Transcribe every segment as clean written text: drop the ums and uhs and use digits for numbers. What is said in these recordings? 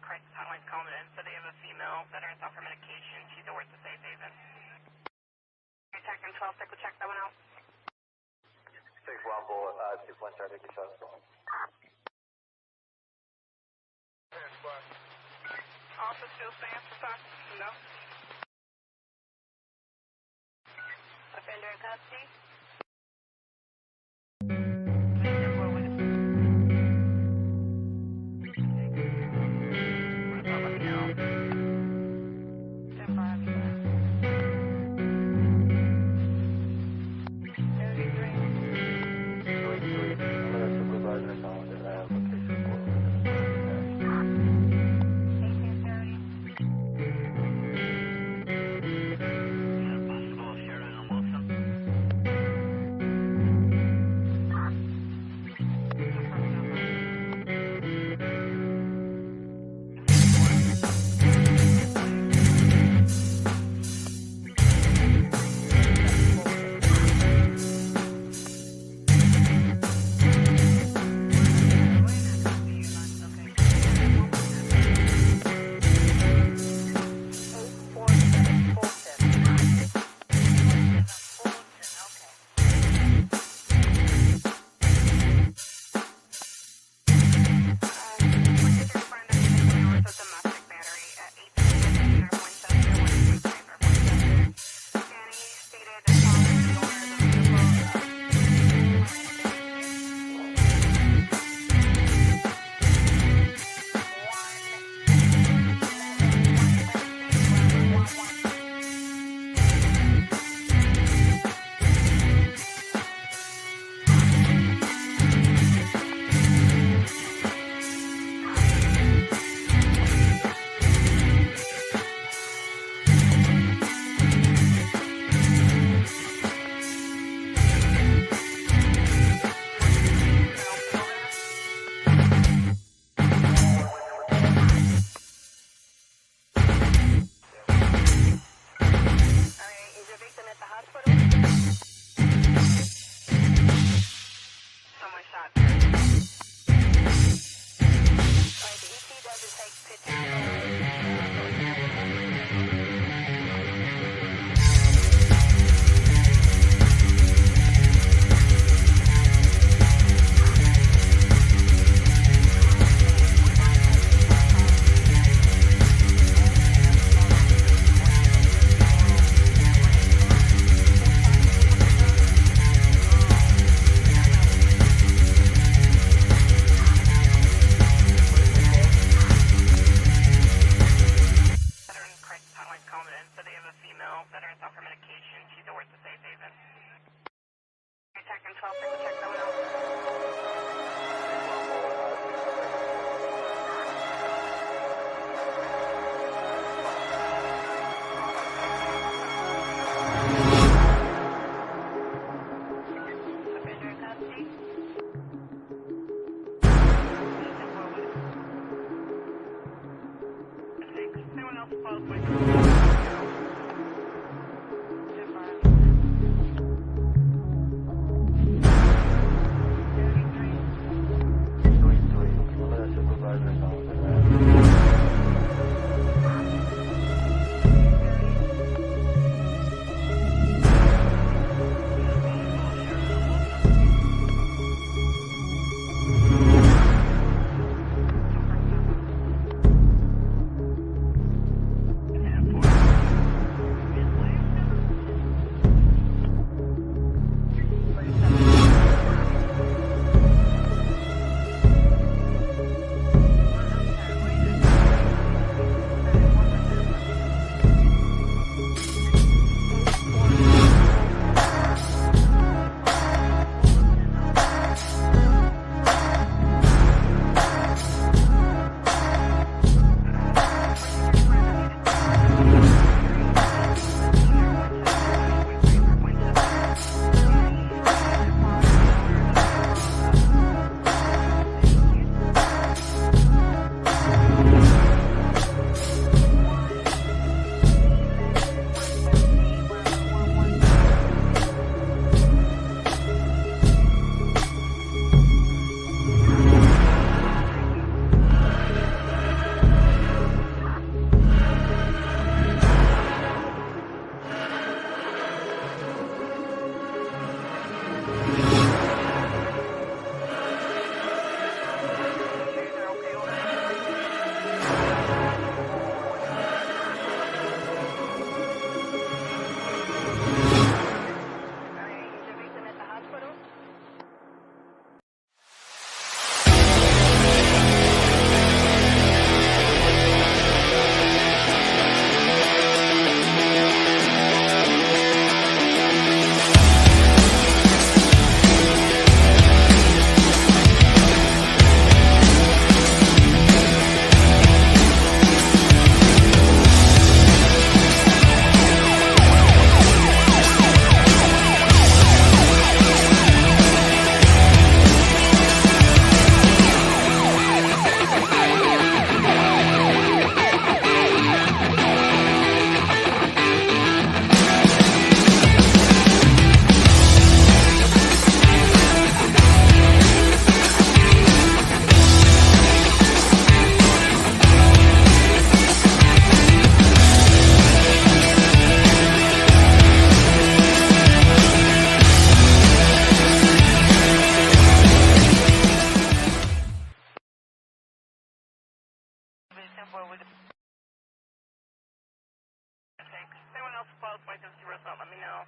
crisis hotline's calling it in, so they have a female veteran's off her medication. She's over at the safe haven. Attack and 12, stick, we'll check that one out. 6 Rumble, 2 point start, making shots. Office still stands for time? No. Offender in custody? 10-4 with anyone else close, wait to see result, let me know.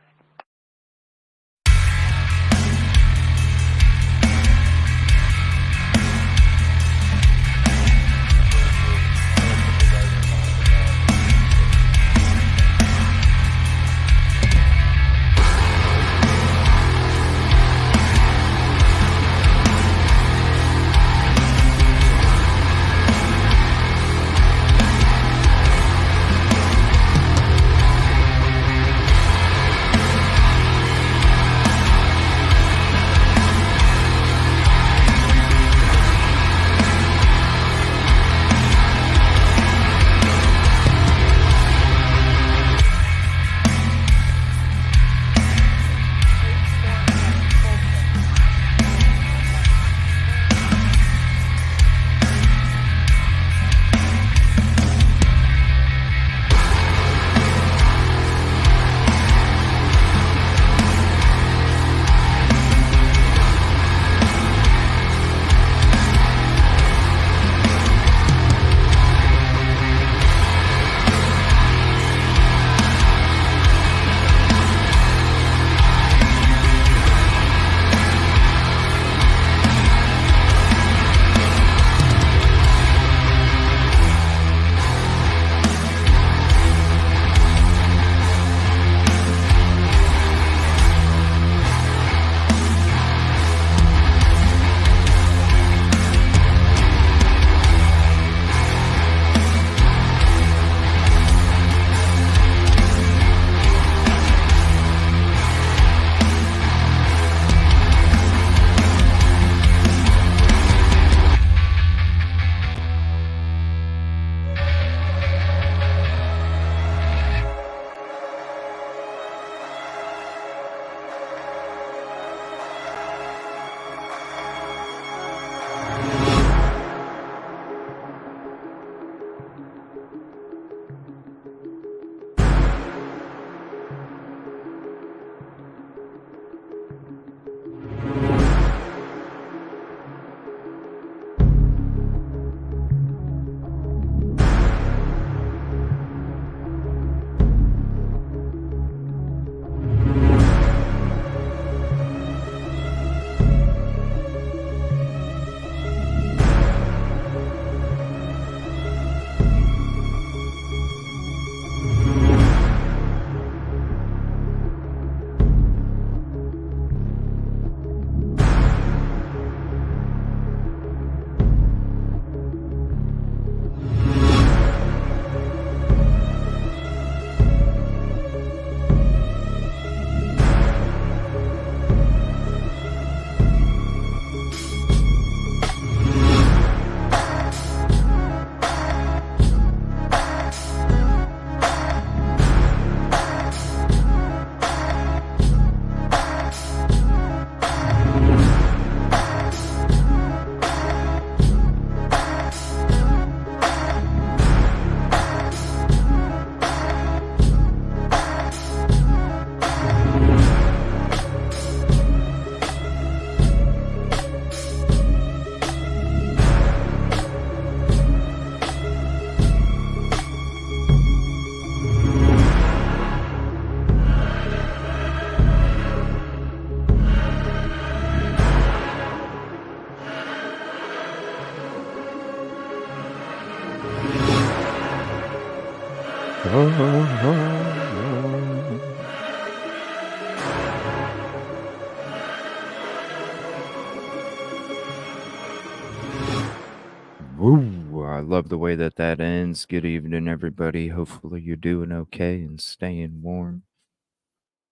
Woo, I love the way that ends. Good evening, everybody. Hopefully you're doing okay and staying warm.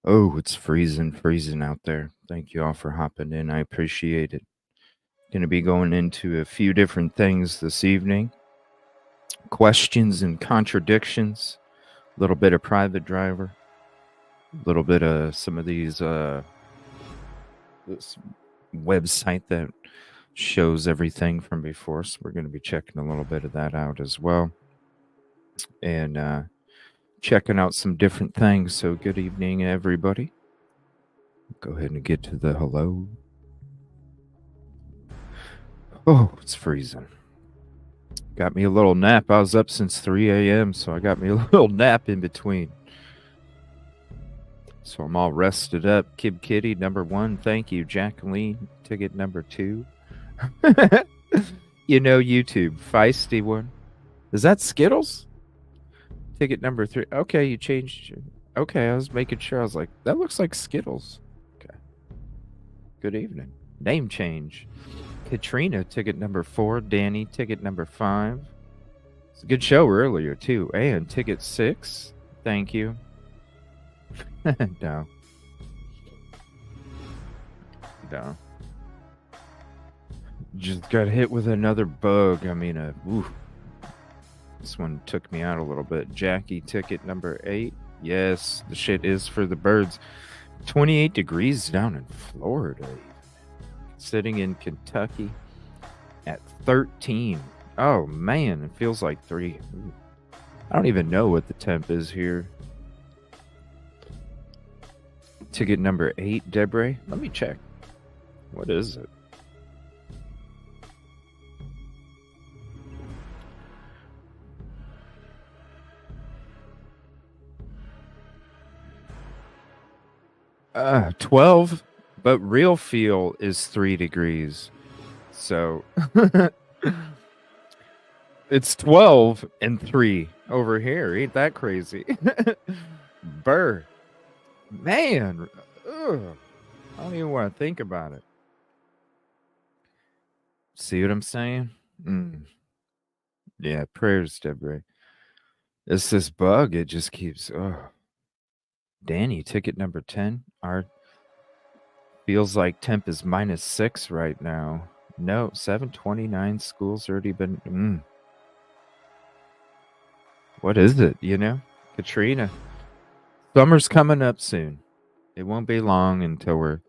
Oh, it's freezing out there. Thank you all for hopping in. I appreciate it. Going to be going into a few different things this evening. Questions and contradictions. A little bit of private driver. A little bit of some of these this website that shows everything from before. So we're going to be checking a little bit of that out as well. And checking out some different things. So good evening, everybody. Go ahead and get to the hello. Oh, it's freezing. Got me a little nap. I was up since 3 a.m., so I got me a little nap in between. So I'm all rested up. Kib Kitty, number 1. Thank you. Jacqueline, ticket number 2. You know YouTube. Feisty one. Is that Skittles? Ticket number 3. Okay, you changed. Okay, I was making sure. I was like, that looks like Skittles. Okay. Good evening. Name change. Katrina, ticket number 4. Danny, ticket number 5. It's a good show earlier, too. And ticket 6. Thank you. No. No. Just got hit with another bug. I mean, this one took me out a little bit. Jackie, ticket number 8. Yes, the shit is for the birds. 28 degrees down in Florida. Sitting in Kentucky at 13. Oh, man, it feels like 3. I don't even know what the temp is here. Ticket number 8, Debray. Let me check. What is it? Uh, 12, but real feel is 3 degrees. So it's 12 and 3 over here. Ain't that crazy? Burr. Man. Ugh. I don't even want to think about it. See what I'm saying? Yeah, prayers, Debray. It's this bug. It just keeps... Danny, ticket number 10. Our feels like temp is -6 right now. No, 729. School's already been... What is it, you know? Katrina. Summer's coming up soon. It won't be long until we're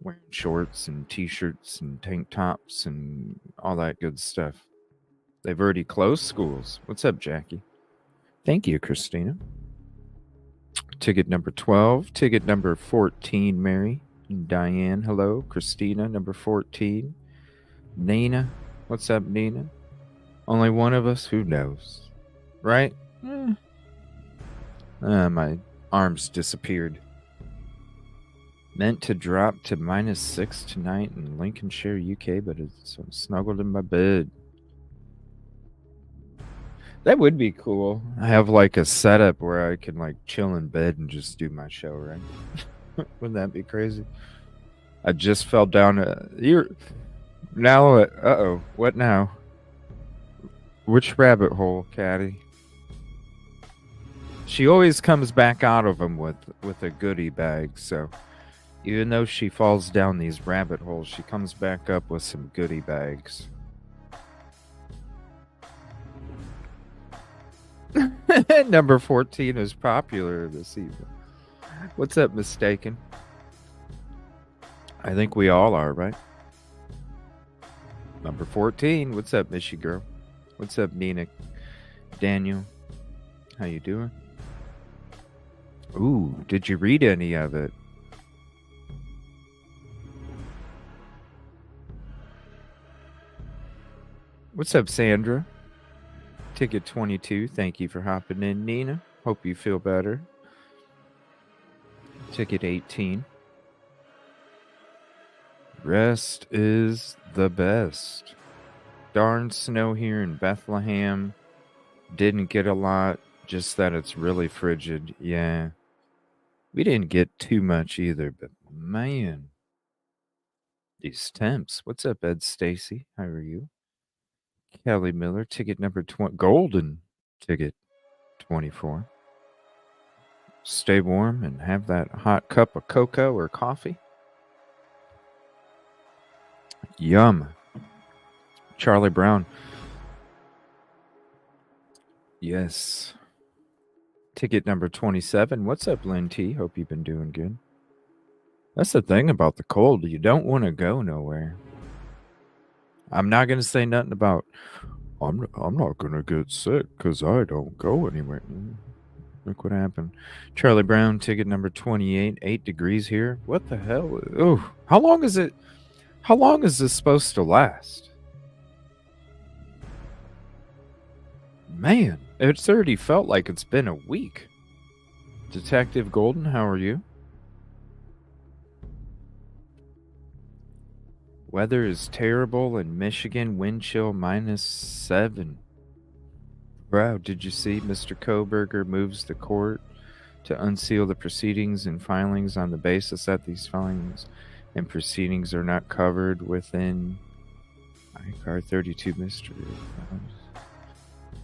wearing shorts and t-shirts and tank tops and all that good stuff. They've already closed schools. What's up, Jackie? Thank you, Christina. Ticket number 12. Ticket number 14, Mary. Diane, hello. Christina, number 14. Nina. What's up, Nina? Only one of us? Who knows? Right? My arms disappeared. Meant to drop to -6 tonight in Lincolnshire, UK, but I'm snuggled in my bed. That would be cool. I have like a setup where I can like chill in bed and just do my show, right? Wouldn't that be crazy? I just fell down now. Uh-oh. What now? Which rabbit hole, Caddy? She always comes back out of them with a goodie bag, so even though she falls down these rabbit holes, she comes back up with some goodie bags. Number 14 is popular this evening. What's up, Mistaken? I think we all are, right? Number 14. What's up, Mishy Girl? What's up, Nina? Daniel? How you doing? Ooh, did you read any of it? What's up, Sandra? Ticket 22. Thank you for hopping in, Nina. Hope you feel better. Ticket 18. Rest is the best. Darn snow here in Bethlehem. Didn't get a lot, just that it's really frigid. Yeah. We didn't get too much either, but man. These temps. What's up, Ed Stacy? How are you? Kelly Miller, ticket number 20. Golden ticket 24. Stay warm and have that hot cup of cocoa or coffee. Yum. Charlie Brown. Yes. Ticket number 27. What's up, Lynn T? Hope you've been doing good. That's the thing about the cold. You don't want to go nowhere. I'm not going to say nothing about, I'm not going to get sick because I don't go anywhere. Look what happened. Charlie Brown, ticket number 28. 8 degrees here. What the hell? Oh, how long is it? How long is this supposed to last? Man, it's already felt like it's been a week. Detective Golden, how are you? Weather is terrible in Michigan, wind chill -7. Wow, did you see Mr. Koberger moves the court to unseal the proceedings and filings on the basis that these filings and proceedings are not covered within ICAR 32 Mr.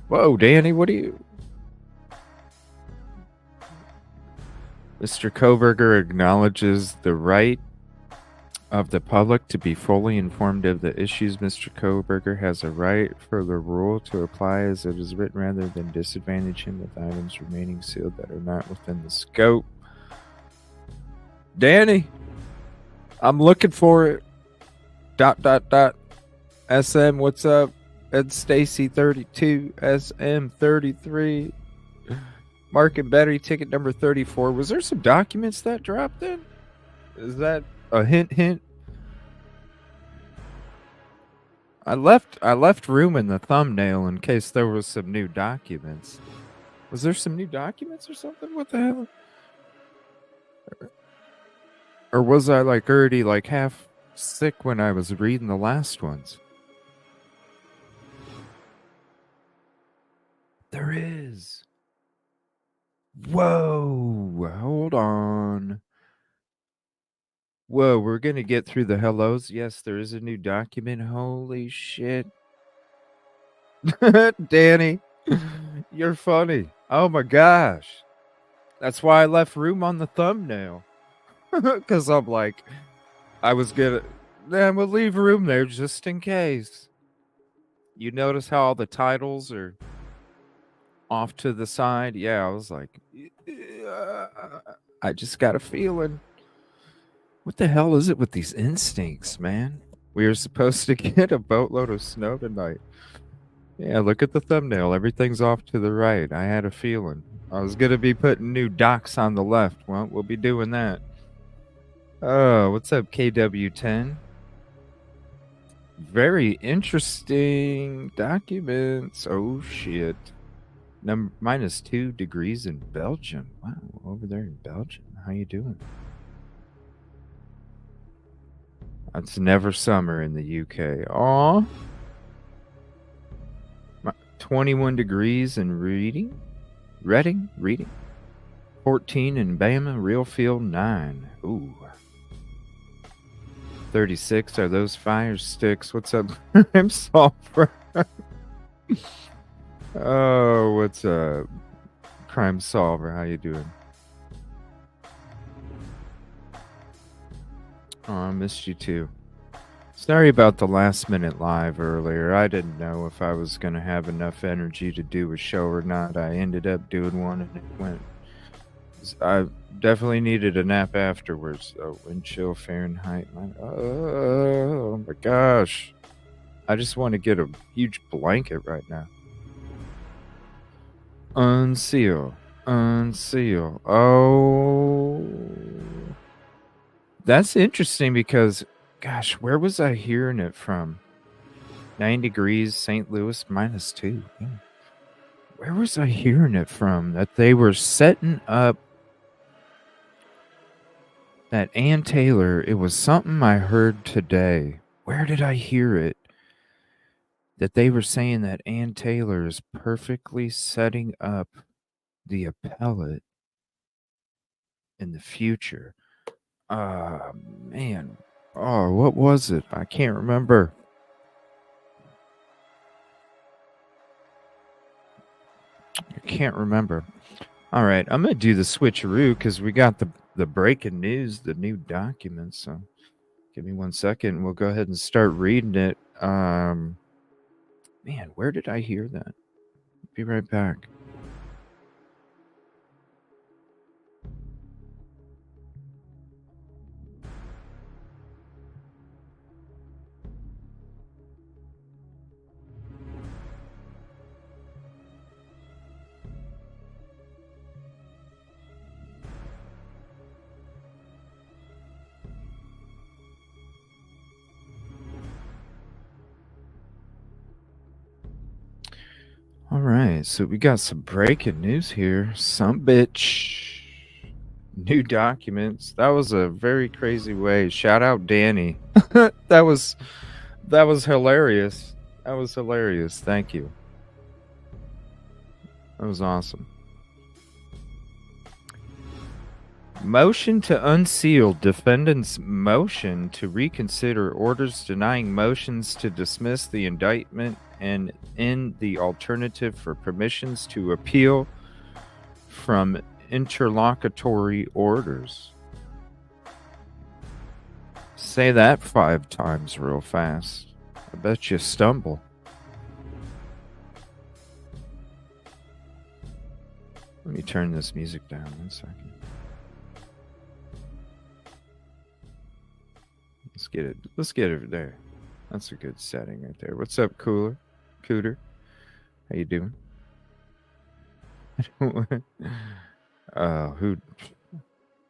Whoa, Danny, what are you? Mr. Koberger acknowledges the right of the public to be fully informed of the issues. Mr. Koberger has a right for the rule to apply as it is written rather than disadvantage him with items remaining sealed that are not within the scope. Danny, I'm looking for it. ... SM, what's up? Ed Stacy 32, SM 33. Mark and Betty, ticket number 34. Was there some documents that dropped in? Is that a hint? I left room in the thumbnail in case there was some new documents. Was there some new documents or something? What the hell? Or was I already half sick when I was reading the last ones? There is. Whoa, hold on. Whoa, we're going to get through the hellos. Yes, there is a new document. Holy shit. Danny, you're funny. Oh my gosh. That's why I left room on the thumbnail. Because I'm I was going to... Then we'll leave room there just in case. You notice how all the titles are off to the side? Yeah, I was I just got a feeling. What the hell is it with these instincts, man? We are supposed to get a boatload of snow tonight. Yeah, look at the thumbnail. Everything's off to the right. I had a feeling. I was going to be putting new docks on the left. Well, we'll be doing that. Oh, what's up, KW10? Very interesting documents. Oh, shit. -2 degrees in Belgium. Wow, over there in Belgium. How you doing? It's never summer in the UK. Aw. 21 degrees in Reading. 14 in Bama, Real Field 9. Ooh. 36 are those fire sticks. What's up? I'm Solver. Oh, what's up? Crime Solver, how you doing? Oh, I missed you too. Sorry about the last minute live earlier. I didn't know if I was going to have enough energy to do a show or not. I ended up doing one and it went. I definitely needed a nap afterwards. Wind chill Fahrenheit. Oh my gosh. I just want to get a huge blanket right now. Unseal. Oh. That's interesting because, gosh, where was I hearing it from? 9 degrees, St. Louis, -2. Yeah. Where was I hearing it from? That they were setting up that Ann Taylor. It was something I heard today. Where did I hear it? That they were saying that Ann Taylor is perfectly setting up the appellate in the future. Man. Oh, what was it? I can't remember. I can't remember. All right, I'm going to do the switcheroo because we got the breaking news, the new documents. So give me 1 second. We'll go ahead and start reading it. Man, where did I hear that? Be right back. All right, so we got some breaking news here. Some bitch. New documents. That was a very crazy way. Shout out Danny. that was hilarious. That was hilarious. Thank you. That was awesome. Motion to unseal. Defendant's motion to reconsider orders denying motions to dismiss the indictment and in the alternative for permissions to appeal from interlocutory orders. Say that 5 times real fast. I bet you stumble. Let me turn this music down 1 second. Let's get it there. That's a good setting right there. What's up, Cooter? How you doing?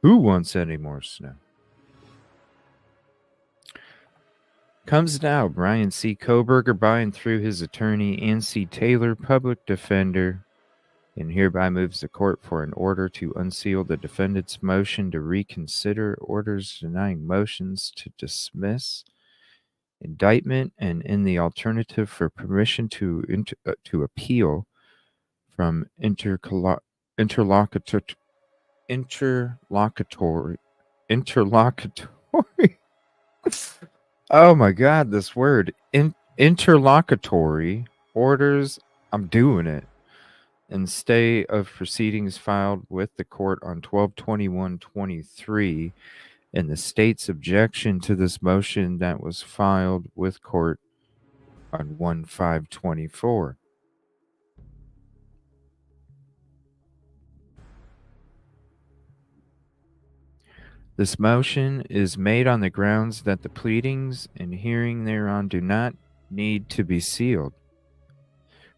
Who wants any more snow? Comes now, Brian C. Koberger by and through his attorney, Ann C. Taylor, public defender, and hereby moves the court for an order to unseal the defendant's motion to reconsider orders denying motions to dismiss indictment and in the alternative for permission to appeal from interlocutory oh my god, this word interlocutory orders. I'm doing it. And stay of proceedings filed with the court on 12/21/23, and the state's objection to this motion that was filed with court on 1/5/24. This motion is made on the grounds that the pleadings and hearing thereon do not need to be sealed.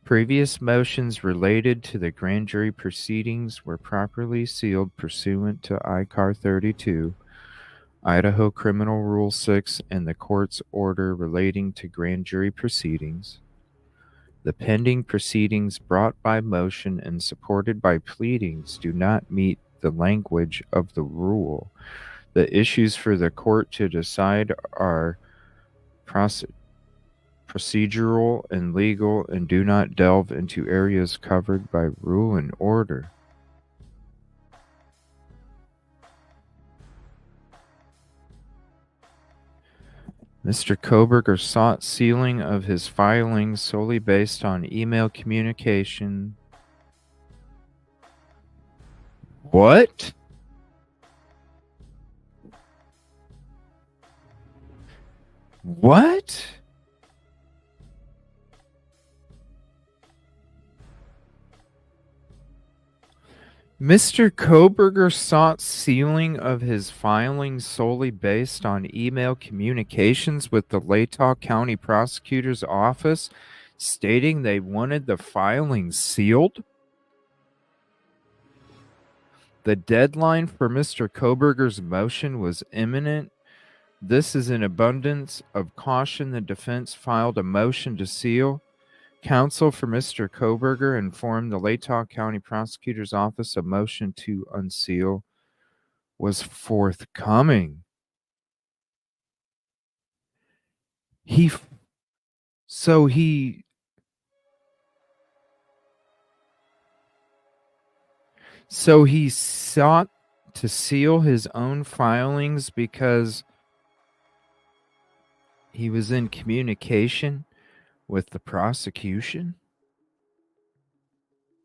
Previous motions related to the grand jury proceedings were properly sealed pursuant to ICAR 32, Idaho Criminal Rule 6, and the court's order relating to grand jury proceedings. The pending proceedings brought by motion and supported by pleadings do not meet the language of the rule. The issues for the court to decide are procedural and legal and do not delve into areas covered by rule and order. Mr. Koberger sought sealing of his filings solely based on email communication. What? What? Mr. Koberger sought sealing of his filings solely based on email communications with the Latah County Prosecutor's Office, stating they wanted the filings sealed. The deadline for Mr. Koberger's motion was imminent. This is an abundance of caution. The defense filed a motion to seal. Counsel for Mr. Koberger informed the Latah County Prosecutor's Office a motion to unseal was forthcoming. So he sought to seal his own filings because he was in communication with the prosecution,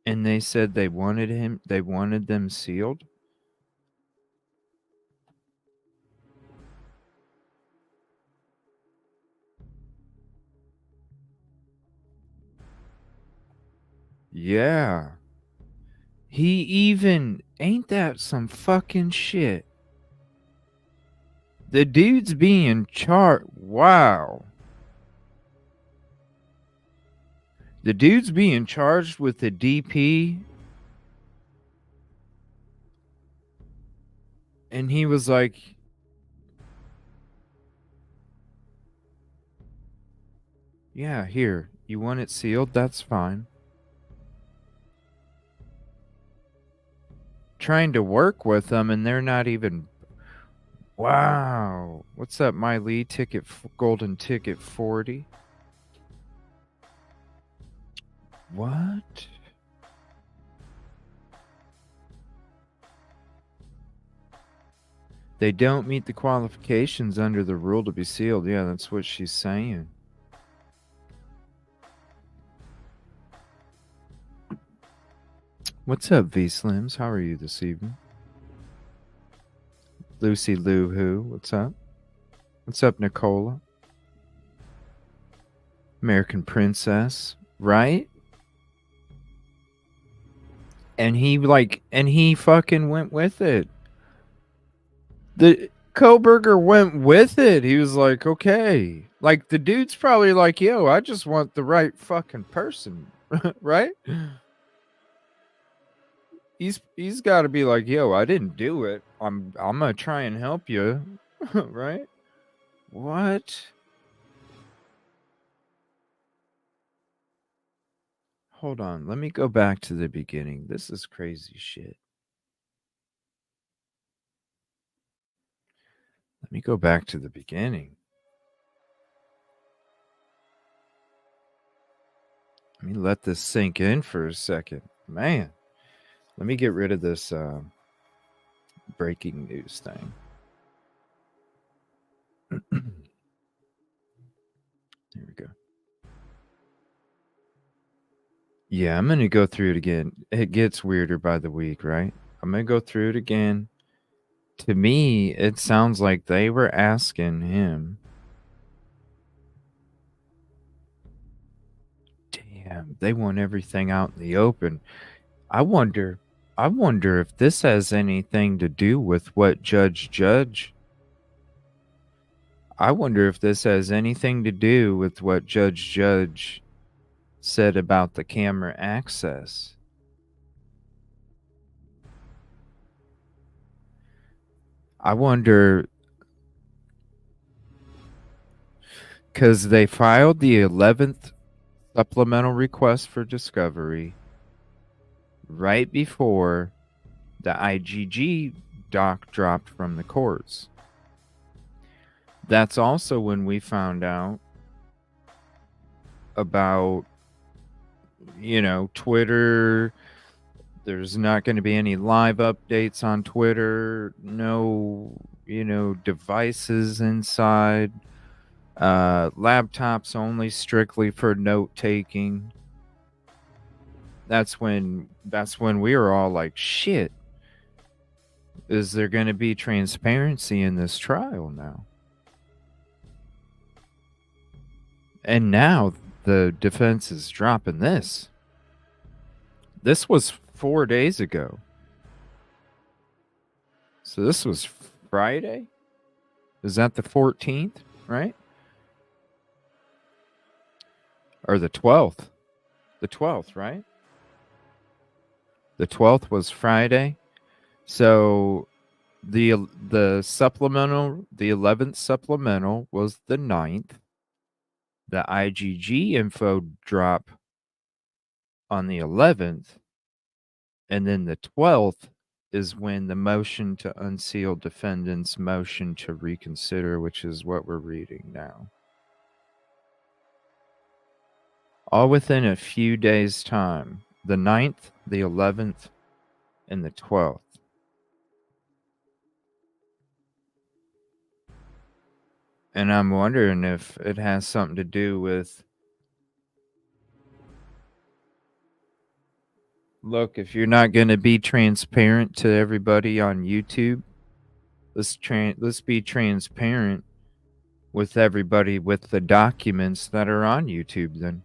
and they said they wanted them sealed. Yeah. He even ain't that some fucking shit. The dude's being charged. Wow. The dude's being charged with the DP. And he was like, yeah, here. You want it sealed? That's fine. trying to work with them, and they're not even. Wow. What's up, my Lee? Golden ticket 40. What? They don't meet the qualifications under the rule to be sealed. Yeah, that's what she's saying. What's up, V-Slims? How are you this evening? Lucy Lou Who, what's up? What's up, Nicola? American Princess, right? And he fucking went with it. The Koberger went with it. He was like, okay. Like, the dude's probably like, yo, I just want the right fucking person, right? He's got to be like, yo, I didn't do it. I'm gonna try and help you, right? What? Hold on, let me go back to the beginning. This is crazy shit. Let me go back to the beginning. Let me let this sink in for a second. Man, let me get rid of this breaking news thing. There we go. Yeah, I'm going to go through it again. It gets weirder by the week, right? I'm going to go through it again. To me, it sounds like they were asking him. Damn, they want everything out in the open. I wonder if this has anything to do with what I wonder if this has anything to do with what Judge said about the camera access. I wonder, because they filed the 11th supplemental request for discovery right before the IGG doc dropped from the courts. That's also when we found out about, Twitter. There's not going to be any live updates on Twitter. No, devices inside. Laptops only strictly for note taking. That's when we were all like, shit. Is there going to be transparency in this trial now? And now the defense is dropping this. This was 4 days ago. So this was Friday? Is that the 14th, right? Or the 12th? The 12th, right? The 12th was Friday. So the supplemental, the 11th supplemental was the 9th. The IGG info drop on the 11th. And then the 12th is when the motion to unseal defendant's motion to reconsider, which is what we're reading now. All within a few days' time. The 9th, the 11th, and the 12th. And I'm wondering if it has something to do with, look, if you're not going to be transparent to everybody on YouTube, let's be transparent with everybody with the documents that are on YouTube then.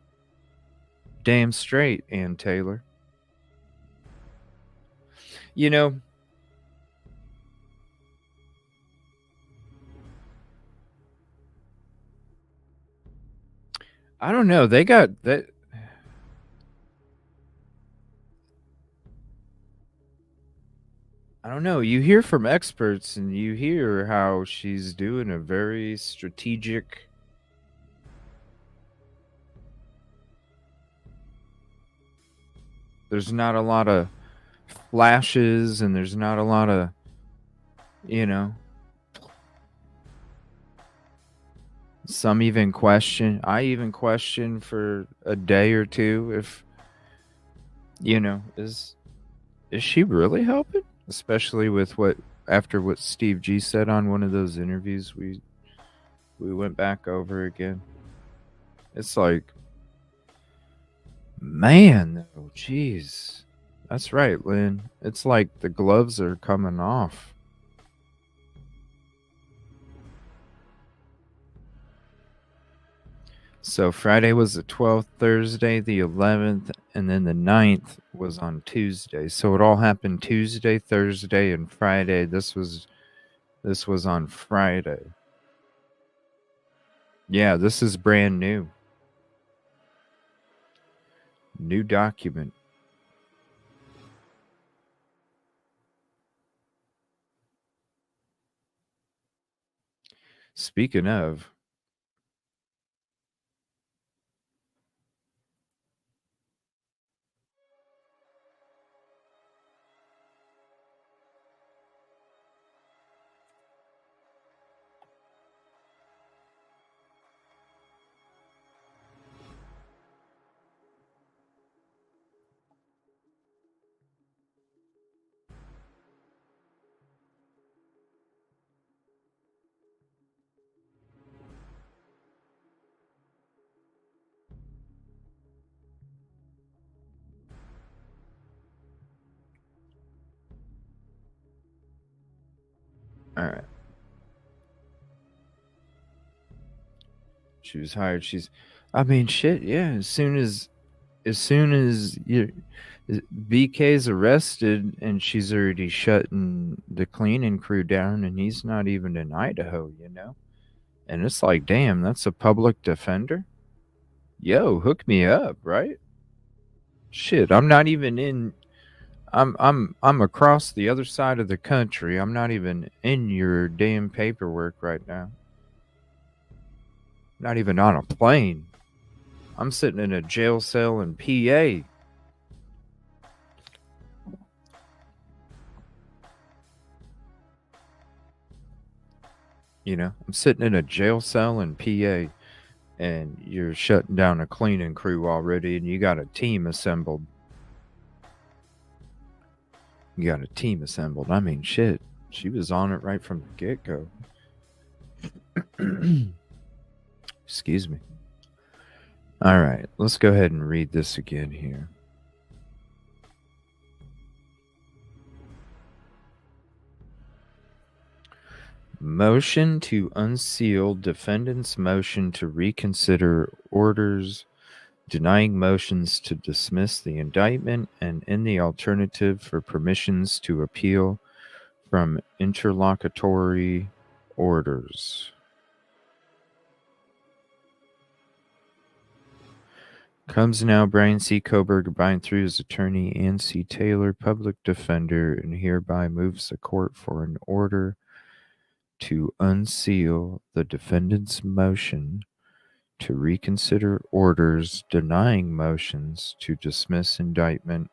Damn straight, Ann Taylor. I don't know. They got that. I don't know. You hear from experts and you hear how she's doing a very strategic. There's not a lot of flashes and there's not a lot of, you know, I even question for a day or two if, is she really helping? Especially with after what Steve G said on one of those interviews we went back over again. It's like, man, oh jeez. That's right, Lynn. It's like the gloves are coming off. So Friday was the 12th, Thursday the 11th, and then the 9th was on Tuesday. So it all happened Tuesday, Thursday, and Friday. This was on Friday. Yeah, this is brand new. New document. Speaking of, all right. She was hired. I mean, shit. Yeah. As soon as BK's arrested and she's already shutting the cleaning crew down, and he's not even in Idaho, And it's like, damn, that's a public defender. Yo, hook me up, right? Shit, I'm not even in. I'm across the other side of the country. I'm not even in your damn paperwork right now. Not even on a plane. I'm sitting in a jail cell in PA. I'm sitting in a jail cell in PA, and you're shutting down a cleaning crew already, and you got a team assembled. I mean, shit. She was on it right from the get-go. Excuse me. All right, let's go ahead and read this again here. Motion to unseal defendant's motion to reconsider orders, denying motions to dismiss the indictment, and in the alternative for permissions to appeal from interlocutory orders. Comes now Brian C. Coburg, bind through his attorney Ann C. Taylor, public defender, and hereby moves the court for an order to unseal the defendant's motion to reconsider orders denying motions to dismiss indictment,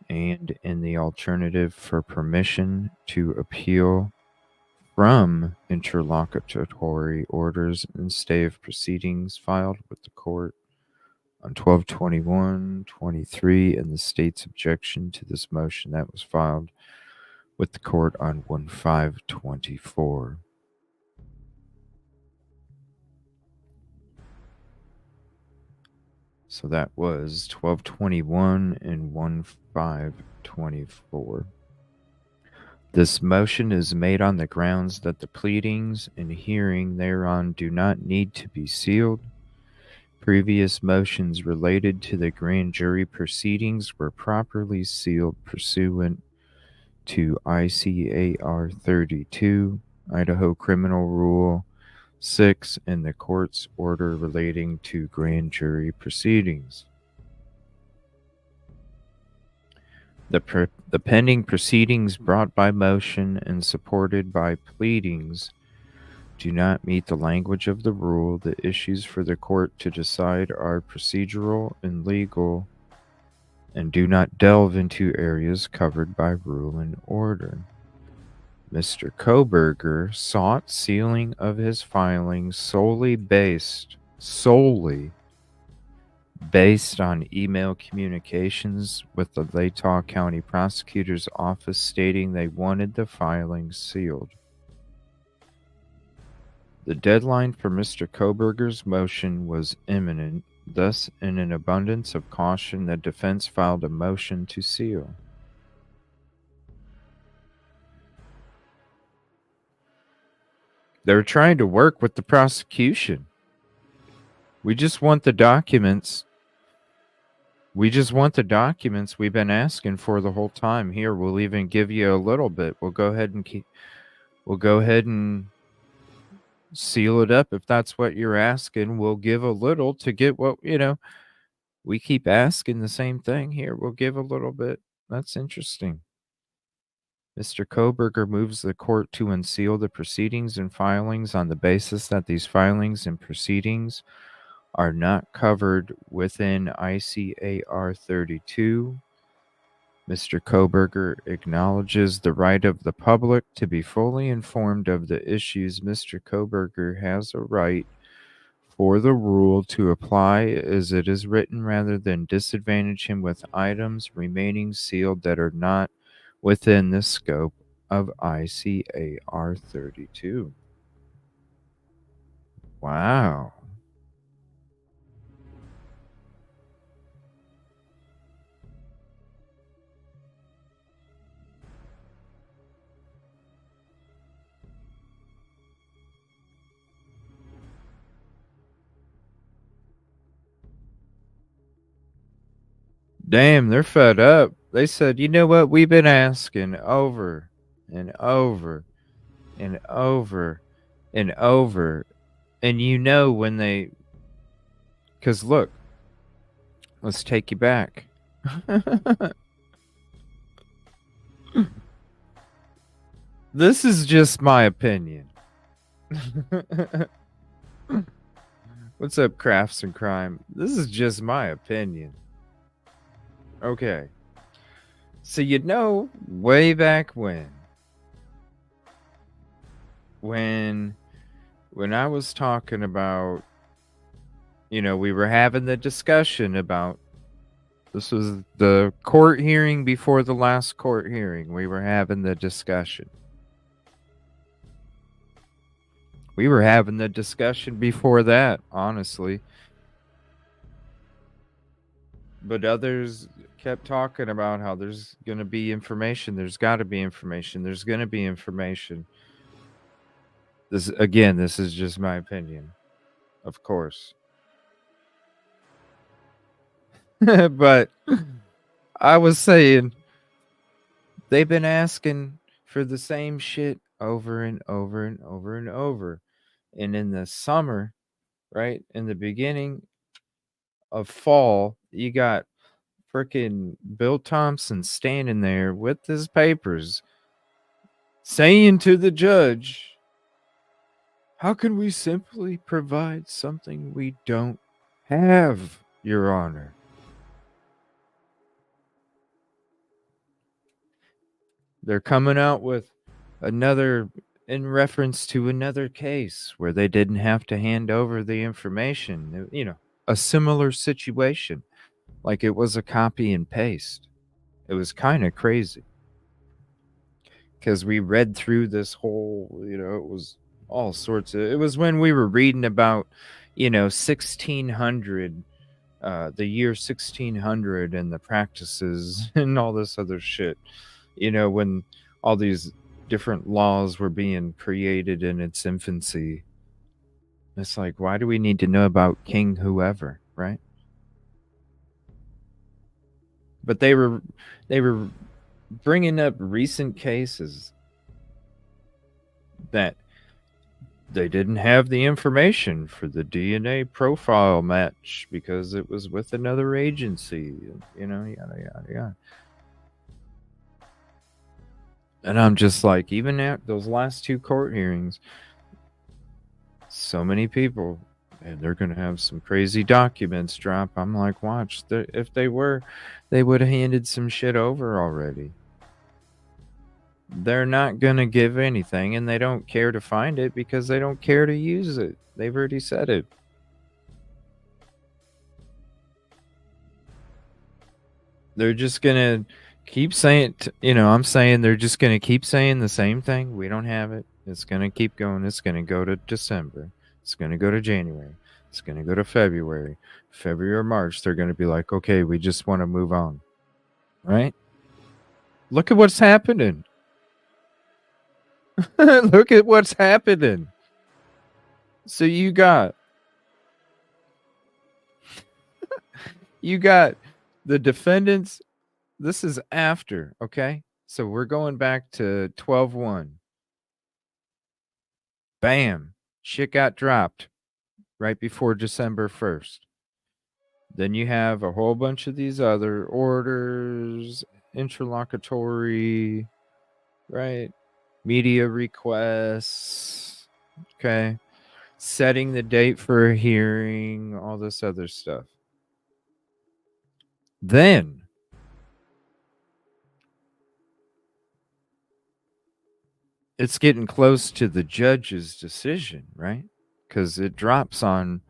and in the alternative for permission to appeal from interlocutory orders and stay of proceedings filed with the court on 12/21/23, and the state's objection to this motion that was filed with the court on 1/5/24. So that was 12/21 and 1/5/24. This motion is made on the grounds that the pleadings and hearing thereon do not need to be sealed. Previous motions related to the grand jury proceedings were properly sealed pursuant to ICAR 32, Idaho Criminal Rule 6, and the court's order relating to grand jury proceedings. The pending proceedings brought by motion and supported by pleadings do not meet the language of the rule. The issues for the court to decide are procedural and legal and do not delve into areas covered by rule and order. Mr. Koberger sought sealing of his filings solely based on email communications with the Latah County Prosecutor's Office stating they wanted the filings sealed. The deadline for Mr. Koberger's motion was imminent. Thus, in an abundance of caution, the defense filed a motion to seal. They're trying to work with the prosecution. We just want the documents. We've been asking for the whole time. Here, we'll even give you a little bit. We'll go ahead and seal it up if that's what you're asking. We'll give a little to get what, we keep asking the same thing here. We'll give a little bit. That's interesting. Mr. Koberger moves the court to unseal the proceedings and filings on the basis that these filings and proceedings are not covered within ICAR 32. Mr. Koberger acknowledges the right of the public to be fully informed of the issues. Mr. Koberger has a right for the rule to apply as it is written rather than disadvantage him with items remaining sealed that are not within the scope of ICAR 32. Wow. Damn, they're fed up. They said, you know what? We've been asking over and over and over and over. And when they... Because look, let's take you back. This is just my opinion. What's up, Crafts and Crime? This is just my opinion. Okay. So way back when I was talking about, we were having the discussion about, this was the court hearing before the last court hearing. We were having the discussion. We were having the discussion before that, honestly. But others kept talking about how there's going to be information. There's got to be information. There's going to be information. This is just my opinion, of course. But I was saying, they've been asking for the same shit over and over and over and over. And in the summer, right, in the beginning of fall, you got freaking Bill Thompson standing there with his papers saying to the judge, how can we simply provide something we don't have, Your Honor? They're coming out with another, in reference to another case where they didn't have to hand over the information, a similar situation, like it was a copy and paste. It was kind of crazy because we read through this whole, it was all sorts of, it was when we were reading about, 1600, the year 1600 and the practices and all this other shit, when all these different laws were being created in its infancy. It's like, why do we need to know about King whoever, right? But they were bringing up recent cases that they didn't have the information for the DNA profile match because it was with another agency, yada, yada, yada. And I'm just like, even at those last two court hearings, so many people and they're going to have some crazy documents drop. I'm like, watch. If they were, they would have handed some shit over already. They're not going to give anything, and they don't care to find it because they don't care to use it. They've already said it. They're just going to keep saying, I'm saying they're just going to keep saying the same thing. We don't have it. It's going to keep going. It's going to go to December. It's going to go to January. It's going to go to February or March. They're going to be like, okay, we just want to move on. Right? Look at what's happening. Look at what's happening. So you got the defendants. This is after, okay? So we're going back to 12/1. Bam. Shit got dropped right before December 1st. Then you have a whole bunch of these other orders, interlocutory, right? Media requests, okay? Setting the date for a hearing, all this other stuff. Then it's getting close to the judge's decision, right? Because it drops on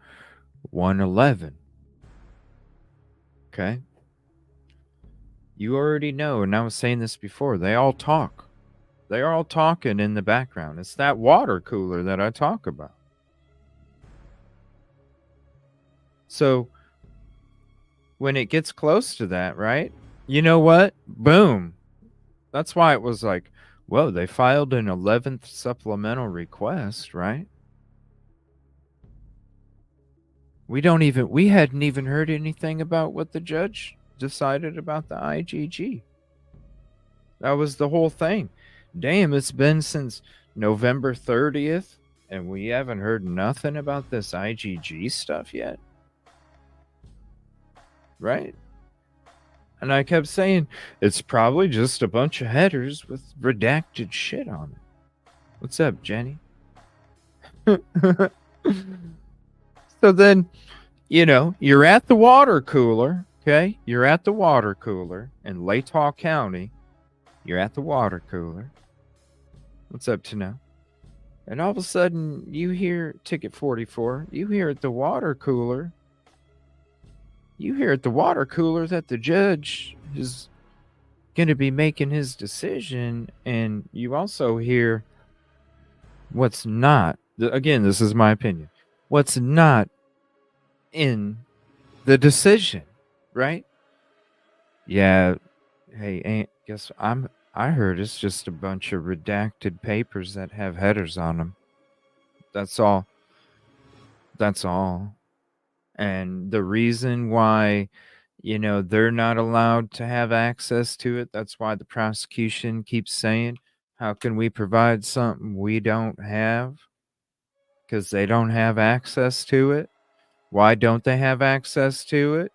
1/11. Okay? You already know, and I was saying this before, they all talk. They're all talking in the background. It's that water cooler that I talk about. So when it gets close to that, right? You know what? Boom. That's why it was like, whoa, they filed an 11th supplemental request, right? We hadn't even heard anything about what the judge decided about the IGG. That was the whole thing. Damn, it's been since November 30th, and we haven't heard nothing about this IGG stuff yet. Right? And I kept saying, it's probably just a bunch of headers with redacted shit on it. What's up, Jenny? So then, you're at the water cooler, okay? You're at the water cooler in Latah County. You're at the water cooler. What's up, Tano? And all of a sudden, you hear ticket 44. You hear at the water cooler. That the judge is going to be making his decision. And you also hear what's not. Again, this is my opinion. What's not in the decision, right? Yeah. Hey, guess I heard it's just a bunch of redacted papers that have headers on them. That's all. And the reason why, they're not allowed to have access to it, that's why the prosecution keeps saying, how can we provide something we don't have? Because they don't have access to it. Why don't they have access to it?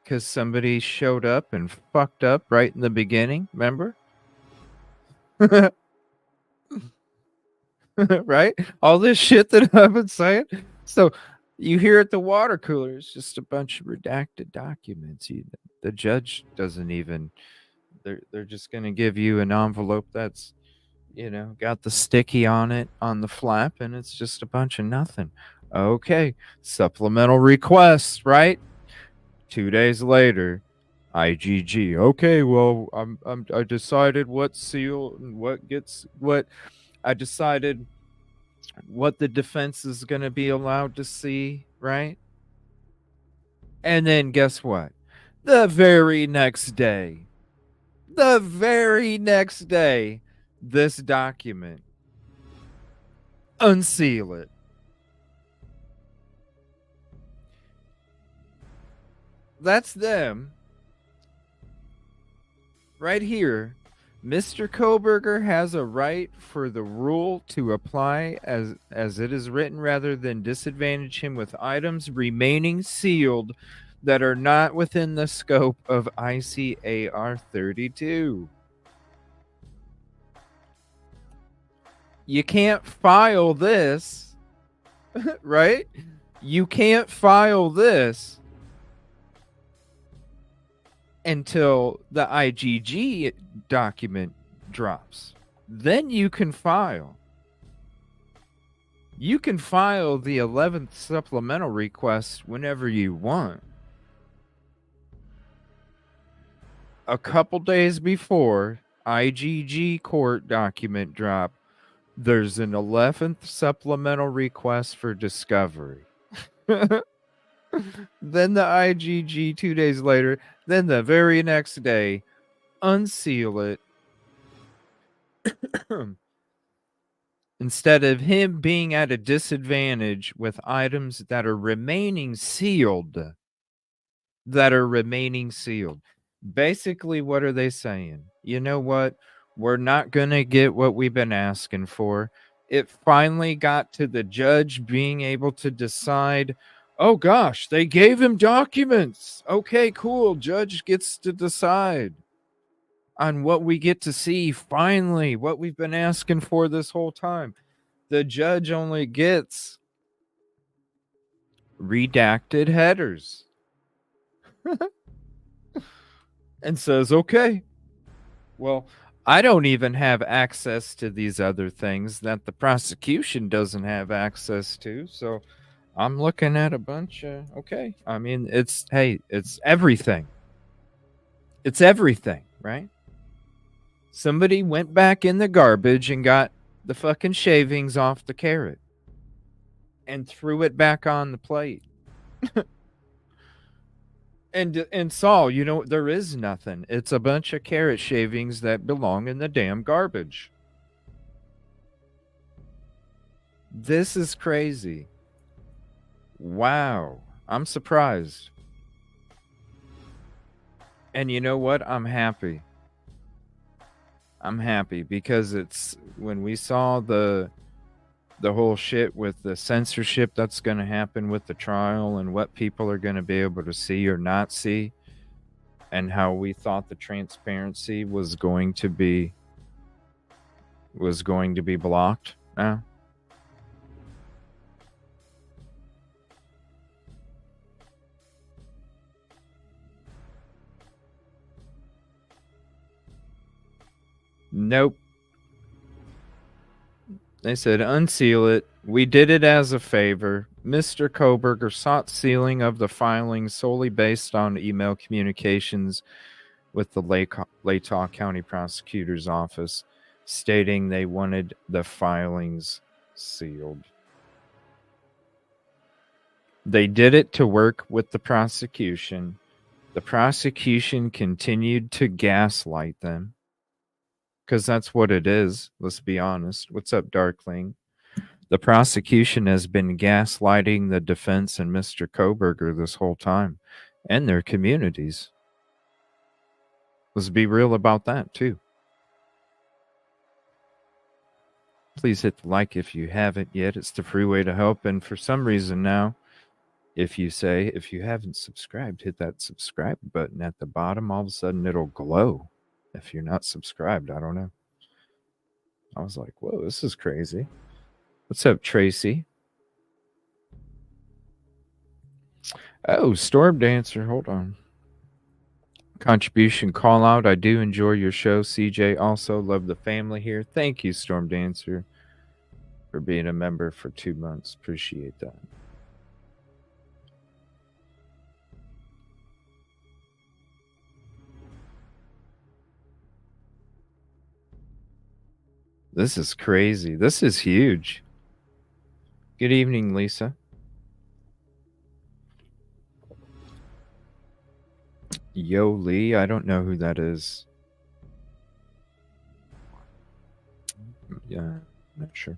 Because somebody showed up and fucked up right in the beginning, remember? Right? All this shit that I've been saying. So you hear at the water cooler, it's just a bunch of redacted documents. The judge doesn't even, they're just going to give you an envelope that's, got the sticky on it on the flap, and it's just a bunch of nothing. Okay, supplemental requests, right? 2 days later, IGG. Okay, well, I decided what seal and what gets what. I decided what the defense is going to be allowed to see, right? And then guess what? The very next day, this document, unseal it. That's them. Right here. Mr. Koberger has a right for the rule to apply as it is written rather than disadvantage him with items remaining sealed that are not within the scope of ICAR 32. You can't file this right? You can't file this until the IGG document drops. Then you can file. You can file the 11th supplemental request whenever you want. A couple days before IGG court document drop, there's an 11th supplemental request for discovery. Then the IGG 2 days later, then the very next day, unseal it. Instead of him being at a disadvantage with items that are remaining sealed. Basically, what are they saying? You know what? We're not going to get what we've been asking for. It finally got to the judge being able to decide, oh gosh, they gave him documents. Okay, cool. Judge gets to decide on what we get to see. Finally, what we've been asking for this whole time. The judge only gets redacted headers and says, okay, well, I don't even have access to these other things that the prosecution doesn't have access to. So I'm looking at a bunch of, okay. I mean, it's everything. It's everything, right? Somebody went back in the garbage and got the fucking shavings off the carrot and threw it back on the plate. And Saul, you know, there is nothing. It's a bunch of carrot shavings that belong in the damn garbage. This is crazy. Wow. I'm surprised. And you know what? I'm happy. I'm happy because it's when we saw the whole shit with the censorship that's going to happen with the trial and what people are going to be able to see or not see, and how we thought the transparency was going to be blocked now. Nope. They said unseal it. We did it as a favor. Mr. Koberger sought sealing of the filings solely based on email communications with the Latah County Prosecutor's Office, stating they wanted the filings sealed. They did it to work with the prosecution. The prosecution continued to gaslight them. Because that's what it is. Let's be honest. What's up, Darkling? The prosecution has been gaslighting the defense and Mr. Koberger this whole time, and their communities. Let's be real about that, too. Please hit the like if you haven't yet. It's the free way to help. And for some reason now, if you haven't subscribed, hit that subscribe button at the bottom. All of a sudden, it'll glow. If you're not subscribed, I don't know. I was like, whoa, this is crazy. What's up, Tracy? Oh, Storm Dancer. Hold on. Contribution call out. I do enjoy your show, CJ. Also love the family here. Thank you, Storm Dancer, for being a member for 2 months. Appreciate that. This is crazy. This is huge. Good evening, Lisa. Yo, Lee. I don't know who that is. Yeah, I'm not sure.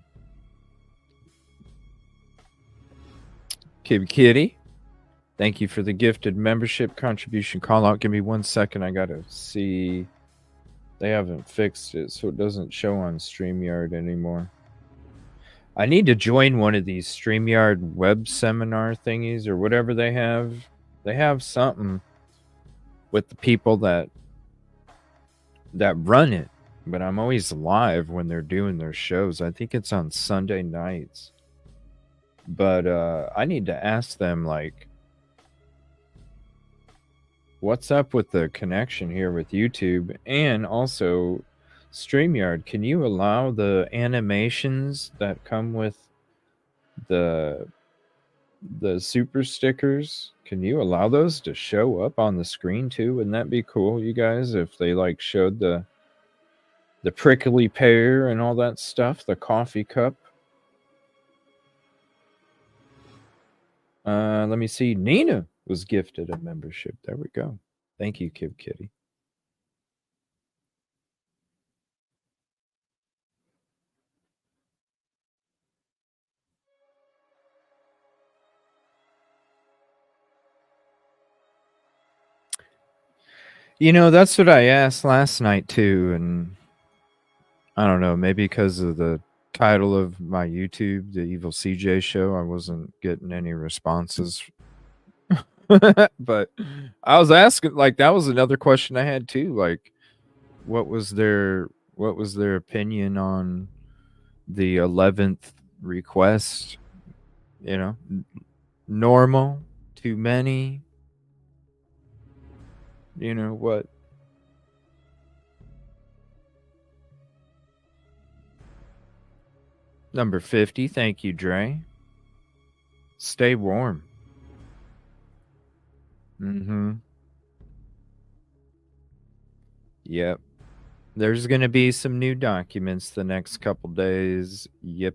Kib Kitty. Thank you for the gifted membership contribution call out. Give me 1 second. I gotta see. They haven't fixed it, so it doesn't show on StreamYard anymore. I need to join one of these StreamYard web seminar thingies or whatever they have. They have something with the people that run it, but I'm always live when they're doing their shows. I think it's on Sunday nights. But I need to ask them, like, what's up with the connection here with YouTube, and also StreamYard. Can you allow the animations that come with the super stickers? Can you allow those to show up on the screen too? Wouldn't that be cool, you guys, if they like showed the prickly pear and all that stuff, the coffee cup? Let me see. Nina was gifted a membership. There we go. Thank you, Kid Kitty. You know, that's what I asked last night too, and I don't know, maybe because of the title of my YouTube, the Evil CJ Show, I wasn't getting any responses. But I was asking, like, that was another question I had too, like, what was their opinion on the 11th request? You know, normal, too many. You know what? Number 50, thank you, Dre. Stay warm. Mm-hmm. Yep. There's going to be some new documents the next couple days. Yep.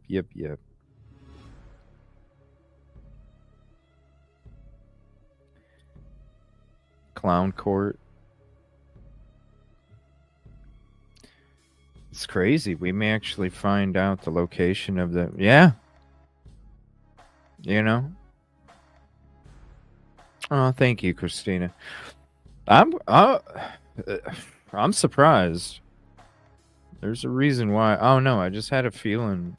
Clown Court. It's crazy. We may actually find out the location of the... Yeah. You know? Oh, thank you, Christina. I'm surprised. There's a reason why. Oh, no, I just had a feeling.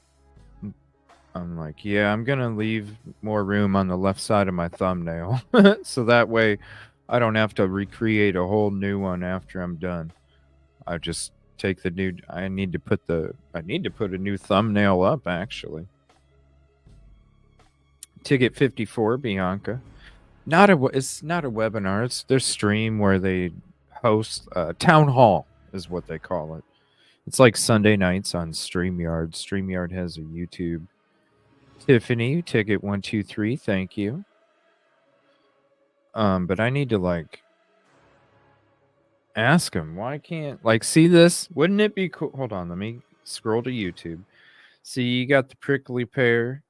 I'm like, yeah, I'm going to leave more room on the left side of my thumbnail. So that way I don't have to recreate a whole new one after I'm done. I just take the new... I need to put a new thumbnail up, actually. Ticket 54, Bianca. It's not a webinar. It's their stream where they host town hall is what they call it. It's like Sunday nights on StreamYard. StreamYard has a YouTube. Tiffany, ticket 123, thank you. But I need to like ask him why can't see this? Wouldn't it be cool? Hold on, let me scroll to YouTube. See, you got the prickly pear,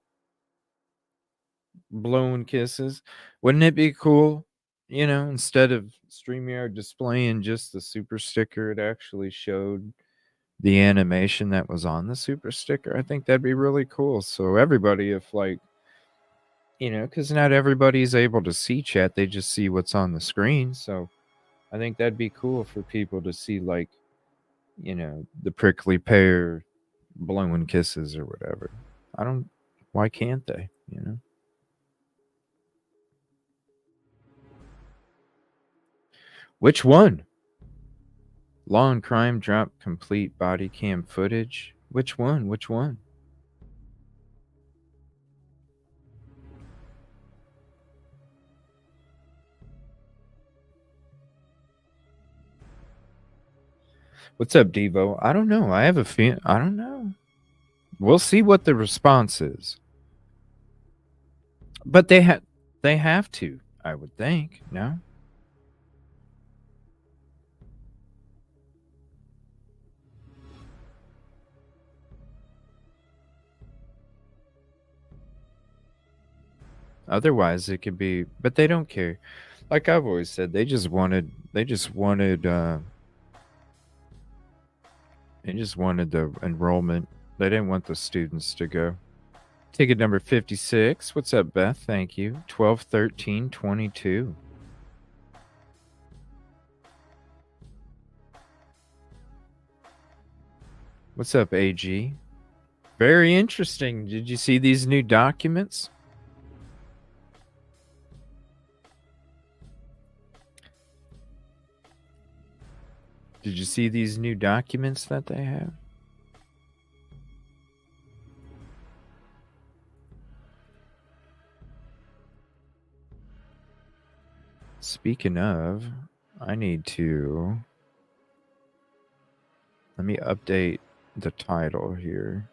blowing kisses. Wouldn't it be cool? You know, instead of StreamYard displaying just the super sticker, it actually showed the animation that was on the super sticker. I think that'd be really cool. So everybody, if like, you know, because not everybody's able to see chat, they just see what's on the screen. So I think that'd be cool for people to see, like, you know, the prickly pear blowing kisses or whatever. Why can't they, you know? Which one? Law and Crime dropped complete body cam footage. Which one? What's up, Devo? I don't know. I have a feeling. I don't know. We'll see what the response is. But they have to, I would think. No? Otherwise, it could be. But they don't care. Like I've always said, they just wanted the enrollment. They didn't want the students to go. Ticket number 56. What's up, Beth? Thank you. 121322. What's up, AG? Very interesting. Did you see these new documents? Did you see these new documents that they have? Speaking of, I need to... Let me update the title here.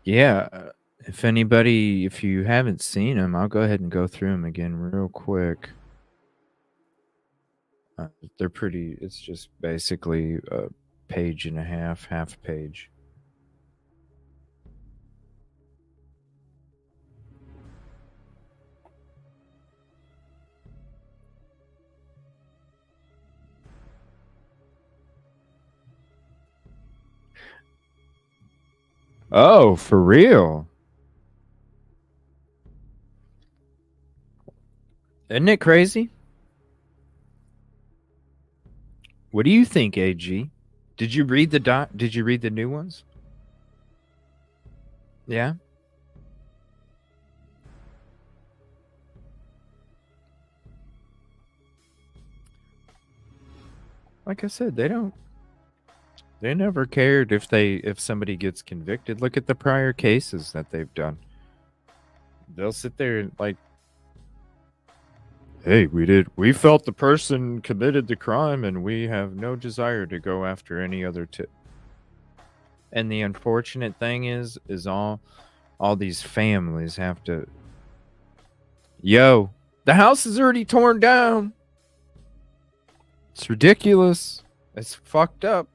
Yeah, if you haven't seen them, I'll go ahead and go through them again real quick. They're pretty, it's just basically a page and a half page. Oh, for real? Isn't it crazy? What do you think, AG? Did you read the new ones? Yeah. Like I said, they never cared if somebody gets convicted. Look at the prior cases that they've done. They'll sit there and like, hey, we felt the person committed the crime and we have no desire to go after any other tip. And the unfortunate thing is all these families have to, yo, the house is already torn down. It's ridiculous. It's fucked up.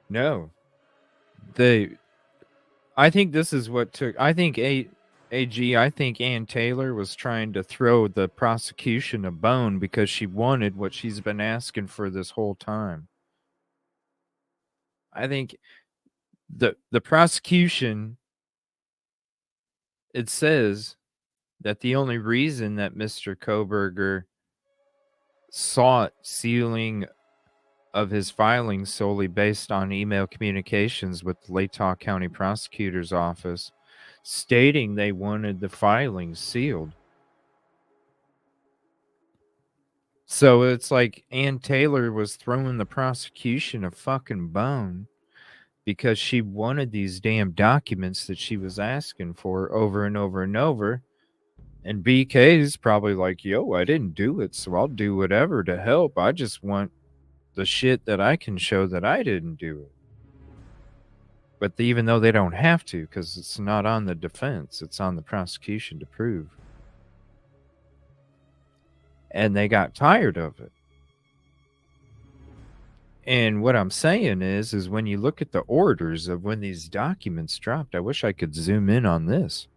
No. I think this is what took. I think AG. I think Ann Taylor was trying to throw the prosecution a bone because she wanted what she's been asking for this whole time. I think the prosecution, it says that the only reason that Mr. Koberger sought sealing of his filings solely based on email communications with the Latah County Prosecutor's Office stating they wanted the filings sealed. So it's like Ann Taylor was throwing the prosecution a fucking bone because she wanted these damn documents that she was asking for over and over and over. And BK's probably like, yo, I didn't do it, so I'll do whatever to help. I just want the shit that I can show that I didn't do it. But even though they don't have to, because it's not on the defense, it's on the prosecution to prove. And they got tired of it. And what I'm saying is when you look at the orders of when these documents dropped, I wish I could zoom in on this.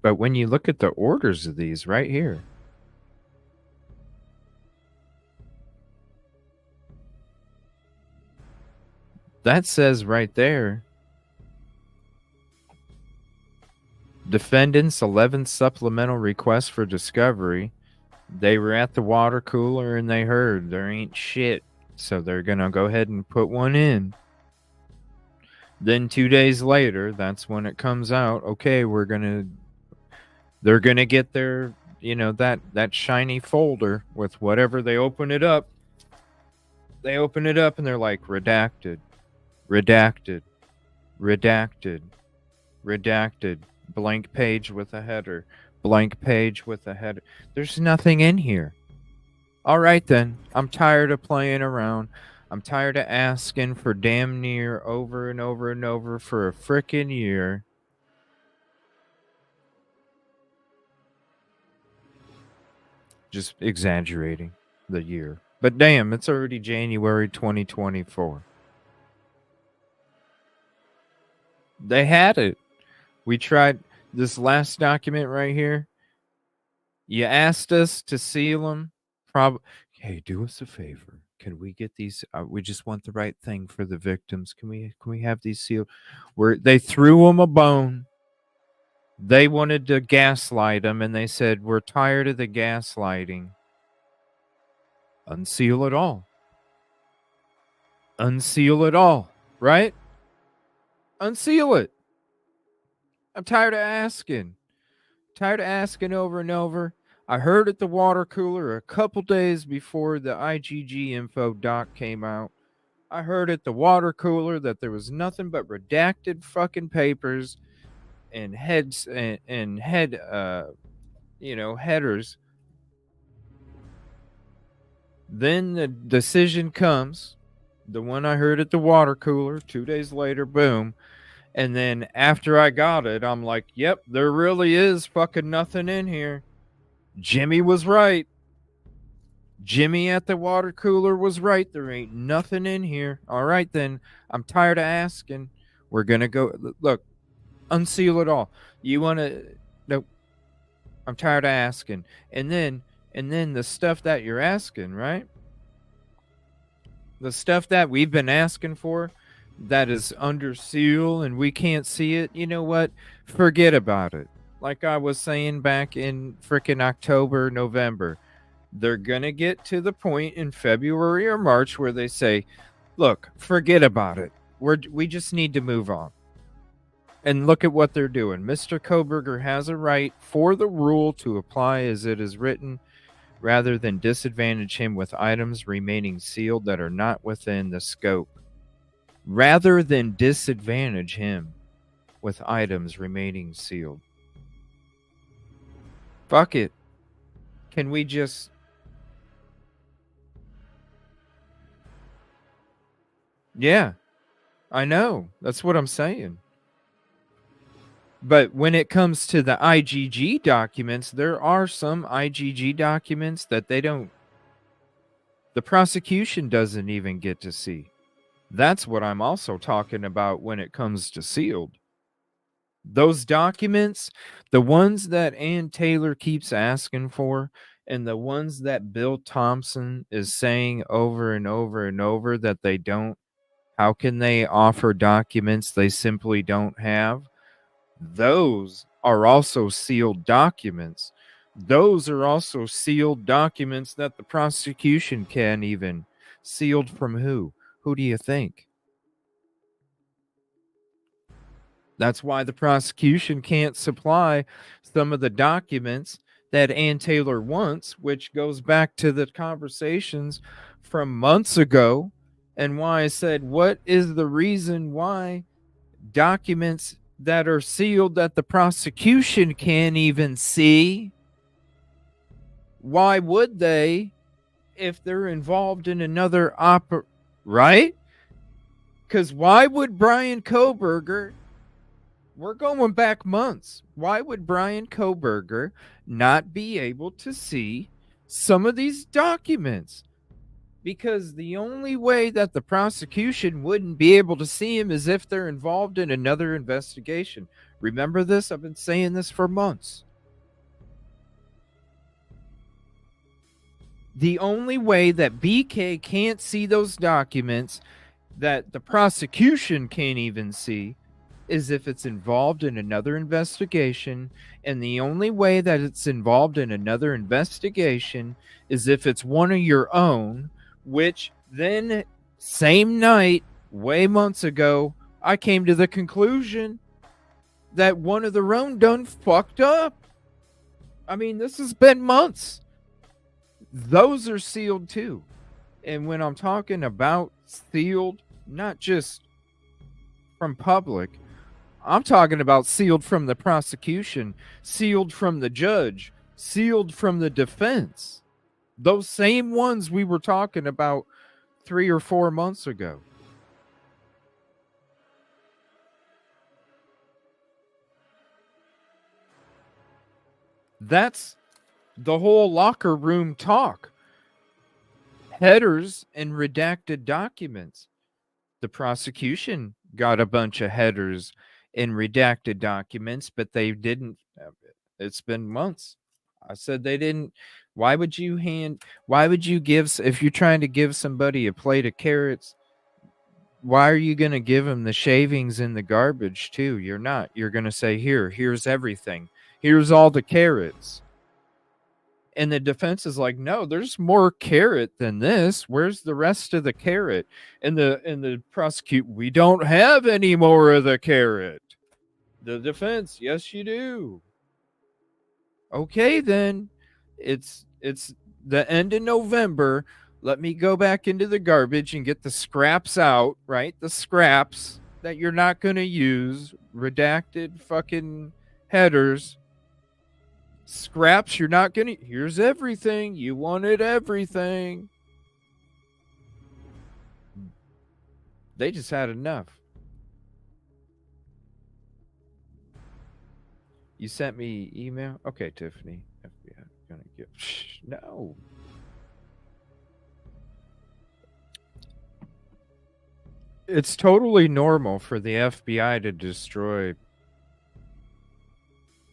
But when you look at the orders of these right here, that says right there, defendants 11th supplemental request for discovery. They were at the water cooler and they heard there ain't shit. So they're going to go ahead and put one in. Then 2 days later, that's when it comes out. Okay, they're going to get their, that shiny folder with whatever. They open it up. They open it up and they're like, redacted, redacted, redacted, redacted, blank page with a header, blank page with a header. There's nothing in here. All right, then. I'm tired of playing around. I'm tired of asking for damn near over and over and over for a frickin' year. Just exaggerating the year. But damn, it's already January 2024. They had it. We tried this last document right here. You asked us to seal them. Hey, do us a favor. Can we get these? We just want the right thing for the victims. Can we have these sealed? They threw them a bone. They wanted to gaslight them, and they said, "We're tired of the gaslighting. Unseal it all. Unseal it all. Right? Unseal it. I'm tired of asking. Tired of asking over and over. I heard at the water cooler a couple days before the IGG info doc came out. I heard at the water cooler that there was nothing but redacted fucking papers and heads and headers. Then the decision comes, the one I heard at the water cooler, 2 days later, boom. And then after I got it, I'm like, yep, there really is fucking nothing in here. Jimmy was right. Jimmy at the water cooler was right. There ain't nothing in here. All right, then. I'm tired of asking. We're going to go. Look, unseal it all. You want to. Nope. I'm tired of asking. And then the stuff that you're asking, right? The stuff that we've been asking for that is under seal and we can't see it. You know what? Forget about it. Like I was saying back in frickin' October, November. They're going to get to the point in February or March where they say, look, forget about it. We just need to move on. And look at what they're doing. Mr. Koberger has a right for the rule to apply as it is written rather than disadvantage him with items remaining sealed that are not within the scope. Rather than disadvantage him with items remaining sealed. Fuck it. Can we just... Yeah, I know. That's what I'm saying. But when it comes to the IGG documents, there are some IGG documents that the prosecution doesn't even get to see. That's what I'm also talking about when it comes to sealed. Those documents, the ones that Ann Taylor keeps asking for, and the ones that Bill Thompson is saying over and over and over that they don't. How can they offer documents they simply don't have? Those are also sealed documents. Those are also sealed documents that the prosecution can't even. Sealed from who? Who do you think? That's why the prosecution can't supply some of the documents that Ann Taylor wants, which goes back to the conversations from months ago. And why I said, what is the reason why documents that are sealed that the prosecution can't even see? Why would they if they're involved in another right? Because why would Brian Koberger, we're going back months, why would Brian Koberger not be able to see some of these documents? Because the only way that the prosecution wouldn't be able to see him is if they're involved in another investigation. Remember this? I've been saying this for months. The only way that BK can't see those documents that the prosecution can't even see is if it's involved in another investigation. And the only way that it's involved in another investigation is if it's one of your own, which then same night, way months ago, I came to the conclusion that one of their own done fucked up. I mean, this has been months. Those are sealed too. And when I'm talking about sealed, not just from public, I'm talking about sealed from the prosecution, sealed from the judge, sealed from the defense. Those same ones we were talking about 3 or 4 months ago. That's the whole locker room talk. headers and redacted documents. The prosecution got a bunch of headers and redacted documents, but they didn't. It's been months. I said they didn't. Why would you give, if you're trying to give somebody a plate of carrots, why are you going to give them the shavings in the garbage too? You're not. You're going to say, here's everything. Here's all the carrots. And the defense is like, no, there's more carrot than this. Where's the rest of the carrot? And the prosecute, we don't have any more of the carrot. The defense, yes, you do. Okay, then. It's the end of November. Let me go back into the garbage and get the scraps out, right? The scraps that you're not going to use, redacted fucking headers. Scraps you're not going to. Here's everything. You wanted everything. They just had enough. You sent me email? Okay, Tiffany. FBI gonna get. No. It's totally normal for the FBI to destroy.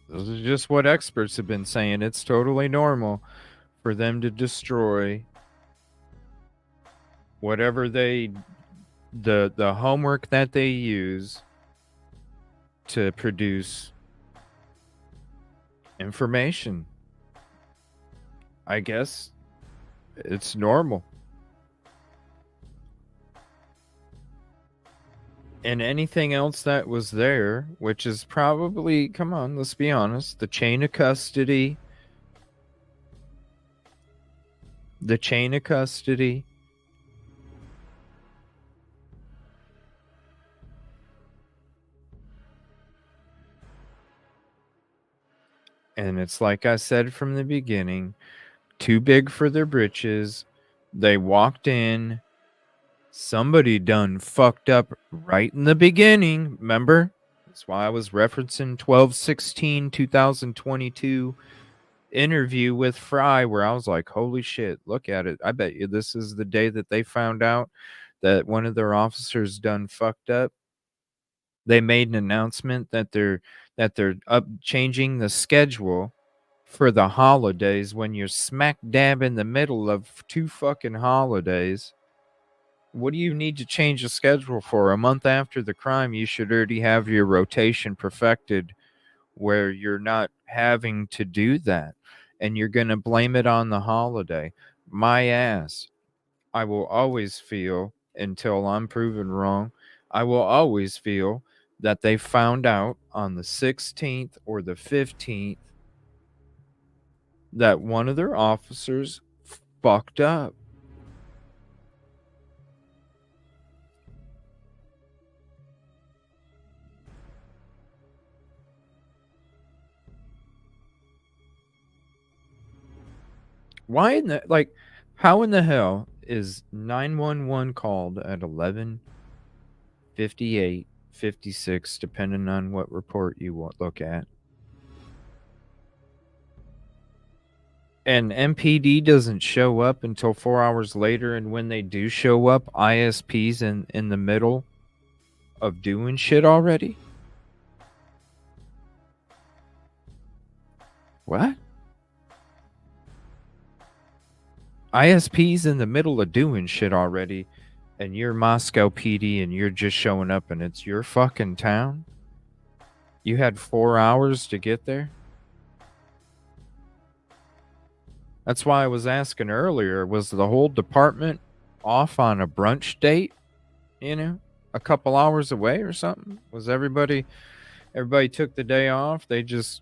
This is just what experts have been saying. It's totally normal for them to destroy whatever the homework that they use to produce information. I guess it's normal. And anything else that was there, which is probably, come on, let's be honest, the chain of custody. And it's like I said from the beginning, too big for their britches. They walked in. Somebody done fucked up right in the beginning. Remember? That's why I was referencing 12/16/2022 interview with Fry, where I was like, holy shit, look at it. I bet you this is the day that they found out that one of their officers done fucked up. They made an announcement that they're up changing the schedule for the holidays when you're smack dab in the middle of two fucking holidays. What do you need to change the schedule for? A month after the crime, you should already have your rotation perfected where you're not having to do that. And you're going to blame it on the holiday. My ass. I will always feel, until I'm proven wrong, I will always feel that they found out on the 16th or the 15th that one of their officers fucked up. Why in the, like, how in the hell is 911 called at 11:58:56, depending on what report you look at? And MPD doesn't show up until 4 hours later, and when they do show up, ISP's in the middle of doing shit already? What? ISP's in the middle of doing shit already, and you're Moscow PD and you're just showing up and it's your fucking town? You had 4 hours to get there? That's why I was asking earlier, was the whole department off on a brunch date? You know, a couple hours away or something? Was everybody took the day off? They just,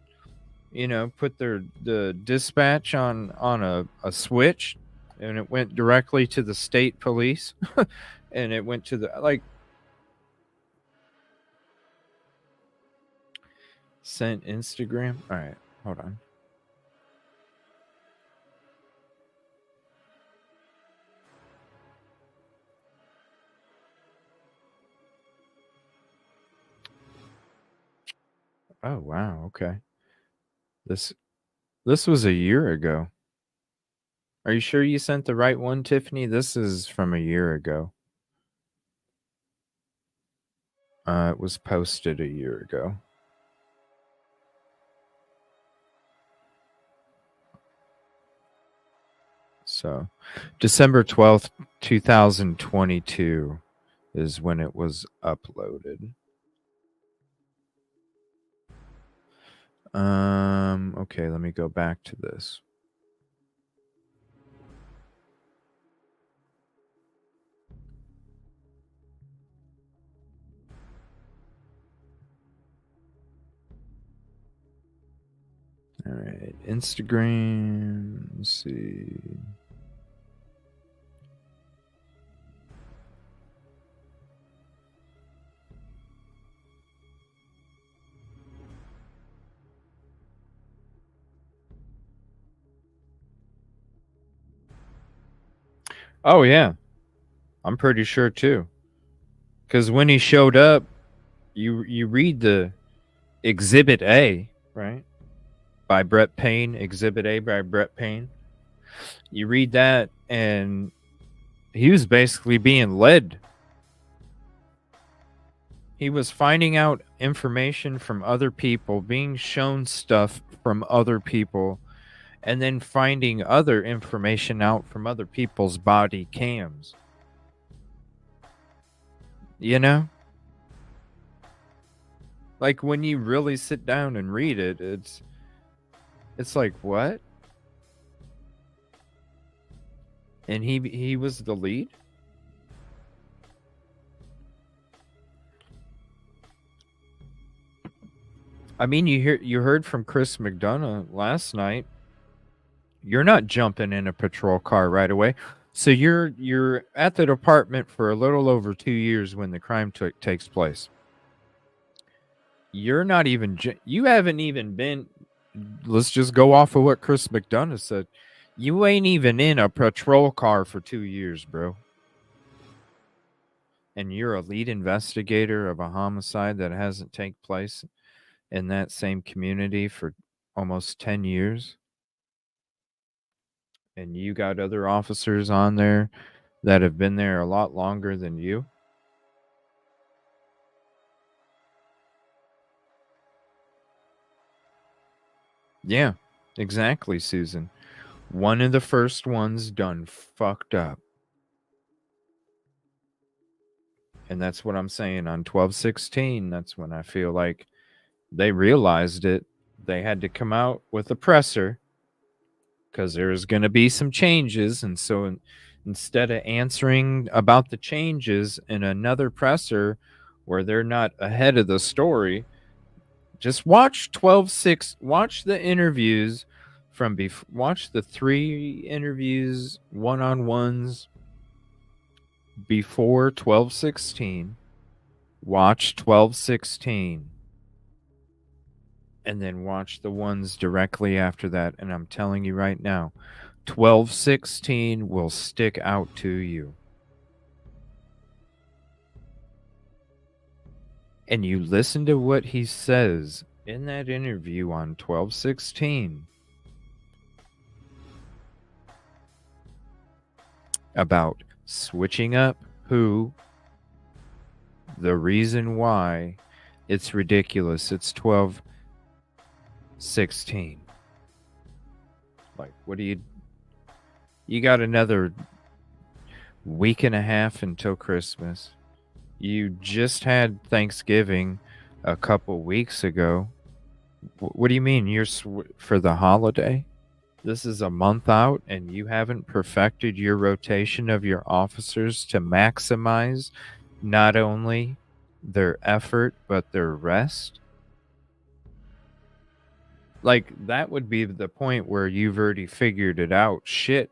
put the dispatch on a switch, and it went directly to the state police. And it went to the, sent Instagram. All right, hold on. Oh wow, okay. This was a year ago. Are you sure you sent the right one, Tiffany? This is from a year ago. It was posted a year ago. So, December 12th, 2022 is when it was uploaded. Okay, let me go back to this. All right, Instagram. Let's see. Oh yeah, I'm pretty sure too. Because when he showed up, you read the Exhibit A, right? By Brett Payne, Exhibit A by Brett Payne. You read that, and he was basically being led. He was finding out information from other people, being shown stuff from other people, and then finding other information out from other people's body cams. You know? Like when you really sit down and read it, it's like, what? And he was the lead? I mean, you heard from Chris McDonough last night. You're not jumping in a patrol car right away. So you're at the department for a little over 2 years when the crime takes place. You're not even you haven't even been. Let's just go off of what Chris McDonough said. You ain't even in a patrol car for 2 years, bro. And you're a lead investigator of a homicide that hasn't taken place in that same community for almost 10 years. And you got other officers on there that have been there a lot longer than you. Yeah, exactly, Susan. One of the first ones done fucked up. And that's what I'm saying on 12/16. That's when I feel like they realized it. They had to come out with a presser because there's going to be some changes. And so instead of answering about the changes in another presser where they're not ahead of the story, just watch 12/6. Watch the interviews from watch the 3 interviews, one-on-ones before 12/16. Watch 12/16. And then watch the ones directly after that. And I'm telling you right now, 12/16 will stick out to you. And you listen to what he says in that interview on 12/16 about switching up who, the reason why it's ridiculous. It's 12/16. Like, what do you got another week and a half until Christmas. You just had Thanksgiving a couple weeks ago. What do you mean you're for the holiday? This is a month out and you haven't perfected your rotation of your officers to maximize not only their effort but their rest? Like, that would be the point where you've already figured it out. Shit,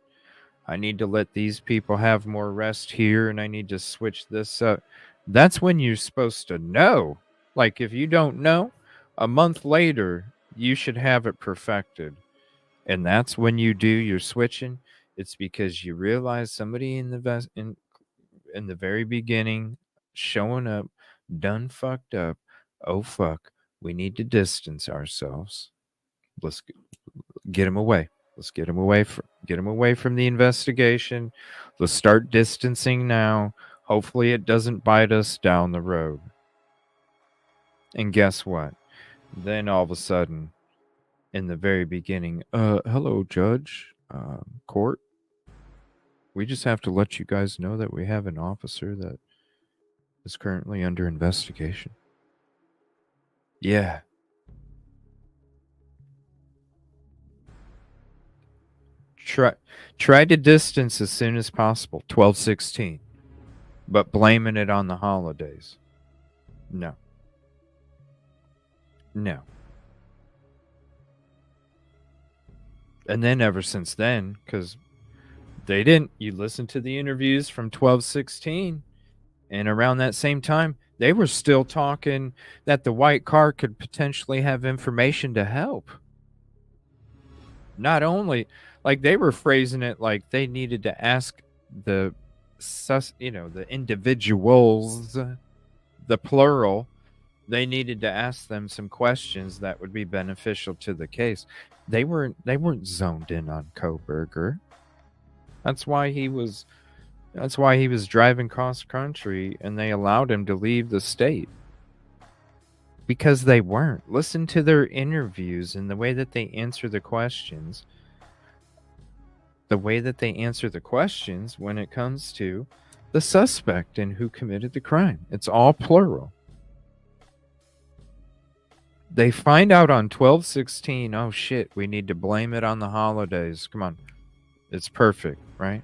I need to let these people have more rest here and I need to switch this up. That's when you're supposed to know. Like, if you don't know, a month later, you should have it perfected. And that's when you do your switching. It's because you realize somebody in the very beginning showing up, done fucked up. Oh, fuck. We need to distance ourselves. Let's get them away. Let's get him away from the investigation. Let's start distancing now. Hopefully it doesn't bite us down the road. And guess what? Then all of a sudden, in the very beginning, hello, Judge, court. We just have to let you guys know that we have an officer that is currently under investigation. Yeah. Try to distance as soon as possible. 12/16. But blaming it on the holidays. No. No. And then ever since then, because they didn't, you listen to the interviews from 12/16, and around that same time, they were still talking that the white car could potentially have information to help. Not only, like, they were phrasing it like they needed to ask the the individuals, the plural, they needed to ask them some questions that would be beneficial to the case. They weren't zoned in on Koberger. That's why he was driving cross country and they allowed him to leave the state. Because they weren't. Listen to their interviews and the way that they answer the questions. The way that they answer the questions when it comes to the suspect and who committed the crime. It's all plural. They find out on 12/16, oh shit, we need to blame it on the holidays. Come on. It's perfect, right?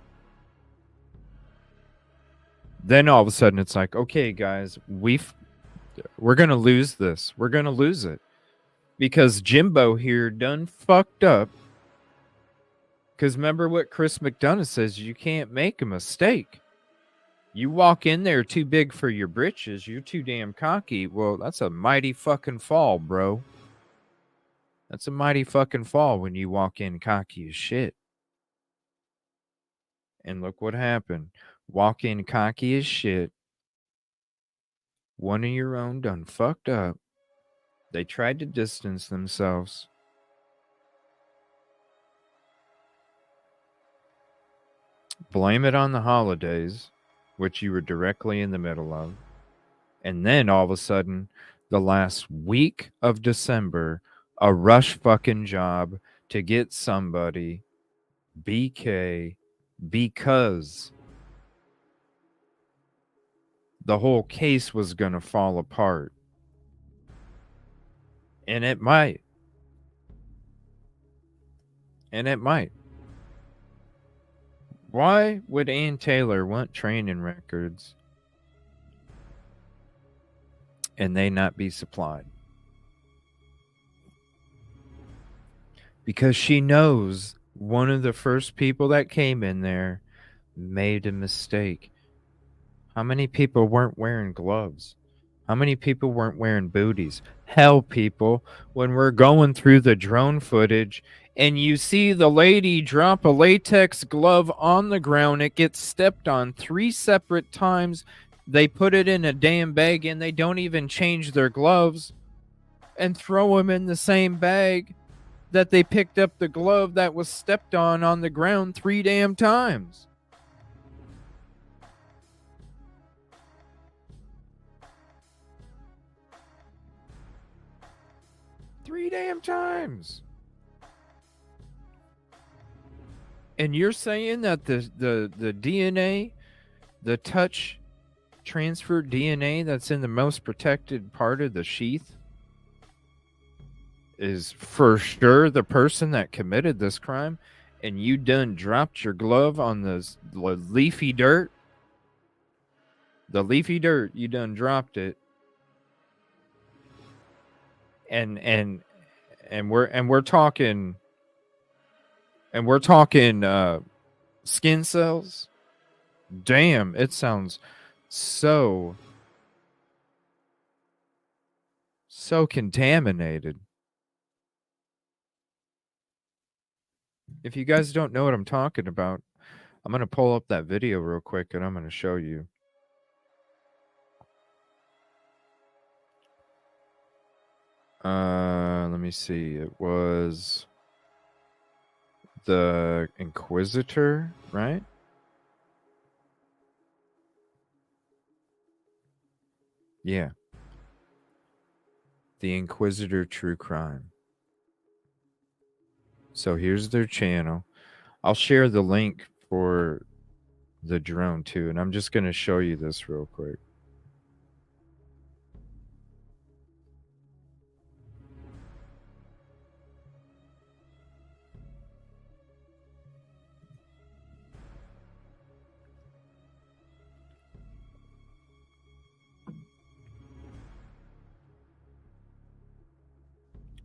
Then all of a sudden it's like, okay, guys, we're going to lose this. We're going to lose it. Because Jimbo here done fucked up. Because remember what Chris McDonough says, you can't make a mistake. You walk in there too big for your britches, you're too damn cocky. Well, that's a mighty fucking fall, bro. That's a mighty fucking fall when you walk in cocky as shit. And look what happened. Walk in cocky as shit. One of your own done fucked up. They tried to distance themselves. Blame it on the holidays, which you were directly in the middle of. And then all of a sudden, the last week of December, a rush fucking job to get somebody BK because the whole case was going to fall apart. And it might. And it might. Why would Ann Taylor want training records and they not be supplied? Because she knows one of the first people that came in there made a mistake. How many people weren't wearing gloves? How many people weren't wearing booties? Hell, people, when we're going through the drone footage and you see the lady drop a latex glove on the ground, it gets stepped on 3 separate times. They put it in a damn bag and they don't even change their gloves and throw them in the same bag that they picked up the glove that was stepped on the ground 3 damn times. Three damn times. And you're saying that the DNA, the touch transfer DNA that's in the most protected part of the sheath is for sure the person that committed this crime, and you done dropped your glove on the leafy dirt? The leafy dirt, you done dropped it. And we're talking skin cells. Damn, it sounds so contaminated. If you guys don't know what I'm talking about, I'm going to pull up that video real quick and I'm going to show you. Let me see. It was the Inquisitor, right? Yeah. The Inquisitor True Crime. So here's their channel. I'll share the link for the drone too, and I'm just going to show you this real quick.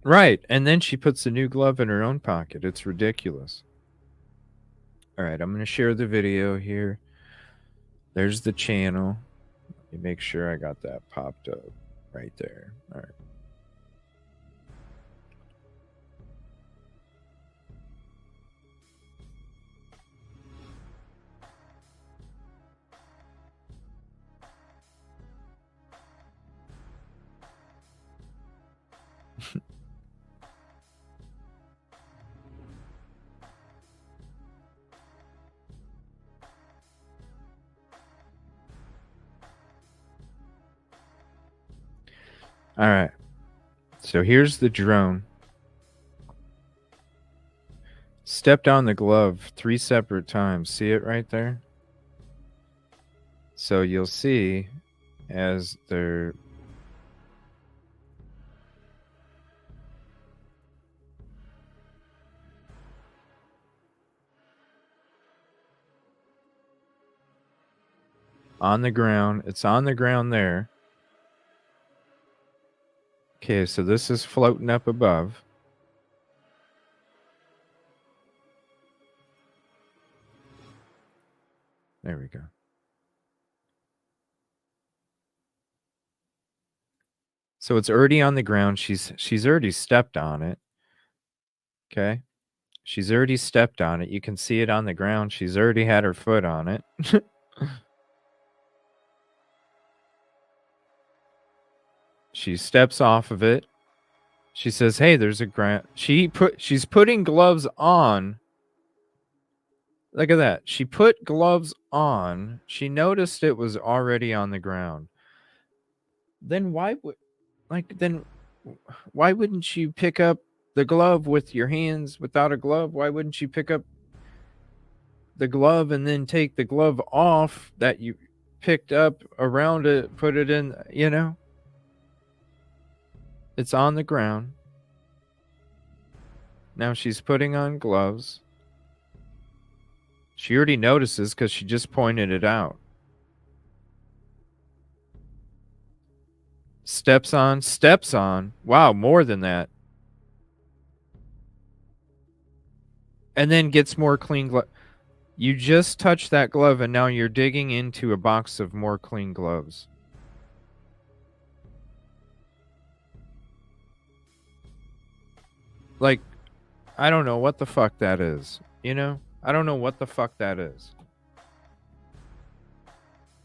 Right, and then she puts a new glove in her own pocket. It's ridiculous. All right, I'm going to share the video here. There's the channel. Let me make sure I got that popped up right there. All right. All right. So here's the drone. Stepped on the glove 3 separate times. See it right there? So you'll see as they're on the ground. It's on the ground there. Okay, so this is floating up above. There we go. So it's already on the ground. She's already stepped on it. Okay. She's already stepped on it. You can see it on the ground. She's already had her foot on it. She steps off of it. She says, "Hey, there's a ground." She's putting gloves on. Look at that. She put gloves on. She noticed it was already on the ground. Then why wouldn't you pick up the glove with your hands without a glove? Why wouldn't you pick up the glove and then take the glove off that you picked up around it, put it in, It's on the ground. Now she's putting on gloves. She already notices because she just pointed it out. Steps on. Wow, more than that. And then gets more clean glove. You just touched that glove and now you're digging into a box of more clean gloves. Like, I don't know what the fuck that is. I don't know what the fuck that is.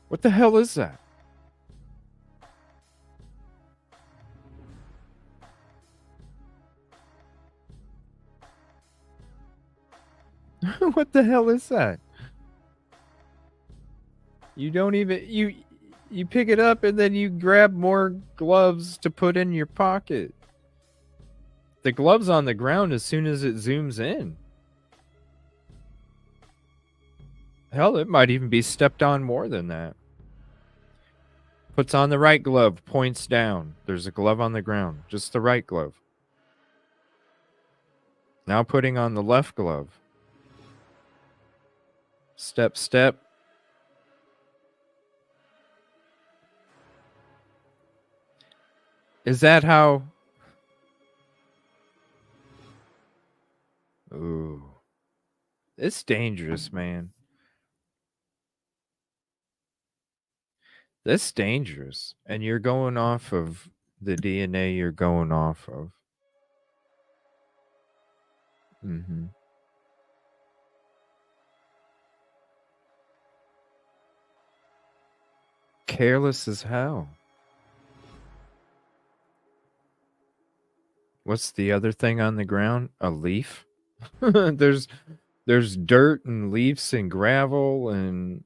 What the hell is that? What the hell is that? You don't even you pick it up and then you grab more gloves to put in your pocket. The glove's on the ground as soon as it zooms in. Hell, it might even be stepped on more than that. Puts on the right glove, points down. There's a glove on the ground, just the right glove. Now putting on the left glove. Step. Is that how? Ooh. It's dangerous, man. That's dangerous. And you're going off of the DNA you're going off of. Mm-hmm. Careless as hell. What's the other thing on the ground? A leaf? there's dirt and leaves and gravel and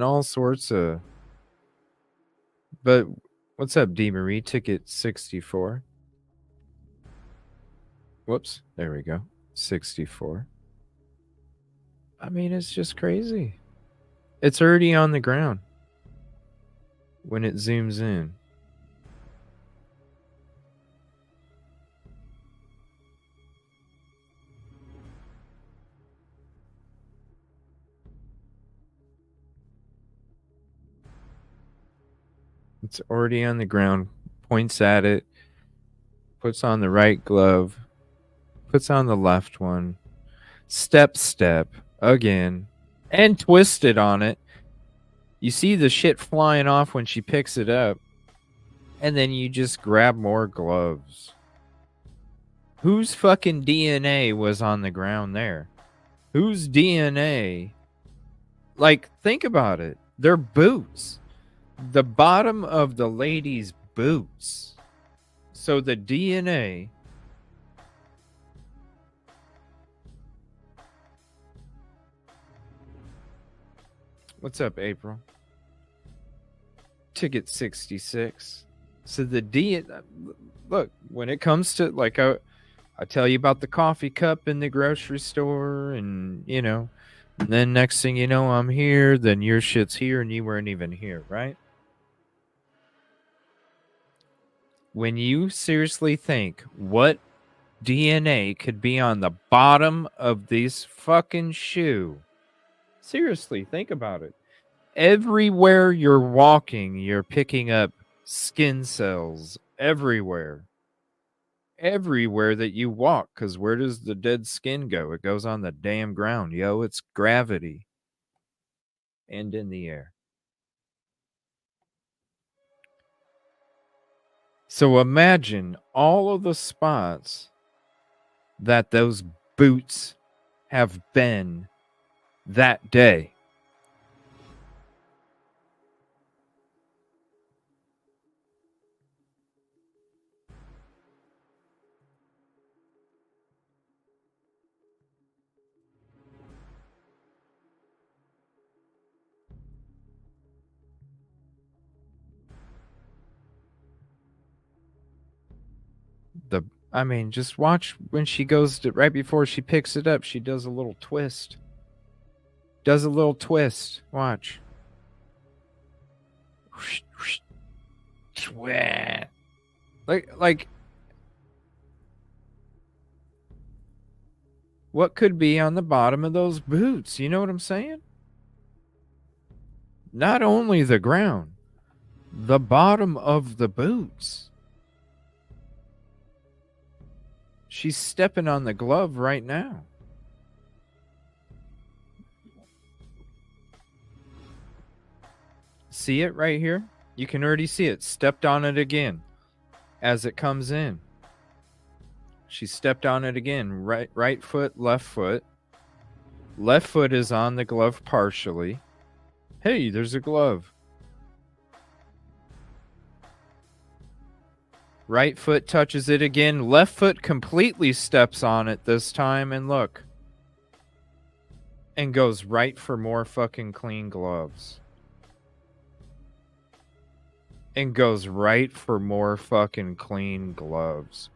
all sorts of. But what's up, D Marie? Ticket 64. Whoops, there we go. 64. I mean, it's just crazy. It's already on the ground when it zooms in. It's already on the ground, points at it, puts on the right glove, puts on the left one, step again, and twisted on it. You see the shit flying off when she picks it up, and then you just grab more gloves. Whose fucking DNA was on the ground there? Whose DNA? Like, think about it. They're boots. The bottom of the lady's boots. So the DNA. What's up, April? Ticket 66. So the DNA. Look, when it comes to, like, I tell you about the coffee cup in the grocery store, and, you know, and then next thing you know, I'm here, then your shit's here, and you weren't even here, right? When you seriously think what DNA could be on the bottom of this fucking shoe, seriously, think about it. Everywhere you're walking, you're picking up skin cells everywhere. Everywhere that you walk, because where does the dead skin go? It goes on the damn ground, yo. It's gravity. And in the air. So imagine all of the spots that those boots have been that day. I mean, just watch when she goes to, right before she picks it up, she does a little twist. Watch. Like what could be on the bottom of those boots? You know what I'm saying? Not only the ground, the bottom of the boots. She's stepping on the glove right now. See it right here? You can already see it. Stepped on it again as it comes in. She stepped on it again. Right foot, left foot. Left foot is on the glove partially. Hey, there's a glove. Right foot touches it again. Left foot completely steps on it this time, and look. And goes right for more fucking clean gloves. And goes right for more fucking clean gloves.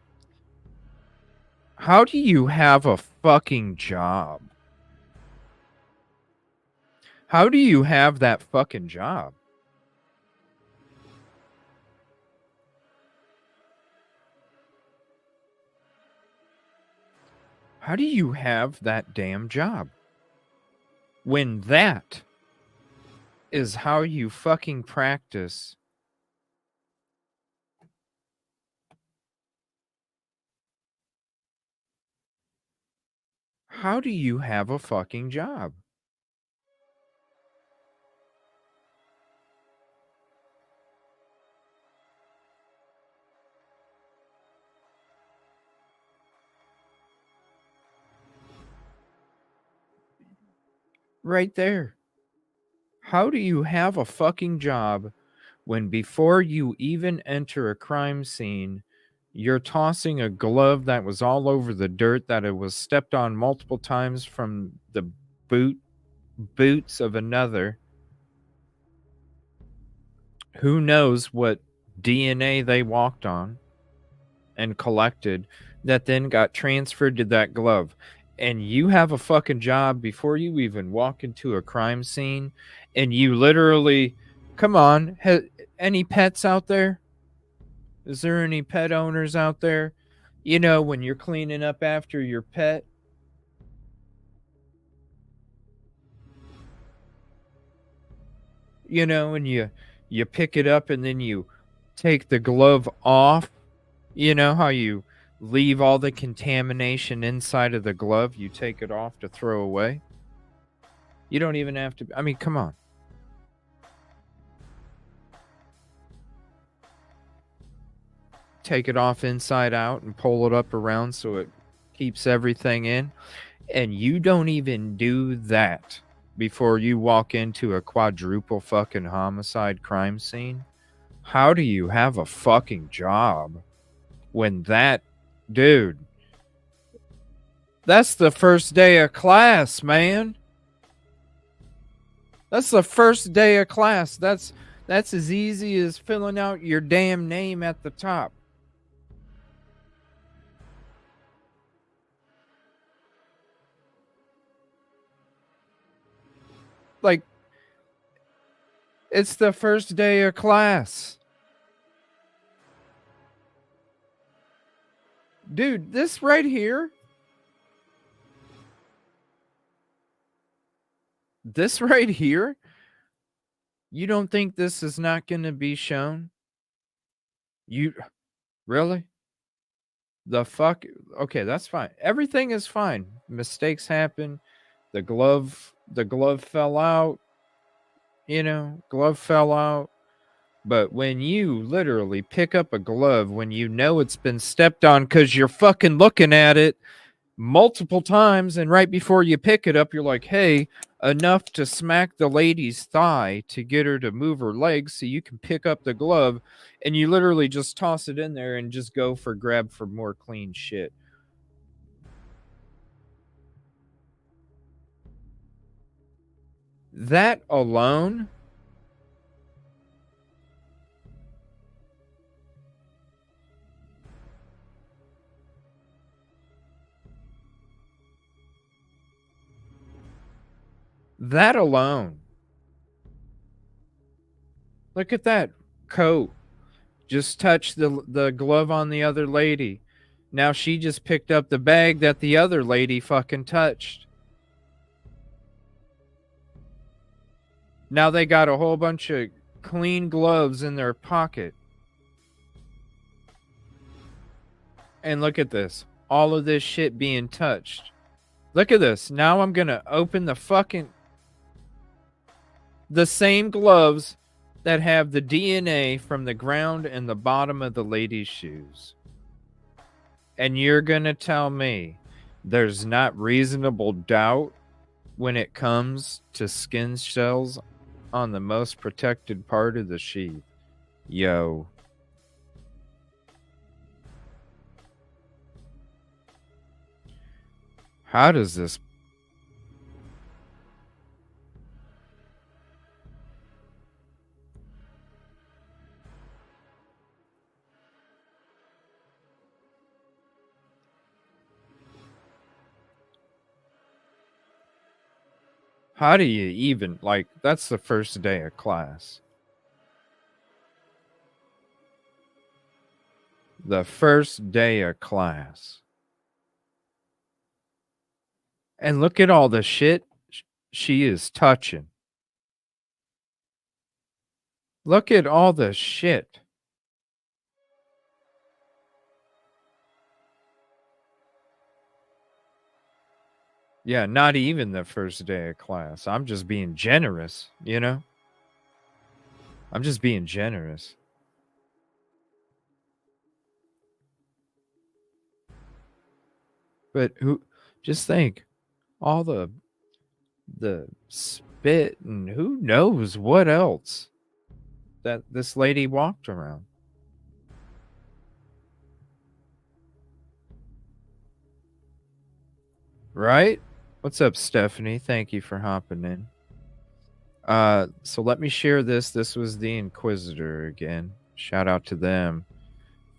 How do you have a fucking job? How do you have that fucking job? How do you have that damn job? When that is how you fucking practice. How do you have a fucking job? Right there. How do you have a fucking job when before you even enter a crime scene, You're tossing a glove that was all over the dirt, that it was stepped on multiple times from the boots of another. Who knows what DNA they walked on and collected that then got transferred to that glove. And you have a fucking job before you even walk into a crime scene, and you literally, come on, any pets out there? Is there any pet owners out there? You know, when you're cleaning up after your pet, you know, and you pick it up and then you take the glove off. You know how you leave all the contamination inside of the glove, you take it off to throw away? You don't even have to, I mean, come on. Take it off inside out and pull it up around so it keeps everything in. And you don't even do that before you walk into a quadruple fucking homicide crime scene. How do you have a fucking job when that, dude, that's the first day of class, man. That's the first day of class. That's as easy as filling out your damn name at the top. Like, it's the first day of class. Dude, this right here. This right here. You don't think this is not going to be shown? You really? The fuck? Okay, that's fine. Everything is fine. Mistakes happen. The glove fell out. You know, glove fell out. But when you literally pick up a glove when you know it's been stepped on because you're fucking looking at it multiple times, and right before you pick it up, you're like, hey, enough to smack the lady's thigh to get her to move her legs so you can pick up the glove, and you literally just toss it in there and just go for grab for more clean shit. That alone, look at that coat. Just touch the glove on the other lady. Now she just picked up the bag that the other lady fucking touched. Now they got a whole bunch of clean gloves in their pocket. And look at this. All of this shit being touched. Look at this. Now I'm going to open the same gloves that have the DNA from the ground and the bottom of the lady's shoes. And you're going to tell me there's not reasonable doubt when it comes to skin cells on the most protected part of the sheath. Yo. How does this... How do you even, like, that's the first day of class. The first day of class. And look at all the shit she is touching. Look at all the shit. Yeah, not even the first day of class. I'm just being generous, you know? I'm just being generous. But just think, all the spit and who knows what else that this lady walked around. Right? What's up, Stephanie? Thank you for hopping in. So let me share this. This was the Inquisitor again. Shout out to them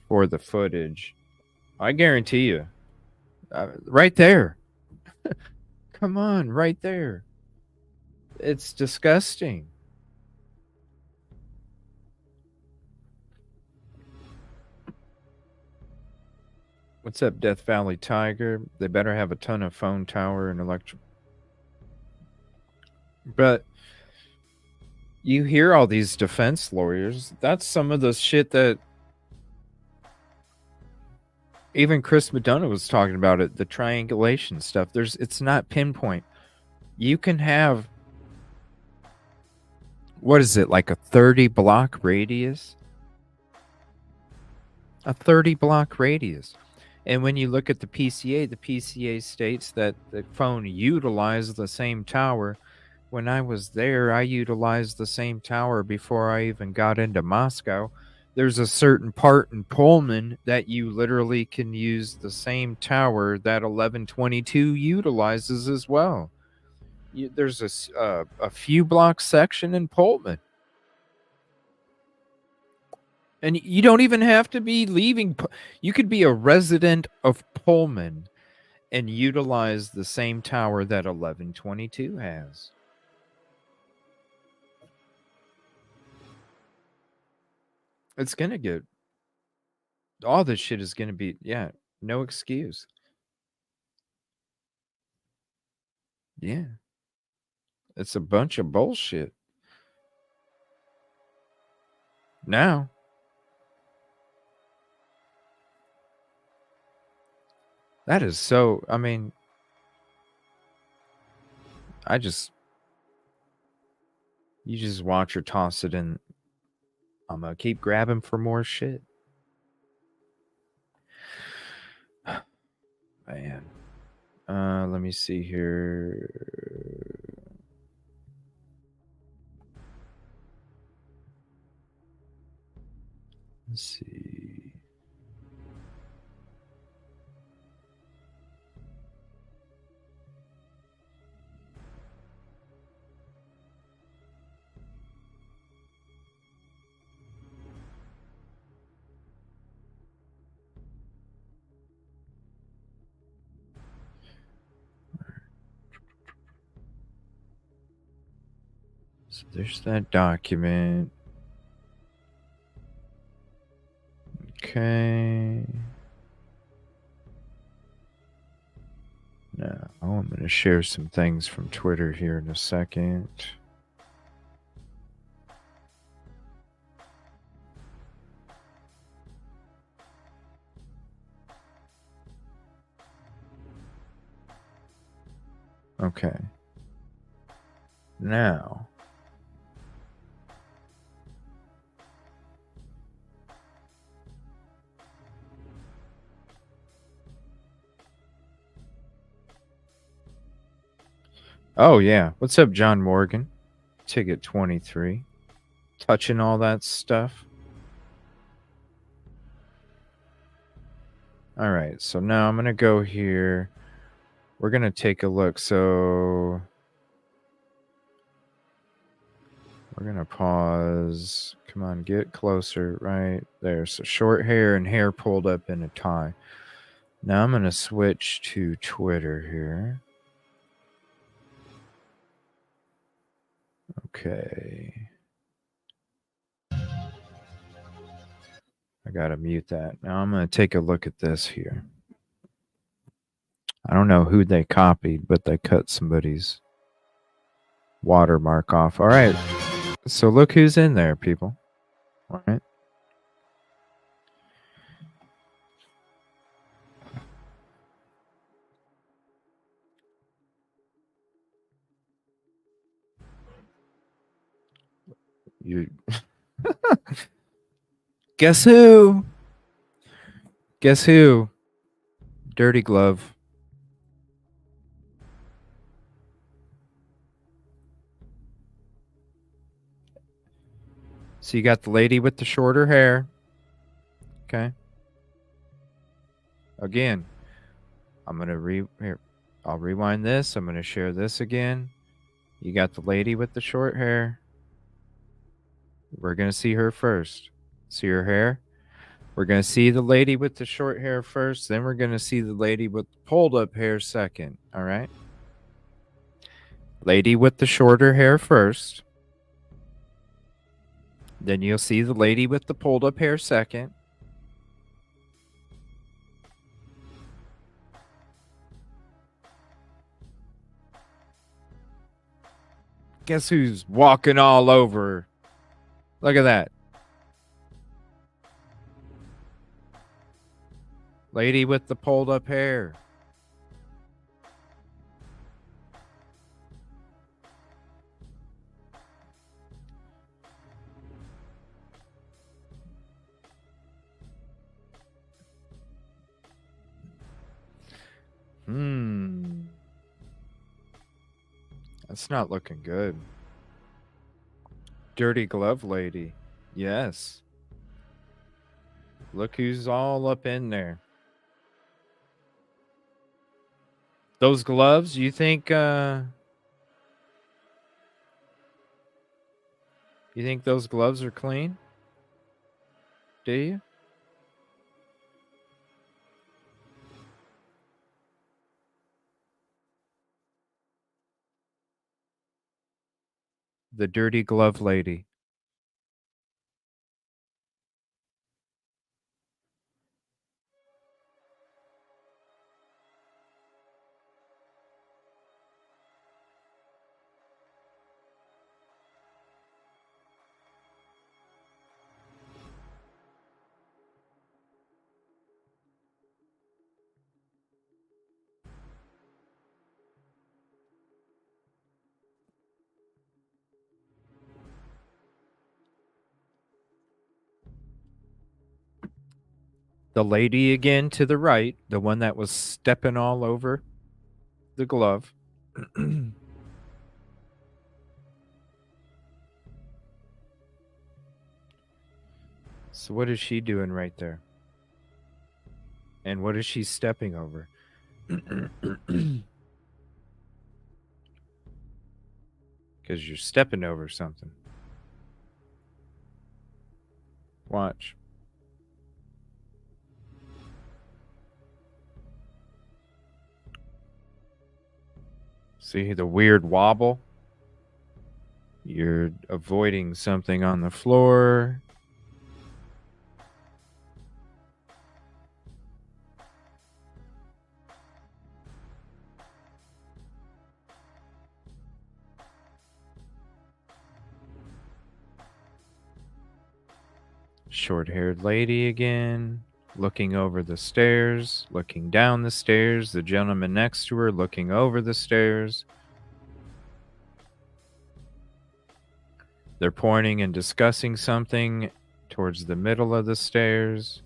for the footage. I guarantee you. Right there. Come on, right there. It's disgusting. What's up, Death Valley Tiger? They better have a ton of phone tower and electric. But you hear all these defense lawyers. That's some of the shit that even Chris Madonna was talking about it, the triangulation stuff. It's not pinpoint. You can have, what is it, like a 30 block radius? A 30 block radius. And when you look at the PCA states that the phone utilized the same tower. When I was there, I utilized the same tower before I even got into Moscow. There's a certain part in Pullman that you literally can use the same tower that 1122 utilizes as well. There's a few block section in Pullman. And you don't even have to be leaving. You could be a resident of Pullman and utilize the same tower that 1122 has. It's going to get, all this shit is going to be, no excuse. Yeah. It's a bunch of bullshit. Now, that is so, I mean, you just watch her toss it in. I'm going to keep grabbing for more shit. Man. Let me see here. Let's see. So there's that document. Okay. Now, I'm going to share some things from Twitter here in a second. Okay. Now, oh yeah, what's up, John Morgan? Ticket 23. Touching all that stuff. All right, so now I'm going to go here. We're going to take a look. So we're going to pause. Come on, get closer right there. So short hair and hair pulled up in a tie. Now I'm going to switch to Twitter here. Okay. I got to mute that. Now I'm going to take a look at this here. I don't know who they copied, but they cut somebody's watermark off. All right. So look who's in there, people. All right. You guess who? Guess who? Dirty Glove. So you got the lady with the shorter hair. Okay. Again, I'm going to here. I'll rewind this. I'm going to share this again. You got the lady with the short hair. We're going to see her first. See her hair? We're going to see the lady with the short hair first. Then we're going to see the lady with the pulled up hair second. All right? Lady with the shorter hair first. Then you'll see the lady with the pulled up hair second. Guess who's walking all over? Look at that. Lady with the pulled up hair. That's not looking good. Dirty glove lady. Yes. Look who's all up in there. Those gloves, you think those gloves are clean? Do you? The dirty glove lady. The lady again to the right, the one that was stepping all over the glove. So what is she doing right there? And what is she stepping over? Because you're stepping over something. Watch. See the weird wobble? You're avoiding something on the floor. Short-haired lady again, looking over the stairs, looking down the stairs, the gentleman next to her looking over the stairs. They're pointing and discussing something towards the middle of the stairs.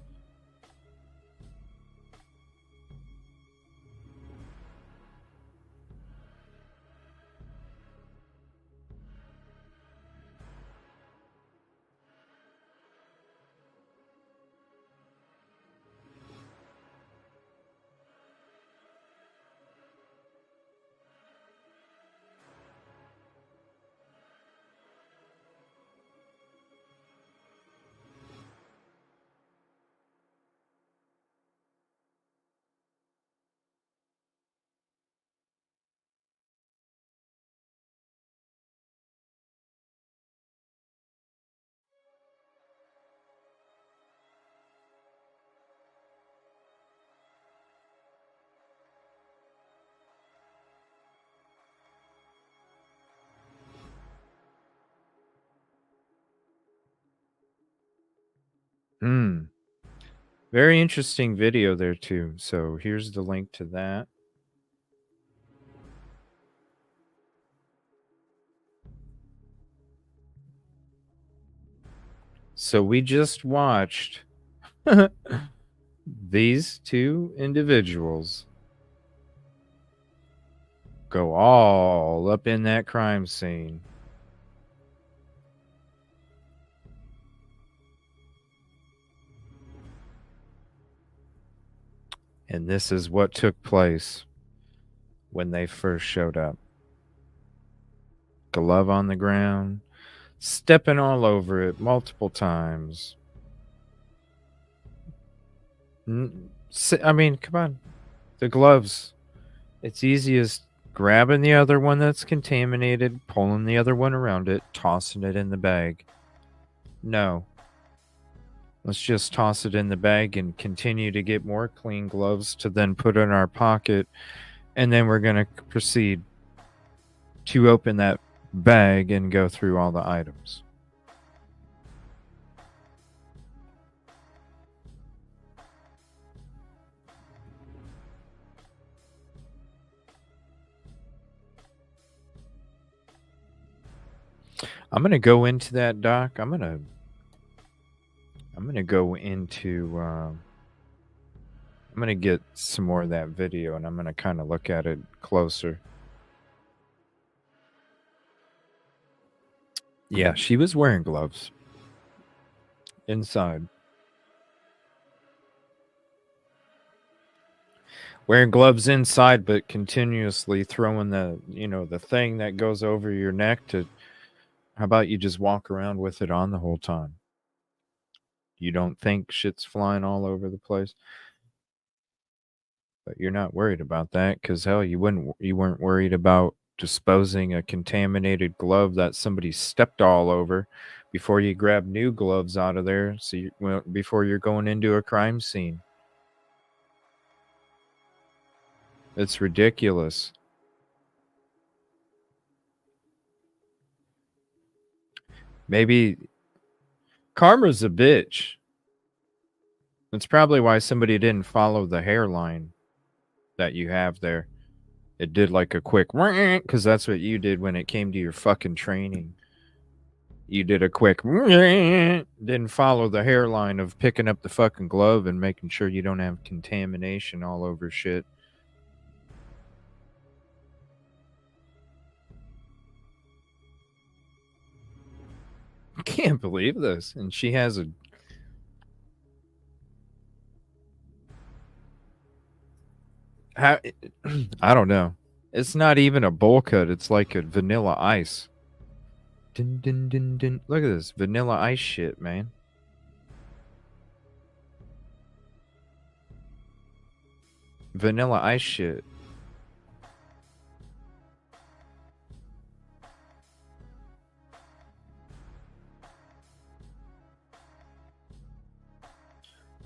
Very interesting video there too. So here's the link to that. So we just watched these two individuals go all up in that crime scene. And this is what took place. when they first showed up. Glove on the ground, stepping all over it multiple times. I mean, come on. The gloves. It's easy as grabbing the other one that's contaminated, pulling the other one around it, tossing it in the bag. No. Let's just toss it in the bag and continue to get more clean gloves to then put in our pocket. And then we're going to proceed to open that bag and go through all the items. I'm going to go into that, Doc. I'm going to go into I'm going to get some more of that video, and I'm going to kind of look at it closer. Yeah, she was wearing gloves inside. Wearing gloves inside, but continuously throwing the thing that goes over your neck to. How about you just walk around with it on the whole time? You don't think shit's flying all over the place? But you're not worried about that because hell, you weren't worried about disposing a contaminated glove that somebody stepped all over before you grab new gloves out of there. Before you're going into a crime scene. It's ridiculous. Maybe karma's a bitch. That's probably why somebody didn't follow the hairline that you have there. It did like a quick, because that's what you did when it came to your fucking training. You did a quick, didn't follow the hairline of picking up the fucking glove and making sure you don't have contamination all over shit. I can't believe this. And she has a... I don't know. It's not even a bowl cut. It's like a vanilla ice. Dun, dun, dun, dun. Look at this vanilla ice shit, man. Vanilla ice shit.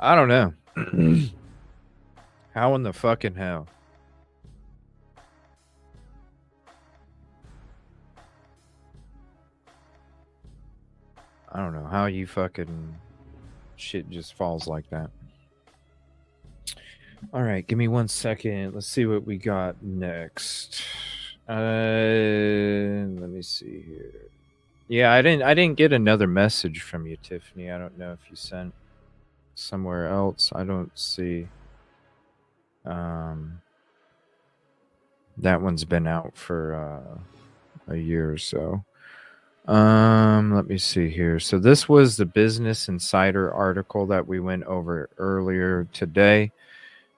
I don't know. How in the fucking hell? I don't know how you fucking shit just falls like that. All right, give me 1 second. Let's see what we got next. Let me see here. Yeah, I didn't get another message from you, Tiffany. I don't know if you sent somewhere else. I don't see. That one's been out for a year or so. Let me see here. So this was the Business Insider article that we went over earlier today.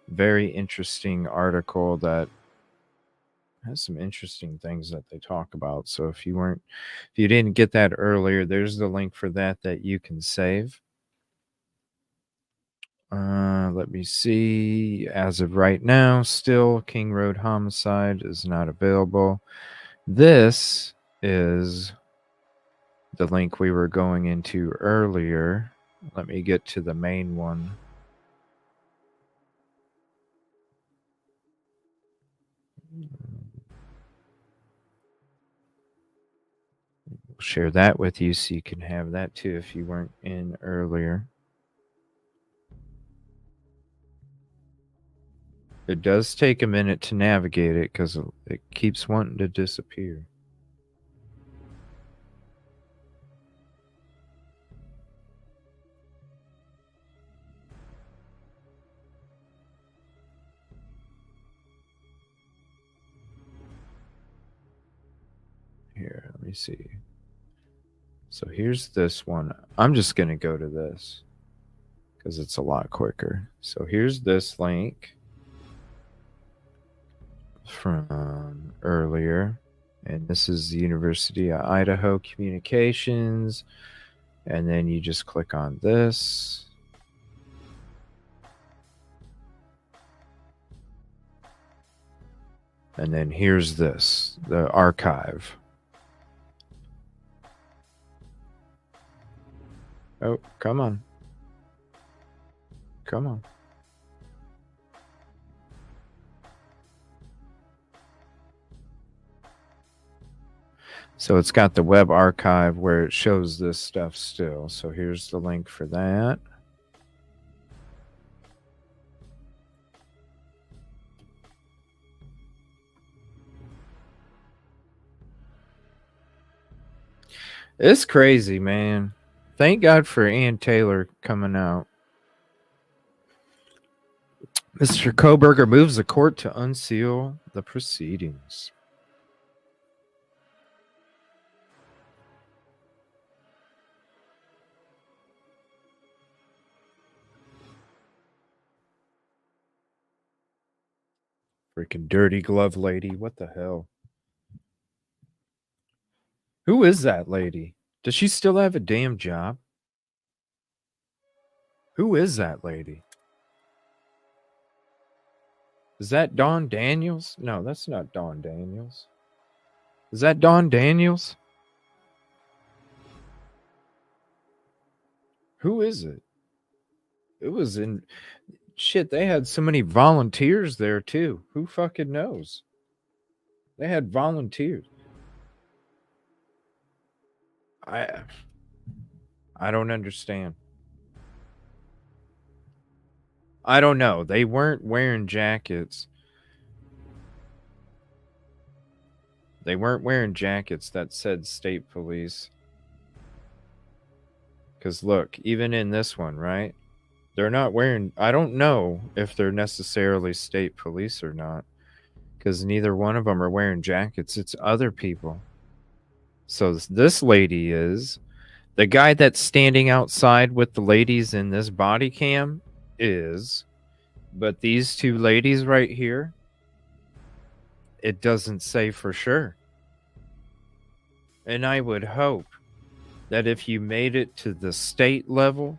Very interesting article that has some interesting things that they talk about. So if you didn't get that earlier, there's the link for that you can save. Let me see. As of right now, still King Road homicide is not available. This is the link we were going into earlier. Let me get to the main one. We'll share that with you so you can have that too if you weren't in earlier. It does take a minute to navigate it because it keeps wanting to disappear. Here, let me see. So here's this one. I'm just going to go to this because it's a lot quicker. So here's this link. from earlier. And this is the University of Idaho Communications. And then you just click on this. And then here's this, the archive. Oh, come on. Come on. So it's got the web archive where it shows this stuff still. So here's the link for that. It's crazy, man. Thank God for Ann Taylor coming out. Mr. Koberger moves the court to unseal the proceedings. Freaking dirty glove lady. What the hell? Who is that lady? Does she still have a damn job? Who is that lady? Is that Dawn Daniels? No, that's not Dawn Daniels. Is that Dawn Daniels? Who is it? It was in... Shit, they had so many volunteers there, too. Who fucking knows? They had volunteers. I don't understand. I don't know. They weren't wearing jackets. They weren't wearing jackets that said state police. Because look, even in this one, right? They're not wearing... I don't know if they're necessarily state police or not. Because neither one of them are wearing jackets. It's other people. So this lady is... The guy that's standing outside with the ladies in this body cam is... But these two ladies right here, it doesn't say for sure. And I would hope that if you made it to the state level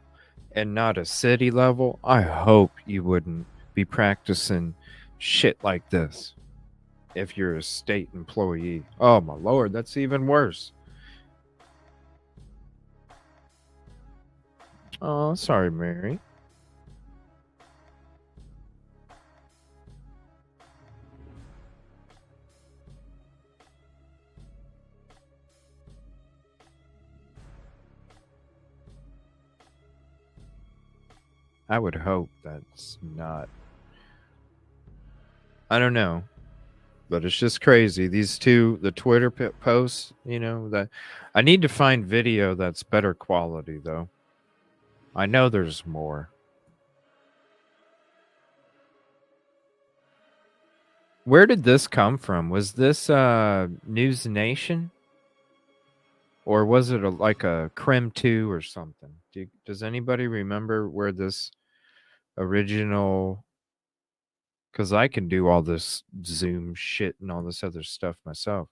and not a city level, I hope you wouldn't be practicing shit like this if you're a state employee. Oh my Lord, that's even worse. Oh, sorry, Mary. I would hope that's not... I don't know. But it's just crazy. These two, the Twitter posts, you know, that I need to find video that's better quality, though. I know there's more. Where did this come from? Was this News Nation? Or was it like a Creme 2 or something? Does anybody remember where this original... Because I can do all this Zoom shit and all this other stuff myself.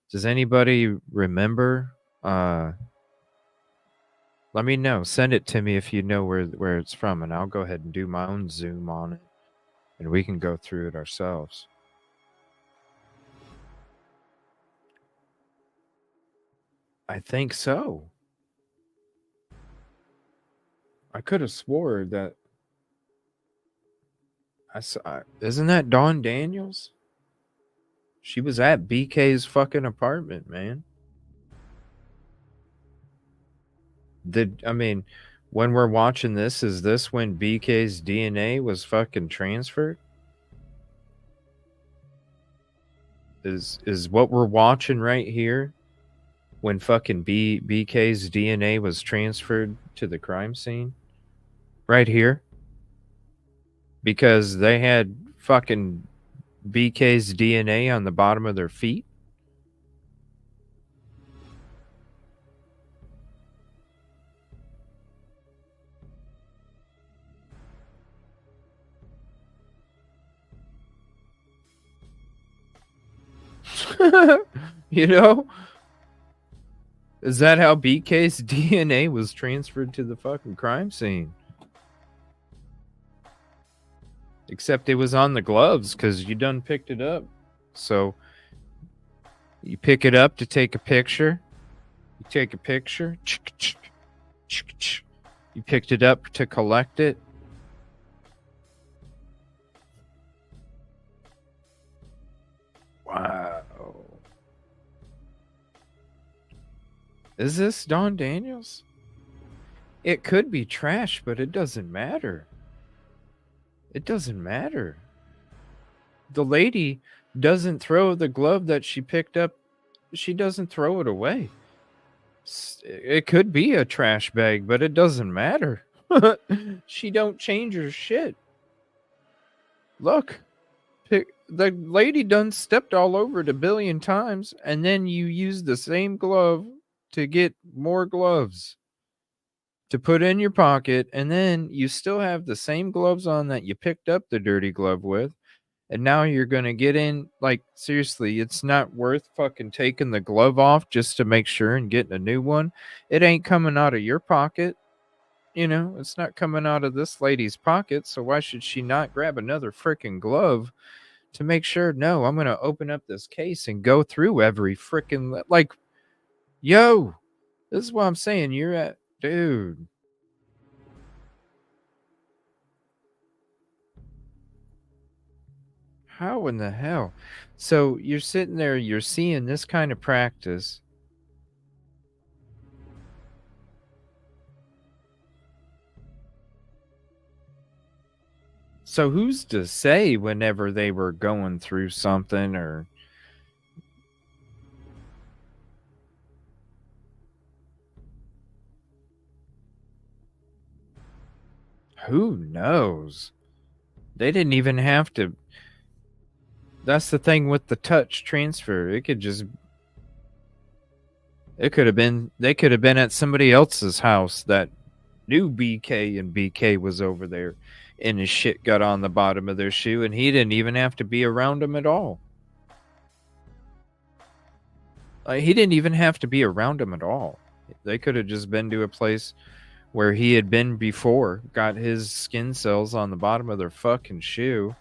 Does anybody remember? Let me know. Send it to me if you know where it's from, and I'll go ahead and do my own Zoom on it, and we can go through it ourselves. I think so. I could have swore that... Isn't that Dawn Daniels? She was at BK's fucking apartment, man. When we're watching this, is this when BK's DNA was fucking transferred? Is what we're watching right here when fucking BK's DNA was transferred to the crime scene? Right here? Because they had fucking BK's DNA on the bottom of their feet? You know? Is that how BK's DNA was transferred to the fucking crime scene? Except it was on the gloves because you done picked it up. So you pick it up to take a picture. You take a picture. You picked it up to collect it. Wow. Is this Don Daniels? It could be trash, but it doesn't matter. It doesn't matter. The lady doesn't throw the glove that she picked up. She doesn't throw it away. It could be a trash bag, but it doesn't matter. She don't change her shit. Look, the lady done stepped all over it a billion times, and then you use the same glove to get more gloves to put in your pocket, and then you still have the same gloves on that you picked up the dirty glove with, and now you're gonna get in. Like, seriously, it's not worth fucking taking the glove off just to make sure and getting a new one. It ain't coming out of your pocket. You know, it's not coming out of this lady's pocket, so why should she not grab another freaking glove to make sure? No, I'm gonna open up this case and go through every freaking, like, yo, this is what I'm saying. You're at, dude. How in the hell? So you're sitting there, you're seeing this kind of practice. So who's to say whenever they were going through something or... Who knows? They didn't even have to. That's the thing with the touch transfer. It could just... It could have been... They could have been at somebody else's house that knew BK, and BK was over there and his shit got on the bottom of their shoe, and he didn't even have to be around them at all. He didn't even have to be around them at all. They could have just been to a place where he had been before, got his skin cells on the bottom of their fucking shoe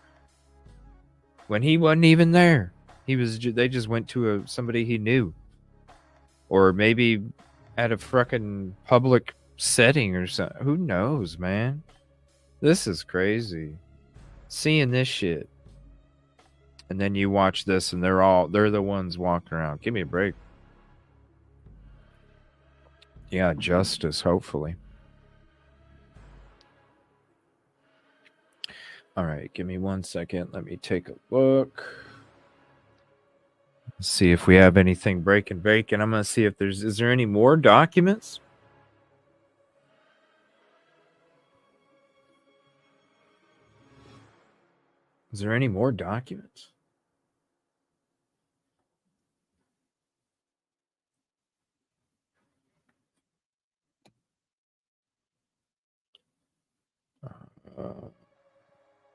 when he wasn't even there. They just went to somebody he knew, or maybe at a fucking public setting or something. Who knows, man? This is crazy. Seeing this shit, and then you watch this, and they're the ones walking around. Give me a break. Yeah, justice, hopefully. All right, give me 1 second. Let me take a look. See if we have anything breaking bacon. I'm gonna see if is there any more documents? Is there any more documents?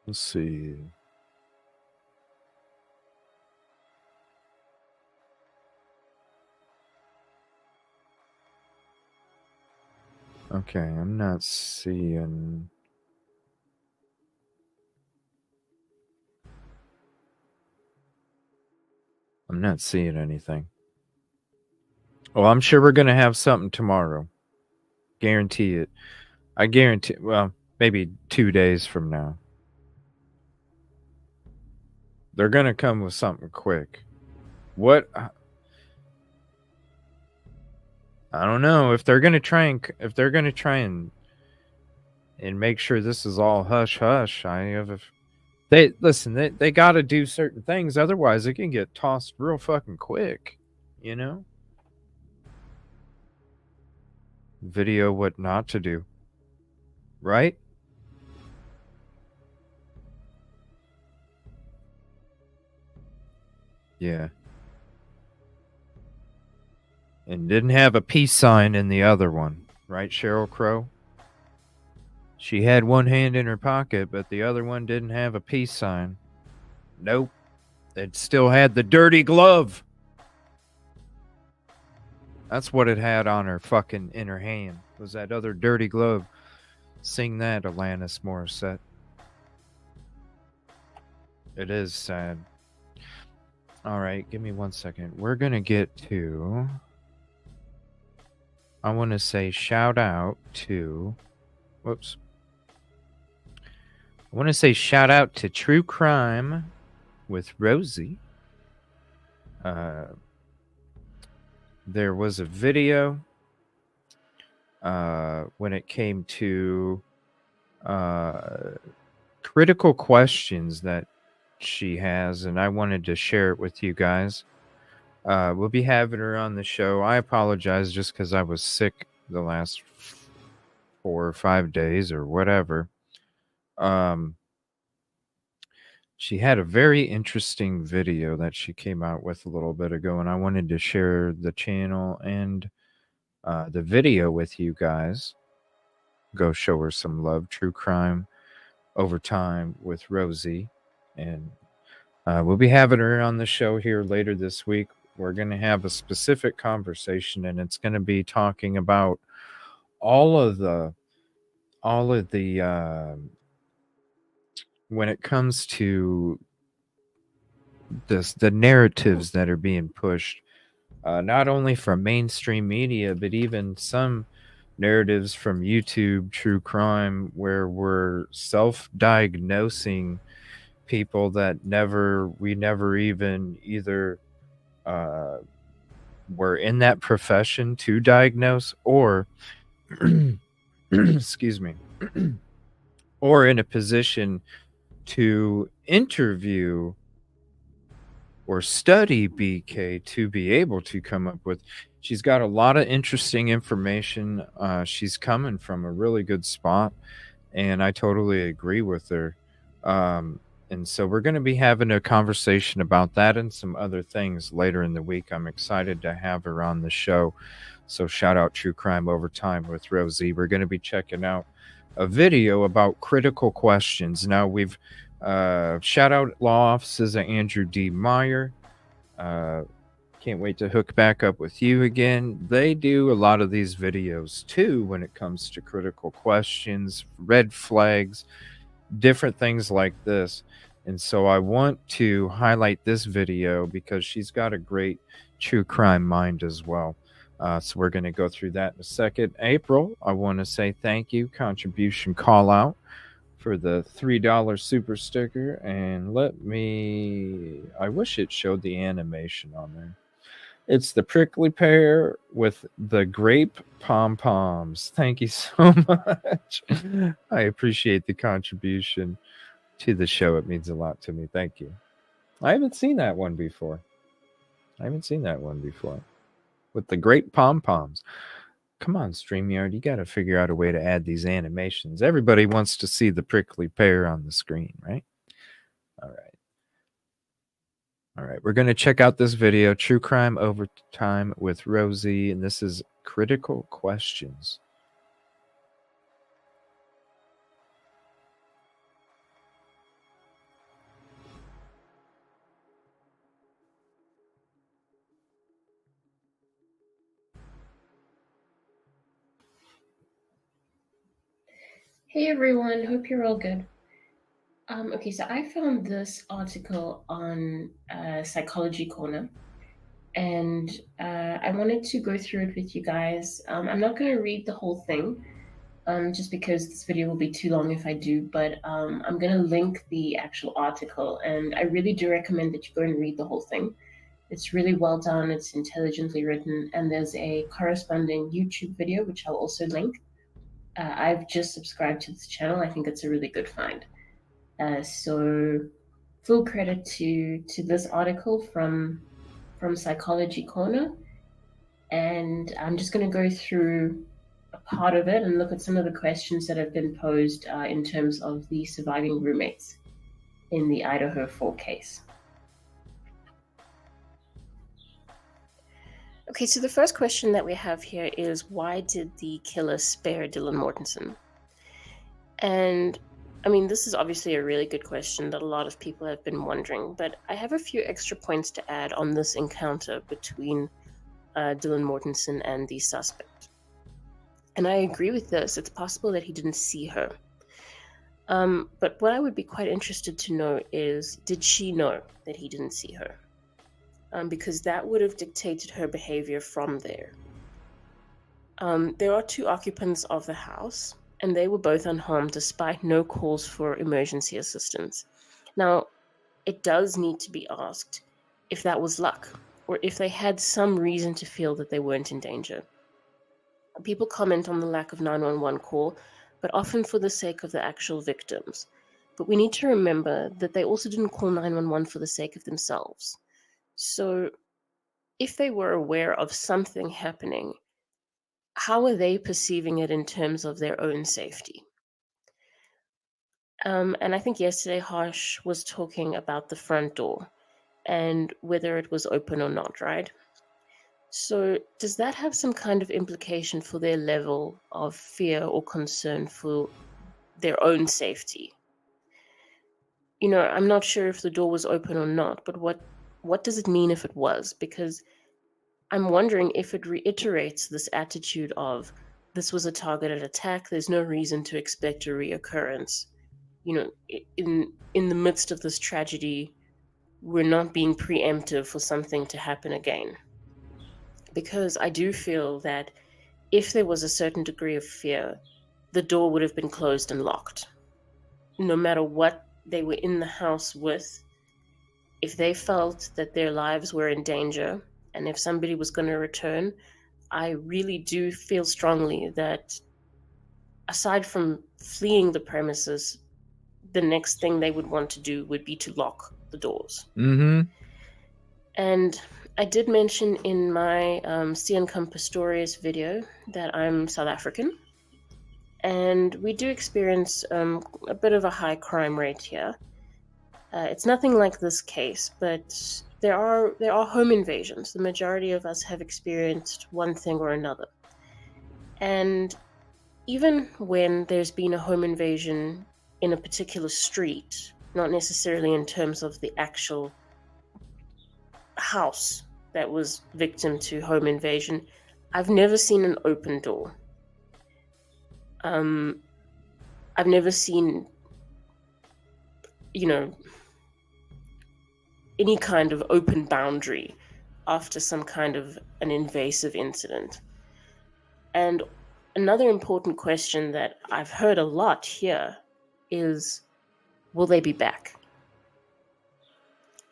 Let's see. Okay, I'm not seeing... I'm not seeing anything. Oh, I'm sure we're going to have something tomorrow. Guarantee it. I guarantee... Well, maybe 2 days from now. They're going to come with something quick. What... I don't know if they're going to try and make sure this is all hush hush. They got to do certain things, otherwise it can get tossed real fucking quick, you know? Video what not to do. Right? Yeah. And didn't have a peace sign in the other one, right, Cheryl Crow? She had one hand in her pocket, but the other one didn't have a peace sign. Nope. It still had the dirty glove. That's what it had on her fucking in her hand. Was that other dirty glove. Sing that, Alanis Morissette. It is sad. All right, give me 1 second. We're going to get to... I want to say shout out to... Whoops. I want to say shout out to True Crime with Rosie. There was a video when it came to critical questions that she has, and I wanted to share it with you guys. We'll be having her on the show. I apologize just because I was sick the last 4 or 5 days or whatever. She had a very interesting video that she came out with a little bit ago, and I wanted to share the channel and the video with you guys. Go show her some love. True Crime Over Time with Rosie. And we'll be having her on the show here later this week. We're going to have a specific conversation, and it's going to be talking about all of the when it comes to the narratives that are being pushed, not only from mainstream media, but even some narratives from YouTube, true crime, where we're self-diagnosing people that we never even either were in that profession to diagnose, or excuse me, or in a position to interview or study BK to be able to come up with. She's got a lot of interesting information. She's coming from a really good spot, and I totally agree with her. And so we're going to be having a conversation about that and some other things later in the week. I'm excited to have her on the show. So shout out True Crime Over Time with Rosie. We're going to be checking out a video about critical questions. Now we've shout out law offices of Andrew D. Meyer. Can't wait to hook back up with you again. They do a lot of these videos too when it comes to critical questions, red flags, different things like this. And so I want to highlight this video because she's got a great true crime mind as well. So we're going to go through that in a second. April, I want to say thank you. Contribution call out for the $3 super sticker. And I wish it showed the animation on there. It's the prickly pear with the grape pom-poms. Thank you so much. I appreciate the contribution to the show. It means a lot to me. Thank you. I haven't seen that one before. With the grape pom-poms. Come on, StreamYard. You got to figure out a way to add these animations. Everybody wants to see the prickly pear on the screen, right? All right. We're going to check out this video, True Crime Over Time with Rosie, and this is Critical Questions. Hey everyone, hope you're all good. Okay, so I found this article on Psychology Corner, and I wanted to go through it with you guys. I'm not going to read the whole thing, just because this video will be too long if I do, but I'm going to link the actual article, and I really do recommend that you go and read the whole thing. It's really well done, it's intelligently written, and there's a corresponding YouTube video, which I'll also link. I've just subscribed to this channel. I think it's a really good find. So full credit to this article from Psychology Corner. And I'm just going to go through a part of it and look at some of the questions that have been posed in terms of the surviving roommates in the Idaho4 case. Okay, so the first question that we have here is, why did the killer spare Dylan Mortensen? And I mean, this is obviously a really good question that a lot of people have been wondering, but I have a few extra points to add on this encounter between Dylan Mortensen and the suspect. And I agree with this. It's possible that he didn't see her. But what I would be quite interested to know is, did she know that he didn't see her? Because that would have dictated her behavior from there. There are 2 occupants of the house, and they were both unharmed despite no calls for emergency assistance. Now, it does need to be asked if that was luck, or if they had some reason to feel that they weren't in danger. People comment on the lack of 911 call, but often for the sake of the actual victims. But we need to remember that they also didn't call 911 for the sake of themselves. So, if they were aware of something happening, how are they perceiving it in terms of their own safety? And I think yesterday Harsh was talking about the front door and whether it was open or not, right? So does that have some kind of implication for their level of fear or concern for their own safety? You know, I'm not sure if the door was open or not, but what does it mean if it was? Because I'm wondering if it reiterates this attitude of, this was a targeted attack, there's no reason to expect a reoccurrence. You know, in the midst of this tragedy, we're not being preemptive for something to happen again. Because I do feel that if there was a certain degree of fear, the door would have been closed and locked. No matter what they were in the house with, if they felt that their lives were in danger, and if somebody was going to return, I really do feel strongly that aside from fleeing the premises, the next thing they would want to do would be to lock the doors. Mm-hmm. And I did mention in my Ciancum Pastorius video that I'm South African, and we do experience a bit of a high crime rate here. It's nothing like this case, but there are home invasions. The majority of us have experienced one thing or another. And even when there's been a home invasion in a particular street, not necessarily in terms of the actual house that was victim to home invasion, I've never seen an open door. I've never seen, any kind of open boundary after some kind of an invasive incident. And another important question that I've heard a lot here is, will they be back?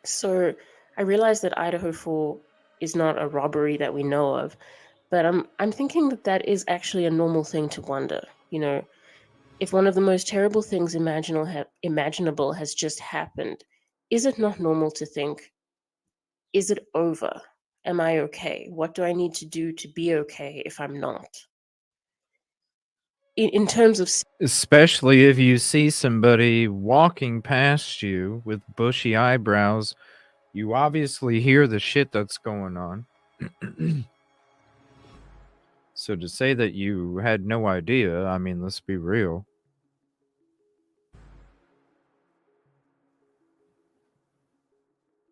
So I realize that Idaho4 is not a robbery that we know of, but I'm thinking that is actually a normal thing to wonder. You know, if one of the most terrible things imaginable has just happened, is it not normal to think, is it over? Am I okay? What do I need to do to be okay if I'm not? In terms of... Especially if you see somebody walking past you with bushy eyebrows, you obviously hear the shit that's going on. So to say that you had no idea, I mean, let's be real.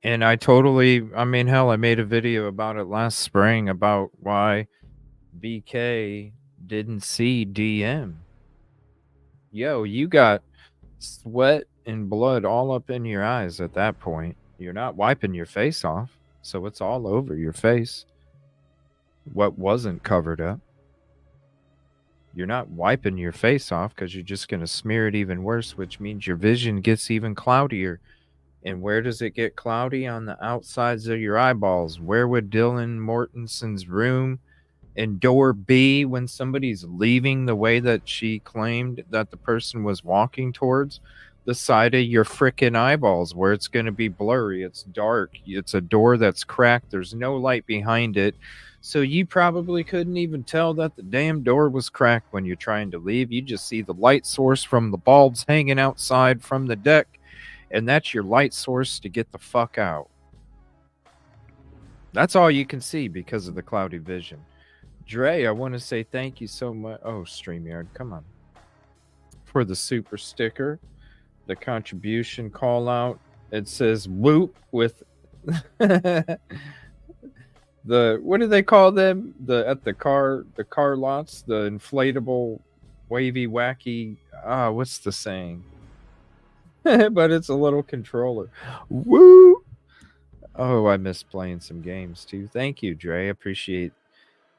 And I mean, hell, I made a video about it last spring about why BK didn't see DM. Yo, you got sweat and blood all up in your eyes at that point. You're not wiping your face off, so it's all over your face. What wasn't covered up. You're not wiping your face off because you're just going to smear it even worse, which means your vision gets even cloudier. And where does it get cloudy? On the outsides of your eyeballs. Where would Dylan Mortensen's room and door be when somebody's leaving the way that she claimed that the person was walking towards? The side of your frickin' eyeballs, where it's going to be blurry. It's dark. It's a door that's cracked. There's no light behind it. So you probably couldn't even tell that the damn door was cracked when you're trying to leave. You just see the light source from the bulbs hanging outside from the deck. And that's your light source to get the fuck out. That's all you can see because of the cloudy vision. Dre, I want to say thank you so much. Oh, StreamYard, come on. For the super sticker, the contribution call out. It says whoop with what do they call them? At the car lots, the inflatable, wavy, wacky. What's the saying? But it's a little controller. Woo! Oh, I miss playing some games too. Thank you, Dre. Appreciate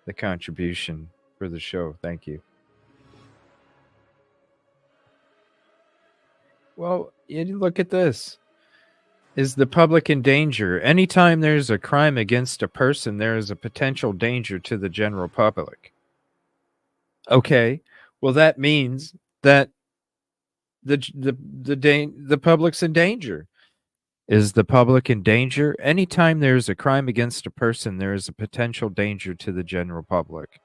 the contribution for the show. Thank you. Well, you look at this. Is the public in danger? Anytime there's a crime against a person, there is a potential danger to the general public. Okay, well that means that the public's in danger. Is the public in danger? Anytime there's a crime against a person, there is a potential danger to the general public.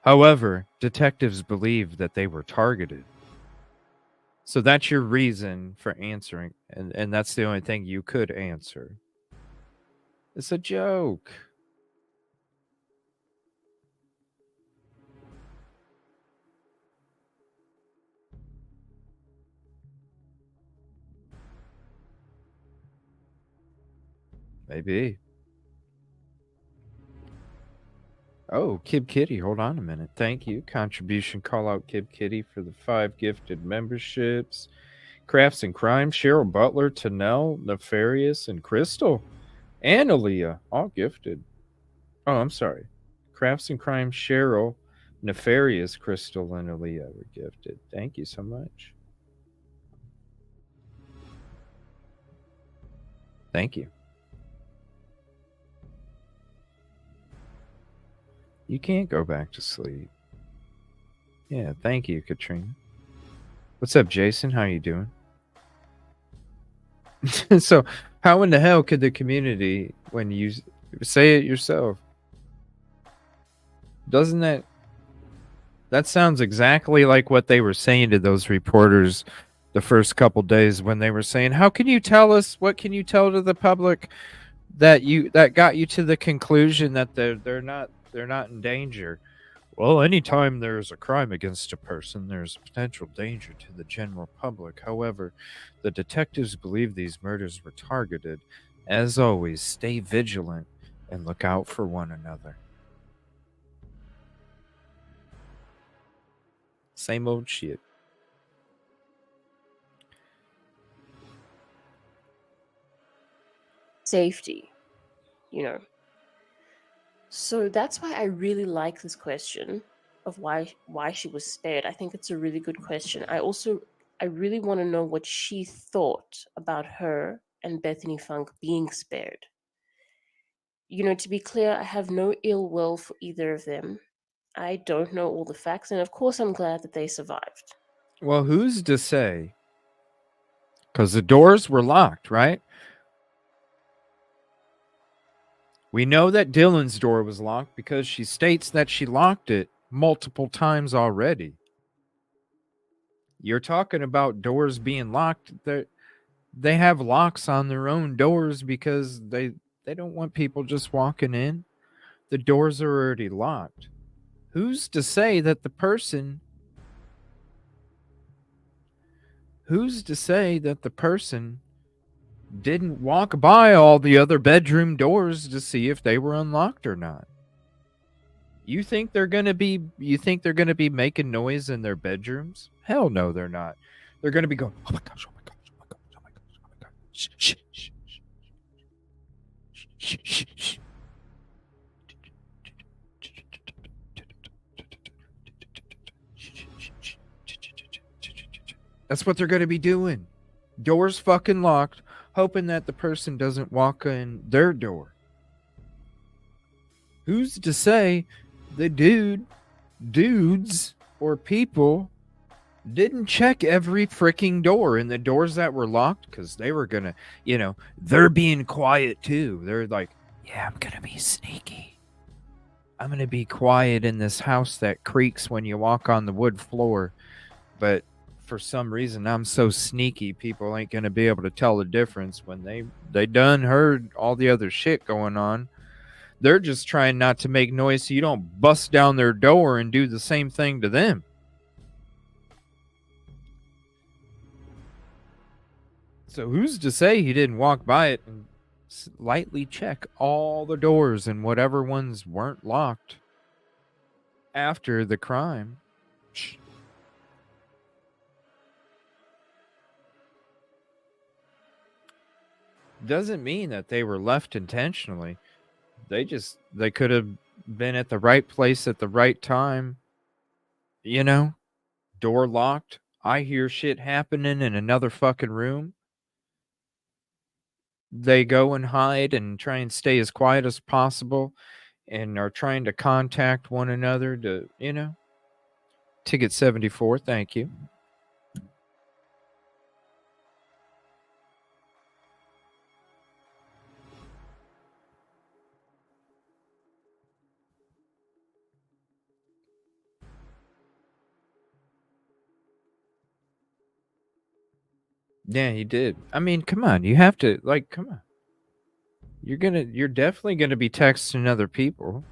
However, detectives believe that they were targeted. So that's your reason for answering, and that's the only thing you could answer. It's a joke. Maybe. Oh, Kib Kitty, hold on a minute. Thank you. Contribution call out Kib Kitty for the 5 gifted memberships. Crafts and Crime, Cheryl Butler, Tanel, Nefarious, and Crystal. And Aaliyah, all gifted. Oh, I'm sorry. Crafts and Crime, Cheryl, Nefarious, Crystal, and Aaliyah were gifted. Thank you so much. Thank you. You can't go back to sleep. Yeah, thank you, Katrina. What's up, Jason? How you doing? So, how in the hell could the community, when you say it yourself, doesn't that sounds exactly like what they were saying to those reporters the first couple days when they were saying, "How can you tell us? What can you tell to the public that got you to the conclusion that they're not in danger?" Well, anytime there's a crime against a person, there's potential danger to the general public. However, the detectives believe these murders were targeted. As always, stay vigilant and look out for one another. Same old shit. Safety, you know. So that's why I really like this question of why she was spared. I think it's a really good question. I really want to know what she thought about her and Bethany Funk being spared. You know, to be clear, I have no ill will for either of them. I don't know all the facts, and of course I'm glad that they survived. Well, who's to say? Because the doors were locked, right? We know that Dylan's door was locked because she states that she locked it multiple times already. You're talking about doors being locked. They have locks on their own doors because they don't want people just walking in. The doors are already locked. Who's to say that the person didn't walk by all the other bedroom doors to see if they were unlocked or not? You think they're gonna be making noise in their bedrooms? Hell no, they're not. They're gonna be going, oh my gosh, oh my gosh, oh my gosh, oh my gosh, oh my gosh. Shh, shh, shh, shh, shh, shh. That's what they're gonna be doing. Doors fucking locked, hoping that the person doesn't walk in their door. Who's to say the dudes or people didn't check every freaking door, and the doors that were locked, because they were gonna, they're being quiet too. They're like, yeah, I'm gonna be sneaky. I'm gonna be quiet in this house that creaks when you walk on the wood floor. But for some reason, I'm so sneaky, people ain't gonna be able to tell the difference when they done heard all the other shit going on. They're just trying not to make noise so you don't bust down their door and do the same thing to them. So who's to say he didn't walk by it and lightly check all the doors and whatever ones weren't locked after the crime? Doesn't mean that they were left intentionally. They could have been at the right place at the right time. You know, door locked. I hear shit happening in another fucking room. They go and hide and try and stay as quiet as possible and are trying to contact one another to, Ticket 74, thank you. Yeah, he did. I mean, come on. You have to, come on. You're definitely gonna be texting other people.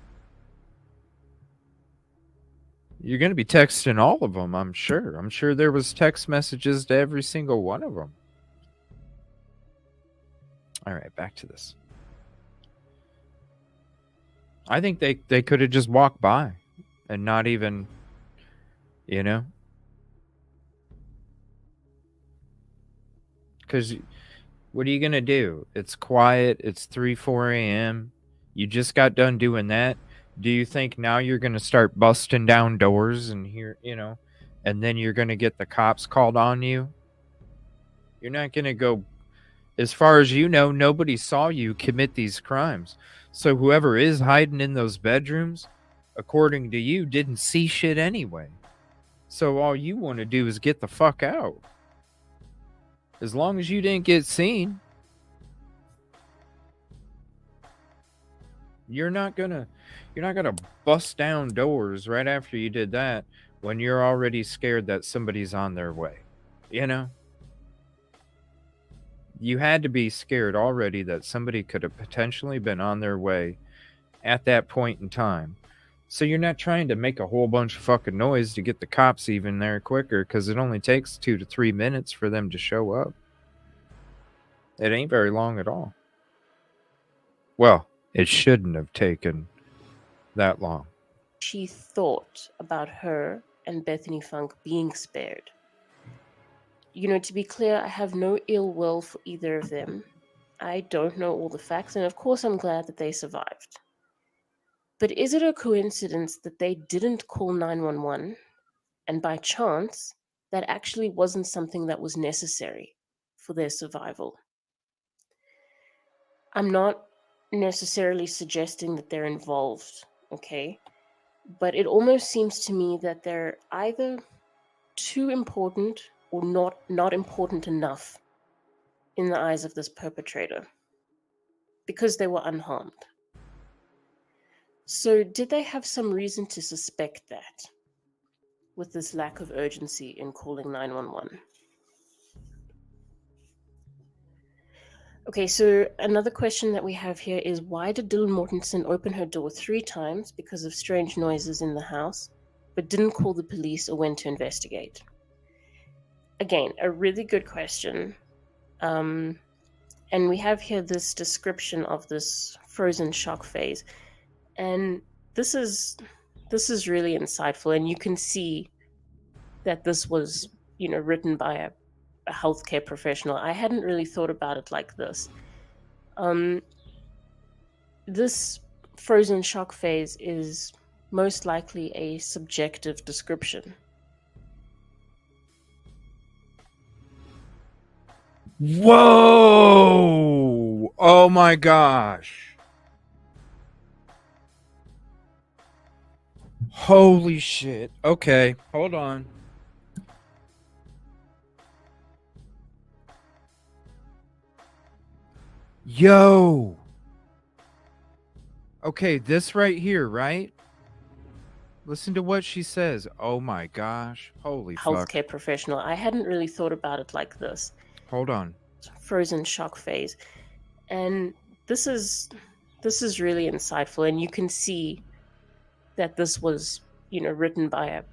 You're gonna be texting all of them, I'm sure. I'm sure there was text messages to every single one of them. All right, back to this. I think they could have just walked by and not even, because what are you gonna do? It's quiet. It's 3-4 a.m. You just got done doing that. Do you think now you're gonna start busting down doors and and then you're gonna get the cops called on you? You're not gonna go. As far as you know, nobody saw you commit these crimes. So whoever is hiding in those bedrooms, according to you, didn't see shit anyway. So all you want to do is get the fuck out. As long as you didn't get seen, you're not gonna bust down doors right after you did that when you're already scared that somebody's on their way. You had to be scared already that somebody could have potentially been on their way at that point in time. So you're not trying to make a whole bunch of fucking noise to get the cops even there quicker, because it only takes 2 to 3 minutes for them to show up. It ain't very long at all. Well, it shouldn't have taken that long. She thought about her and Bethany Funk being spared. To be clear, I have no ill will for either of them. I don't know all the facts, and of course I'm glad that they survived. But is it a coincidence that they didn't call 911, and by chance, that actually wasn't something that was necessary for their survival? I'm not necessarily suggesting that they're involved, okay? But it almost seems to me that they're either too important or not important enough in the eyes of this perpetrator, because they were unharmed. So did they have some reason to suspect that, with this lack of urgency in calling 911? Okay, so another question that we have here is, why did Dylan Mortensen open her door 3 times because of strange noises in the house, but didn't call the police or went to investigate? Again, a really good question. And we have here this description of this frozen shock phase. And this is really insightful, and you can see that this was, written by a healthcare professional. I hadn't really thought about it like this. This frozen shock phase is most likely a subjective description. Whoa! Oh my gosh. Holy shit. Okay, hold on. Yo! Okay, this right here, right? Listen to what she says. Oh my gosh. Holy fuck. Healthcare professional. I hadn't really thought about it like this. Hold on. Frozen shock phase. And this is really insightful, and you can see that this was, written by a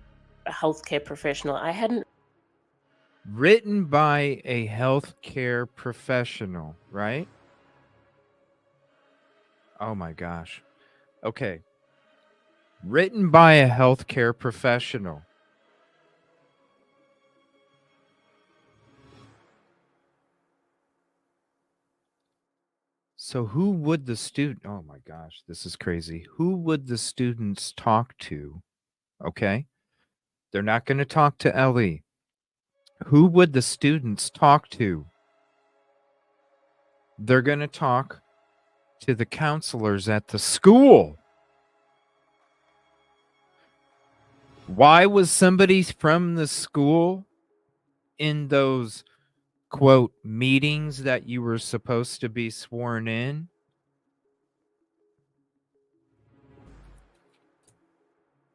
healthcare professional. I hadn't Written by a healthcare professional, right? Oh my gosh. Okay. Written by a healthcare professional. So who would the student, oh my gosh, this is crazy. Who would the students talk to? Okay. They're not going to talk to Ellie. Who would the students talk to? They're going to talk to the counselors at the school. Why was somebody from the school in those, quote, meetings that you were supposed to be sworn in?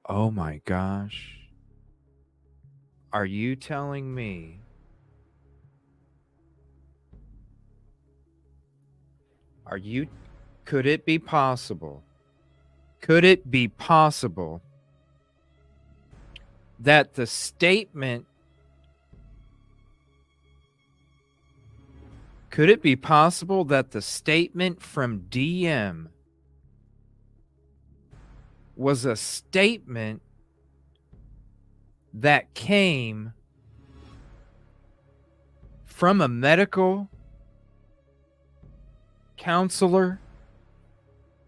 Oh my gosh. Are you telling me? Could it be possible? Could it be possible that the statement, could it be possible that the statement from DM was a statement that came from a medical counselor,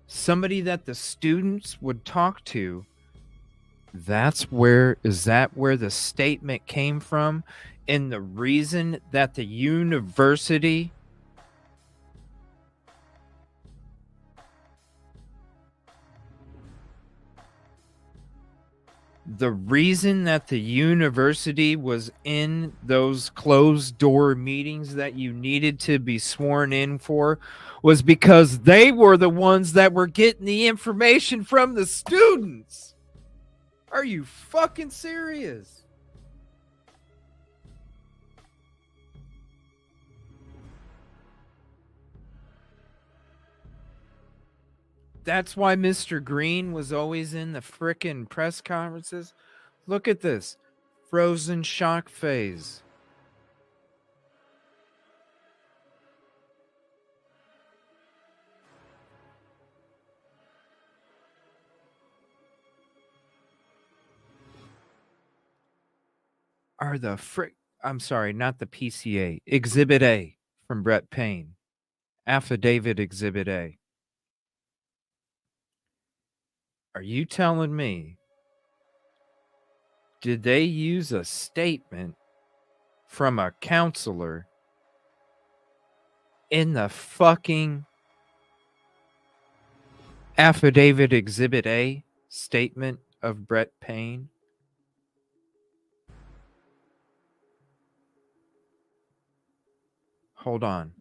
somebody that the students would talk to? Is that where the statement came from? And the reason that the university was in those closed door meetings that you needed to be sworn in for was because they were the ones that were getting the information from the students. Are you fucking serious? That's why Mr. Green was always in the frickin' press conferences. Look at this. Frozen shock phase. I'm sorry, not the PCA. Exhibit A from Brett Payne. Affidavit Exhibit A. Are you telling me, did they use a statement from a counselor in the fucking Affidavit Exhibit A statement of Brett Payne? Hold on.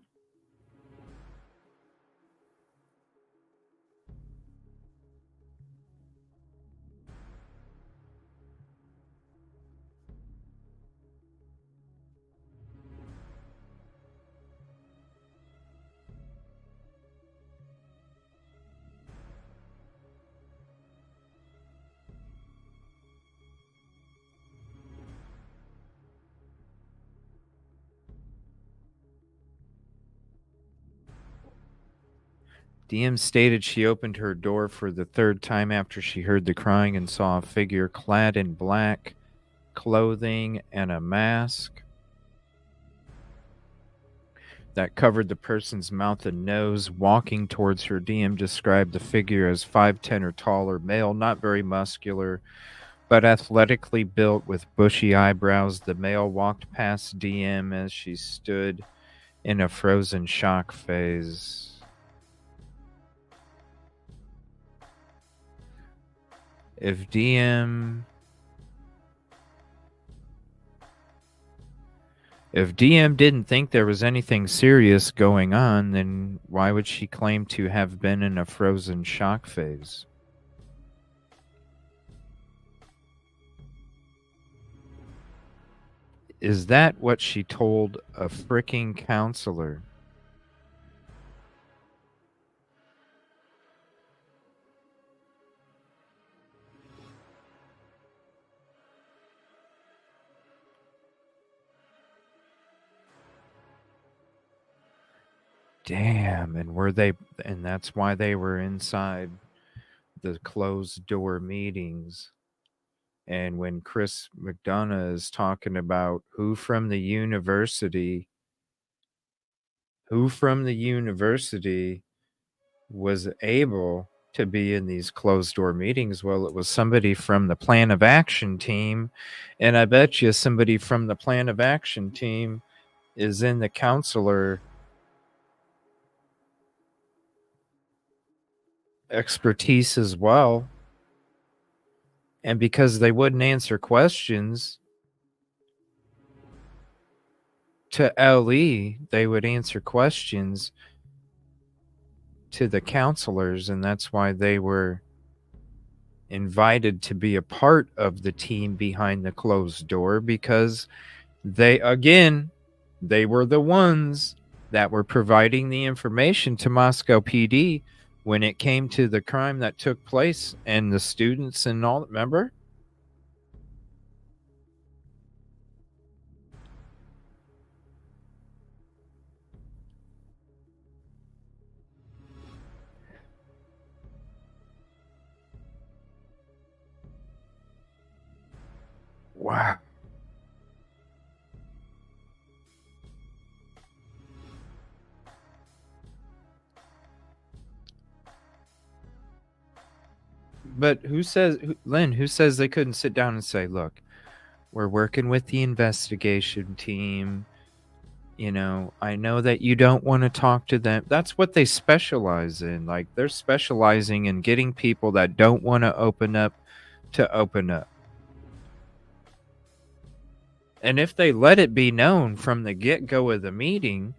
DM stated she opened her door for the third time after she heard the crying and saw a figure clad in black clothing and a mask that covered the person's mouth and nose walking towards her. DM described the figure as 5'10" or taller, male, not very muscular, but athletically built with bushy eyebrows. The male walked past DM as she stood in a frozen shock phase. If DM didn't think there was anything serious going on, then why would she claim to have been in a frozen shock phase? Is that what she told a freaking counselor? Damn, and that's why they were inside the closed door meetings. And when Chris McDonough is talking about who from the university was able to be in these closed door meetings, well, it was somebody from the plan of action team. And I bet you somebody from the plan of action team is in the counselor expertise as well. And because they wouldn't answer questions to LE, they would answer questions to the counselors, and that's why they were invited to be a part of the team behind the closed door, because they were the ones that were providing the information to Moscow PD when it came to the crime that took place and the students and all. Remember? Wow. But who says they couldn't sit down and say, look, we're working with the investigation team. You know, I know that you don't want to talk to them. That's what they specialize in. Like, they're specializing in getting people that don't want to open up to open up. And if they let it be known from the get-go of the meeting,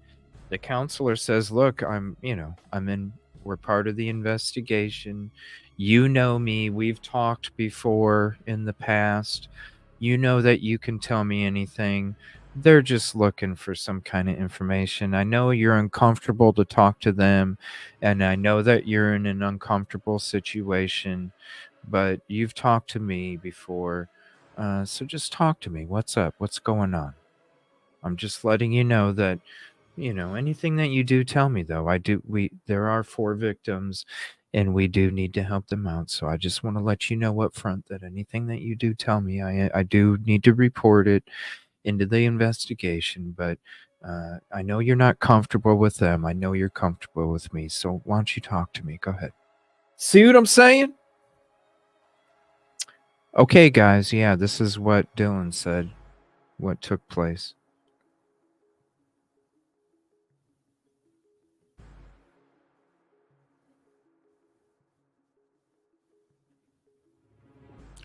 the counselor says, look, we're part of the investigation. You know me. We've talked before in the past. You know that you can tell me anything. They're just looking for some kind of information. I know you're uncomfortable to talk to them, and I know that you're in an uncomfortable situation, but you've talked to me before. So just talk to me. What's up? What's going on? I'm just letting you know that, anything that you do tell me, though, there are 4 victims and we do need to help them out. So I just want to let you know up front that anything that you do tell me, I do need to report it into the investigation, but I know you're not comfortable with them. I know you're comfortable with me. So why don't you talk to me? Go ahead. See what I'm saying? Okay, guys. Yeah, this is what Dylan said, what took place.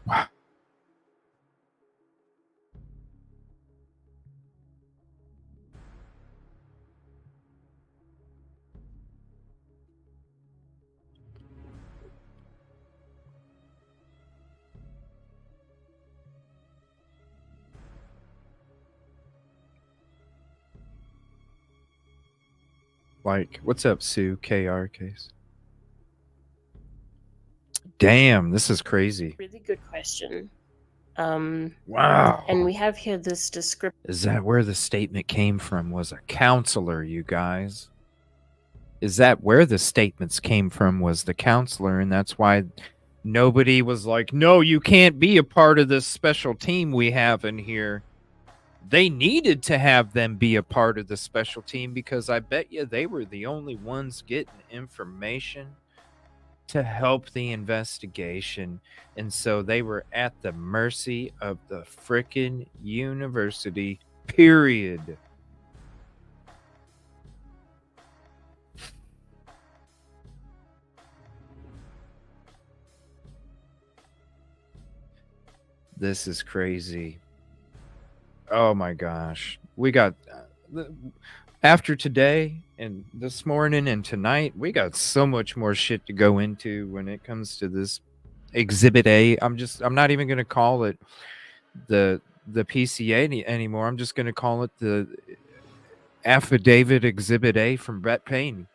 Wow. Like, what's up, Sue? KR case. Damn, this is crazy. Really good question. Wow. And we have here this description. Is that where the statement came from? Was a counselor, you guys? Is that where the statements came from? Was the counselor, and that's why nobody was like, no, you can't be a part of this special team we have in here. They needed to have them be a part of the special team because I bet you they were the only ones getting information to help the investigation. And so they were at the mercy of the frickin' university, period. This is crazy. Oh my gosh. We got after today and this morning and tonight, we got so much more shit to go into when it comes to this Exhibit A. I'm not even going to call it the PCA anymore. I'm just going to call it the Affidavit Exhibit A from Brett Payne.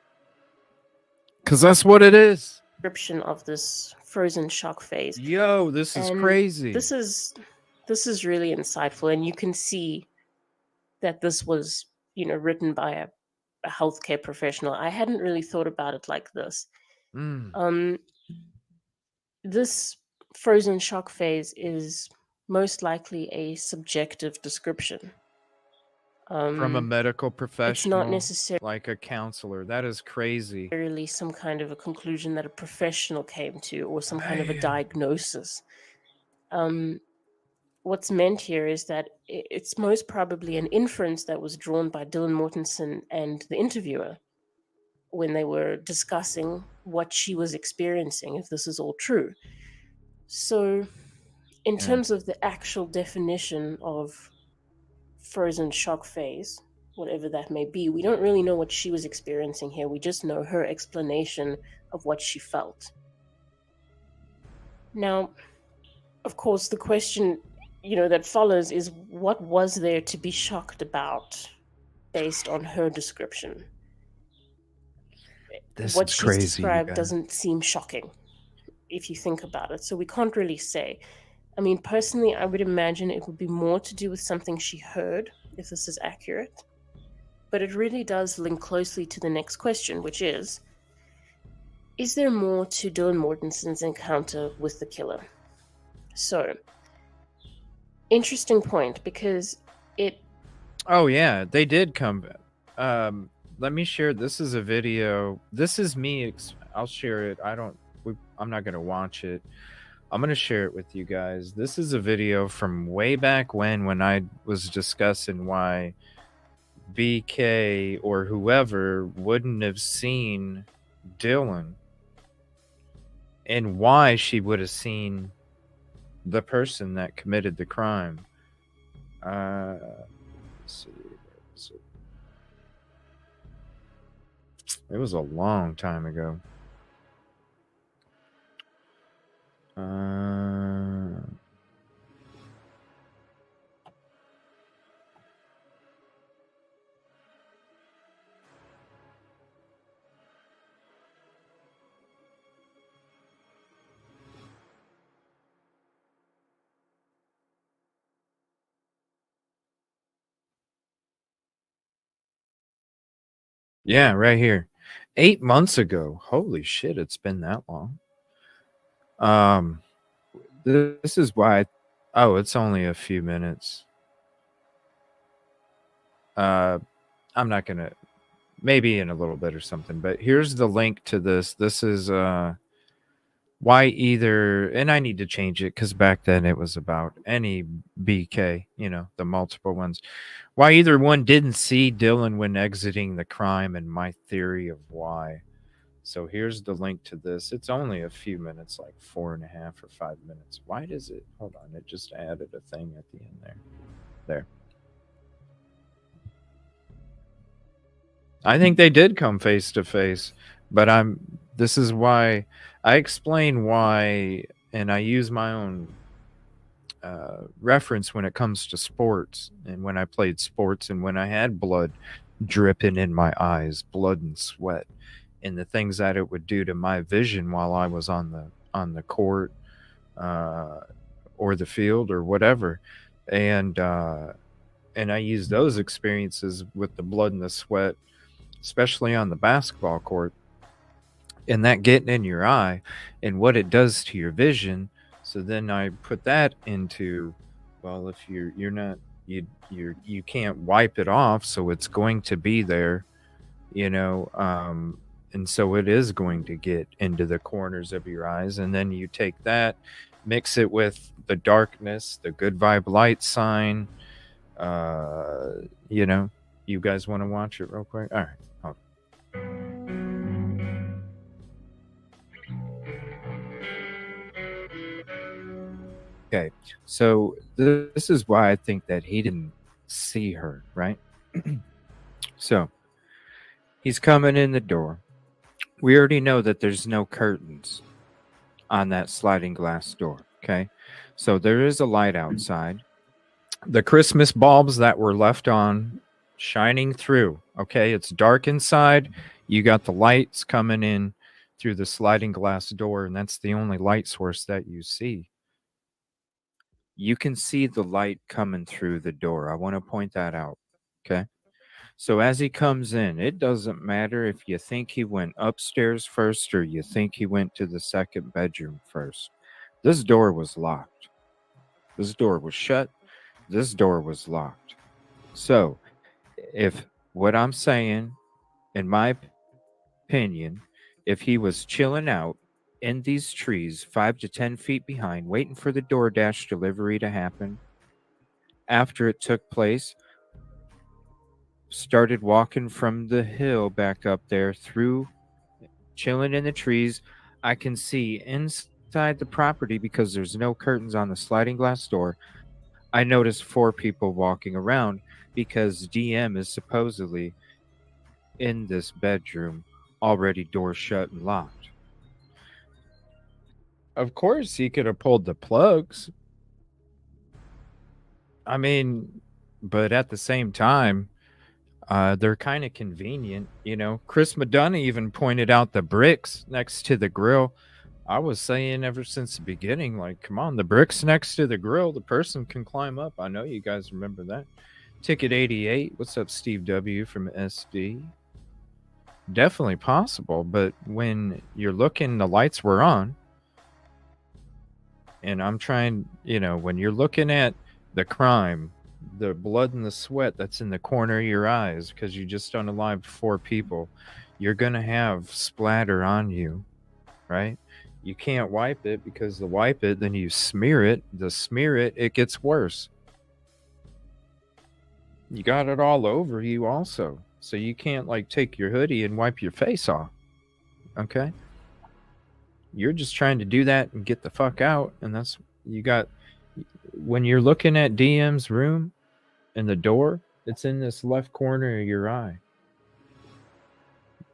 Cuz that's what it is. Description of this frozen shock phase. Yo, this is crazy. This is really insightful, and you can see that this was, written by a healthcare professional, I hadn't really thought about it like this. This frozen shock phase is most likely a subjective description. From a medical It's not professional, necessarily like a counselor. That is crazy. some kind of a conclusion that a professional came to, or some kind of a diagnosis. What's meant here is that it's most probably an inference that was drawn by Dylan Mortensen and the interviewer when they were discussing what she was experiencing, if this is all true. So, in terms of the actual definition of frozen shock phase, whatever that may be, we don't really know what she was experiencing here. We just know her explanation of what she felt. Now, of course, the question, that follows is, what was there to be shocked about based on her description? What she's crazy, described doesn't seem shocking if you think about it. So we can't really say. I mean, personally, I would imagine it would be more to do with something she heard, if this is accurate. But it really does link closely to the next question, which is there more to Dylan Mortensen's encounter with the killer? So, interesting point, because it... Oh, yeah, they did come. Let me share. This is a video. This is me. I'll share it. I'm not going to watch it. I'm going to share it with you guys. This is a video from way back when I was discussing why BK or whoever wouldn't have seen Dylan and why she would have seen the person that committed the crime. Let's see. It was a long time ago. Yeah, right here. 8 months ago. Holy shit, it's been that long. This is why. Oh, it's only a few minutes. I'm not gonna. Maybe in a little bit or something. But here's the link to this. This is why either, and I need to change it because back then it was about any BK, the multiple ones. Why either one didn't see Dylan when exiting the crime, and my theory of why. So here's the link to this. It's only a few minutes, like 4.5 or 5 minutes. Why does it? Hold on. It just added a thing at the end there. There. I think they did come face to face, but this is why I explain why, and I use my own reference when it comes to sports, and when I played sports, and when I had blood dripping in my eyes, blood and sweat, and the things that it would do to my vision while I was on the court or the field or whatever, and I use those experiences with the blood and the sweat, especially on the basketball court, and that getting in your eye and what it does to your vision. So then I put that into, well, if you're not, you can't wipe it off, so it's going to be there, and so it is going to get into the corners of your eyes. And then you take that, mix it with the darkness, the good vibe light sign. You guys want to watch it real quick? All right. Hold on. Okay. So this is why I think that he didn't see her, right? So he's coming in the door. We already know that there's no curtains on that sliding glass door. Okay. So there is a light outside. The Christmas bulbs that were left on shining through. Okay. It's dark inside. You got the lights coming in through the sliding glass door, and that's the only light source that you see. You can see the light coming through the door. I want to point that out. Okay. So as he comes in, it doesn't matter if you think he went upstairs first or you think he went to the second bedroom first. This door was locked. This door was shut. This door was locked. So if what I'm saying, in my opinion, if he was chilling out in these trees 5 to 10 feet behind, waiting for the DoorDash delivery to happen, after it took place, started walking from the hill back up there through chilling in the trees. I can see inside the property because there's no curtains on the sliding glass door. I noticed 4 people walking around because DM is supposedly in this bedroom, already door shut and locked. Of course, he could have pulled the plugs. I mean, but at the same time, they're kind of convenient. You know, Chris Madonna even pointed out the bricks next to the grill. I was saying ever since the beginning, like, come on, the bricks next to the grill, the person can climb up. I know you guys remember that. Ticket 88. What's up, Steve W. from SD? Definitely possible, but when you're looking, the lights were on. And I'm trying, when you're looking at the crime, the blood and the sweat that's in the corner of your eyes because you just unalived 4 people, you're going to have splatter on you, right? You can't wipe it because the wipe it, then you smear it. The smear it, it gets worse. You got it all over you also. So you can't like take your hoodie and wipe your face off. Okay? You're just trying to do that and get the fuck out. And that's, you got, when you're looking at DM's room and the door, it's in this left corner of your eye.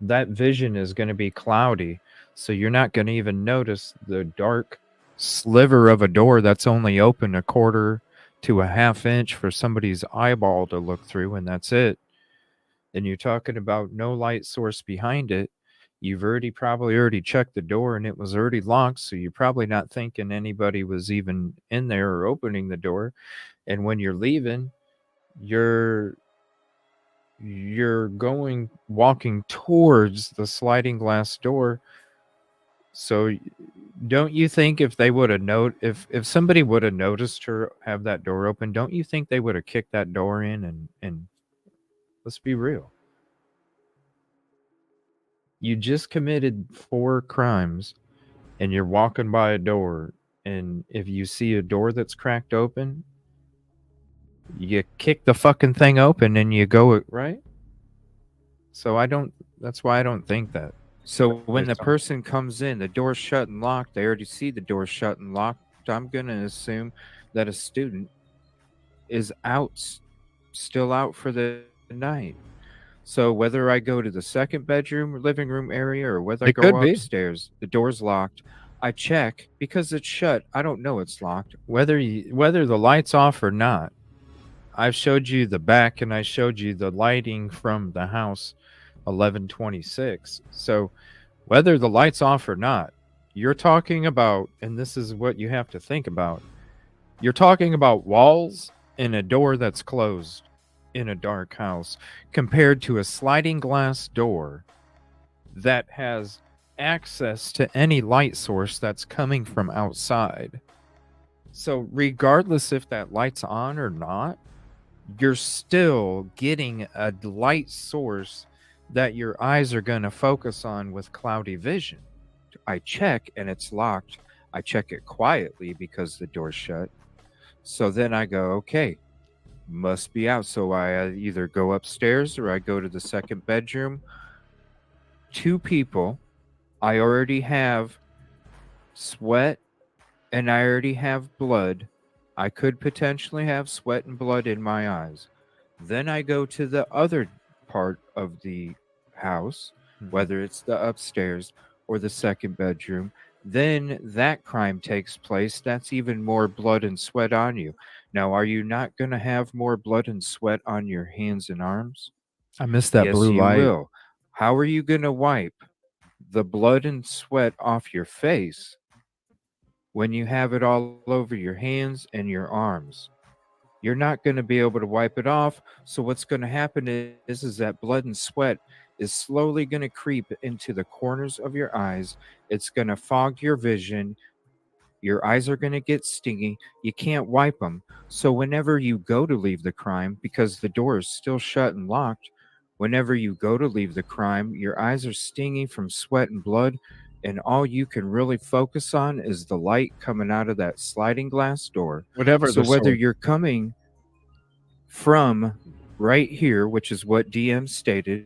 That vision is going to be cloudy. So you're not going to even notice the dark sliver of a door that's only open a quarter to a half inch for somebody's eyeball to look through, and that's it. And you're talking about no light source behind it. You've probably already checked the door and it was already locked, so you're probably not thinking anybody was even in there or opening the door. And when you're leaving, you're walking towards the sliding glass door. So don't you think if they would have if somebody would have noticed her have that door open, don't you think they would have kicked that door in and let's be real. You just committed 4 crimes and you're walking by a door, and if you see a door that's cracked open, you kick the fucking thing open and you go, right? So that's why I don't think that. So when the person comes in, the door's shut and locked, they already see the door shut and locked. I'm going to assume that a student is still out for the night. So whether I go to the second bedroom or living room area or whether I go upstairs, the door's locked. I check because it's shut. I don't know it's locked. Whether the light's off or not. I've showed you the back and I showed you the lighting from the house 1126. So whether the light's off or not, you're talking about, and this is what you have to think about, you're talking about walls and a door that's closed in a dark house compared to a sliding glass door that has access to any light source that's coming from outside. So regardless if that light's on or not, you're still getting a light source that your eyes are going to focus on with cloudy vision. I check and it's locked. I check it quietly because the door's shut. So then I go, okay, must be out. So I either go upstairs or I go to the second bedroom. 2 people. I already have sweat and I already have blood. I could potentially have sweat and blood in my eyes. Then I go to the other part of the house, whether it's the upstairs or the second bedroom. Then that crime takes place. That's even more blood and sweat on you. Now, are you not going to have more blood and sweat on your hands and arms? I missed that blue light. Yes, you will. How are you going to wipe the blood and sweat off your face when you have it all over your hands and your arms? You're not going to be able to wipe it off. So what's going to happen is that blood and sweat is slowly going to creep into the corners of your eyes. It's going to fog your vision. Your eyes are going to get stingy. You can't wipe them. So whenever you go to leave the crime, because the door is still shut and locked, whenever you go to leave the crime, your eyes are stingy from sweat and blood, and all you can really focus on is the light coming out of that sliding glass door. Whatever So the whether source. you're coming from right here, which is what DM stated,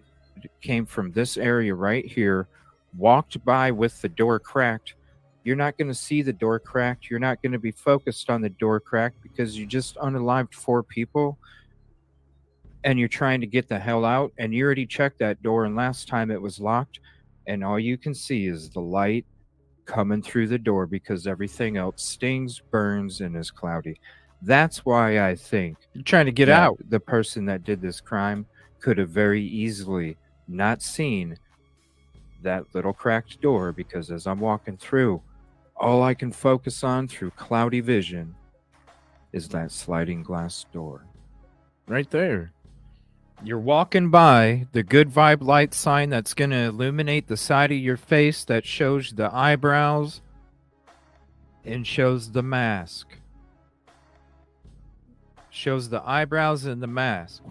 came from this area right here, walked by with the door cracked, you're not going to see the door cracked. You're not going to be focused on the door cracked because you just unalived 4 people and you're trying to get the hell out. And you already checked that door, and last time it was locked. And all you can see is the light coming through the door because everything else stings, burns, and is cloudy. That's why I think You're trying to get that out. the person that did this crime could have very easily not seen that little cracked door, because as I'm walking through, all I can focus on through cloudy vision is that sliding glass door. Right there. You're walking by the good vibe light sign that's going to illuminate the side of your face that shows the eyebrows and shows the mask. Shows the eyebrows and the mask.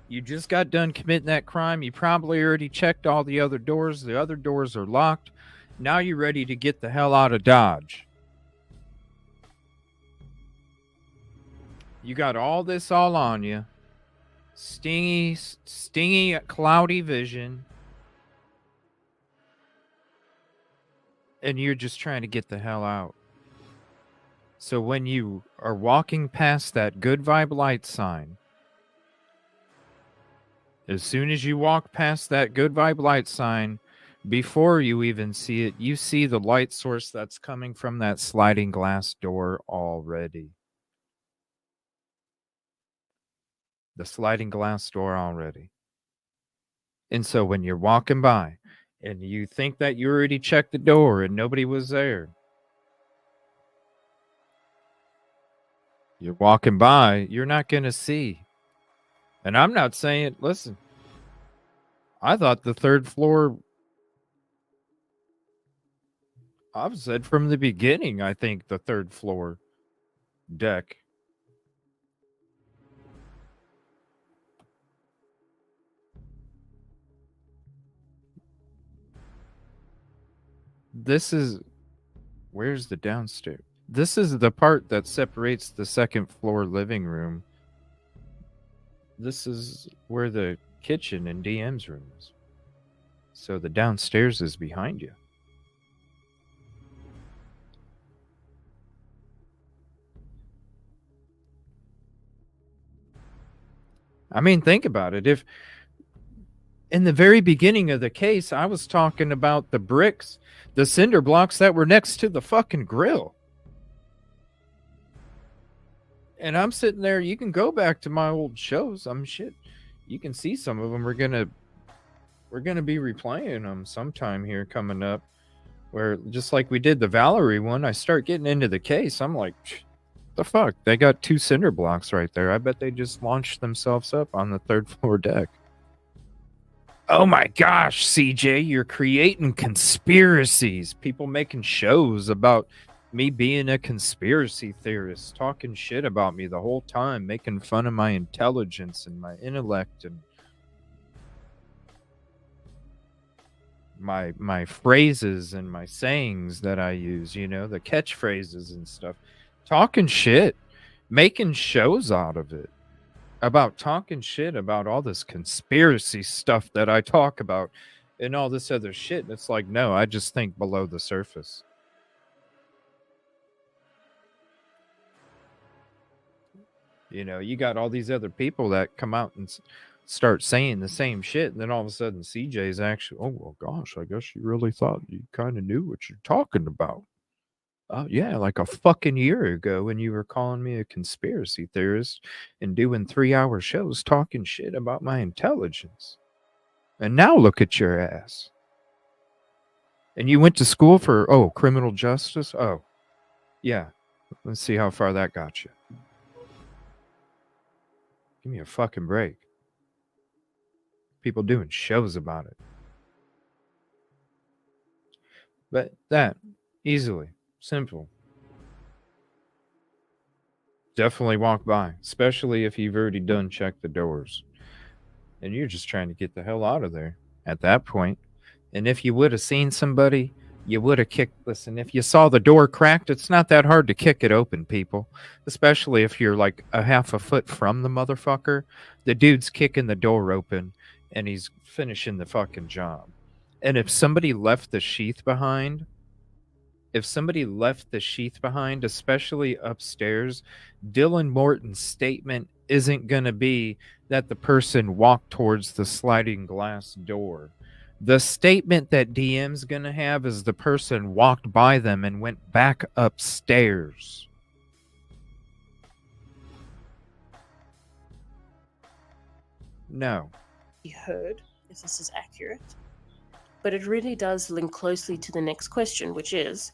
You just got done committing that crime. You probably already checked all the other doors. The other doors are locked. Now you're ready to get the hell out of Dodge. You got all this all on you. Stingy, cloudy vision. And you're just trying to get the hell out. So when you are walking past that good vibe light sign, as soon as you walk past that good vibe light sign, before you even see it, you see the light source that's coming from that sliding glass door already. The sliding glass door already. And so when you're walking by and you think that you already checked the door and nobody was there, you're walking by, you're not going to see. And I'm not saying, listen, I thought the third floor, I've said from the beginning, I think the third floor deck. This is, where's the downstairs? This is the part that separates the second floor living room. This is where the kitchen and DM's room is. So the downstairs is behind you. I mean, think about it. If in the very beginning of the case, I was talking about the bricks, the cinder blocks that were next to the fucking grill. And I'm sitting there, you can go back to my old shows. Shit. You can see some of them. We're gonna be replaying them sometime here coming up. Where just like we did the Valerie one, I start getting into the case. I'm like, the fuck? They got 2 cinder blocks right there. I bet they just launched themselves up on the third floor deck. Oh my gosh, CJ, you're creating conspiracies. People making shows about me being a conspiracy theorist, talking shit about me the whole time, making fun of my intelligence and my intellect and my phrases and my sayings that I use, the catchphrases and stuff. Talking shit, making shows out of it. About talking shit about all this conspiracy stuff that I talk about and all this other shit. And it's like, no, I just think below the surface. You got all these other people that come out and start saying the same shit. And then all of a sudden CJ's actually, oh, well, gosh, I guess you really thought you kind of knew what you're talking about. Yeah, like a fucking year ago when you were calling me a conspiracy theorist and doing 3-hour shows talking shit about my intelligence. And now look at your ass. And you went to school for, criminal justice? Oh, yeah. Let's see how far that got you. Give me a fucking break. People doing shows about it. But that, easily, simple. Definitely walk by, especially if you've already done checked the doors. And you're just trying to get the hell out of there at that point. And if you would have seen somebody, you would have kicked. Listen, if you saw the door cracked, it's not that hard to kick it open, people. Especially if you're like a half a foot from the motherfucker. The dude's kicking the door open and he's finishing the fucking job. And if somebody left the sheath behind, especially upstairs, Dylan Morton's statement isn't going to be that the person walked towards the sliding glass door. The statement that DM's going to have is the person walked by them and went back upstairs. No. He heard, if this is accurate. But it really does link closely to the next question, which is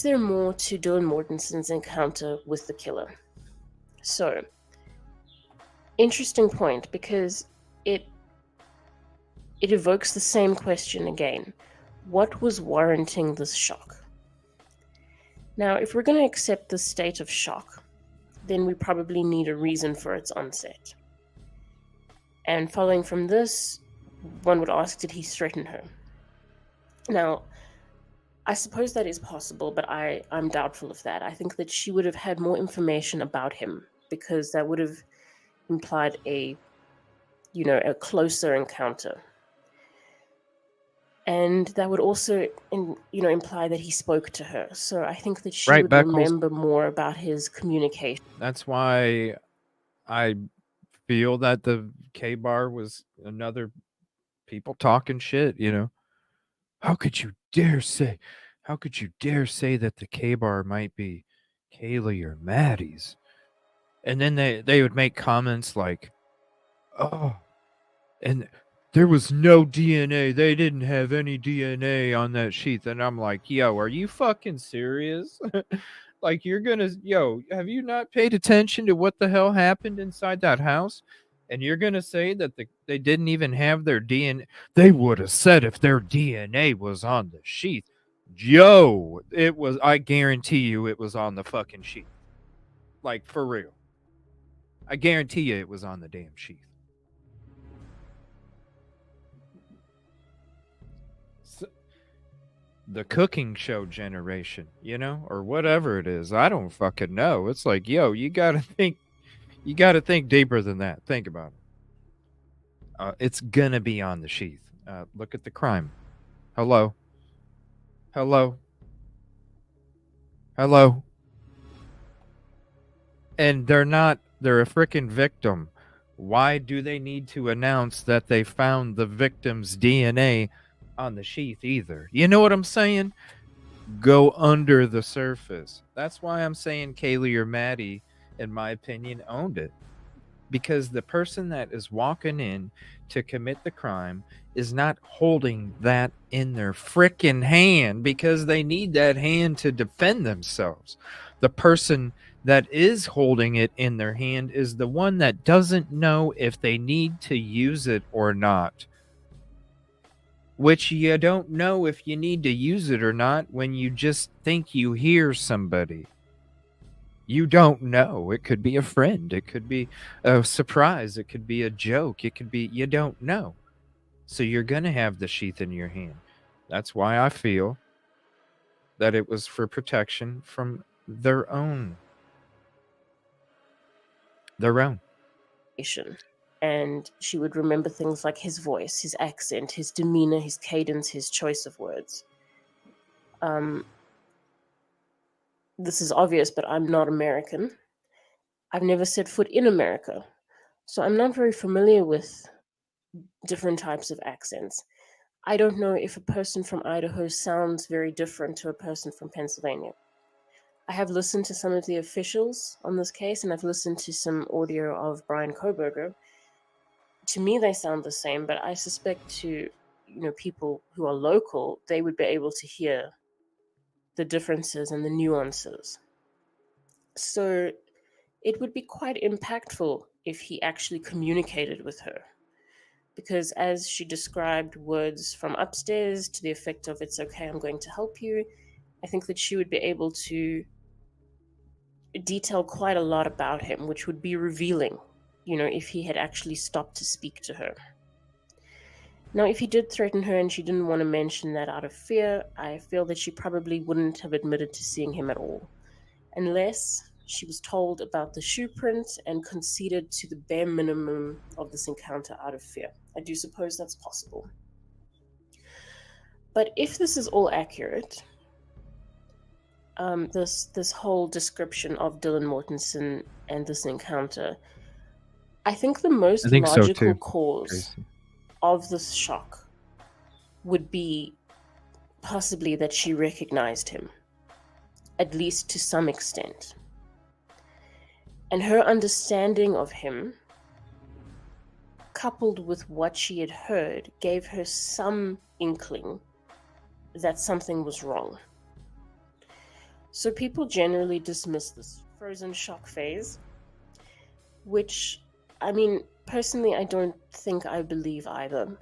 there more to Dylan Mortensen's encounter with the killer? So, interesting point, because it evokes the same question again. What was warranting this shock? Now, if we're going to accept this state of shock, then we probably need a reason for its onset. And following from this, one would ask, did he threaten her? Now, I suppose that is possible, but I'm doubtful of that. I think that she would have had more information about him, because that would have implied a closer encounter. And that would also, imply that he spoke to her. So I think that she would remember more about his communication. That's why I feel that the K-bar was another people talking shit, How could you dare say that the K-bar might be Kaylee or Maddie's? And then they would make comments like, oh, and there was no DNA. They didn't have any DNA on that sheath. And I'm like, yo, are you fucking serious? Like, you're gonna, have you not paid attention to what the hell happened inside that house? And you're gonna say that they didn't even have their DNA? They would have said if their DNA was on the sheath. Yo, it was, I guarantee you it was on the fucking sheath. Like, for real. I guarantee you it was on the damn sheath. The cooking show generation, or whatever it is. I don't fucking know. It's like, yo, you gotta think deeper than that. Think about it. It's gonna be on the sheath. Look at the crime. Hello. And they're a freaking victim. Why do they need to announce that they found the victim's DNA on the sheath either? You know what I'm saying? Go under the surface. That's why I'm saying Kaylee or Maddie, in my opinion, owned it. Because the person that is walking in to commit the crime is not holding that in their frickin' hand, because they need that hand to defend themselves. The person that is holding it in their hand is the one that doesn't know if they need to use it or not. Which you don't know if you need to use it or not when you just think you hear somebody. You don't know. It could be a friend. It could be a surprise. It could be a joke. It could be, you don't know. So you're going to have the sheath in your hand. That's why I feel that it was for protection from their own. And she would remember things like his voice, his accent, his demeanor, his cadence, his choice of words. This is obvious, but I'm not American. I've never set foot in America, so I'm not very familiar with different types of accents. I don't know if a person from Idaho sounds very different to a person from Pennsylvania. I have listened to some of the officials on this case, and I've listened to some audio of Brian Koberger. To me, they sound the same, but I suspect to people who are local, they would be able to hear the differences and the nuances. So it would be quite impactful if he actually communicated with her. Because as she described words from upstairs to the effect of, "It's okay, I'm going to help you," I think that she would be able to detail quite a lot about him, which would be revealing, if he had actually stopped to speak to her. Now, if he did threaten her and she didn't want to mention that out of fear, I feel that she probably wouldn't have admitted to seeing him at all, unless she was told about the shoe print and conceded to the bare minimum of this encounter out of fear. I do suppose that's possible. But if this is all accurate, this whole description of Dylan Mortensen and this encounter, I think the most logical cause of this shock would be possibly that she recognized him, at least to some extent. And her understanding of him, coupled with what she had heard, gave her some inkling that something was wrong. So people generally dismiss this frozen shock phase, which, personally, I don't think I believe either.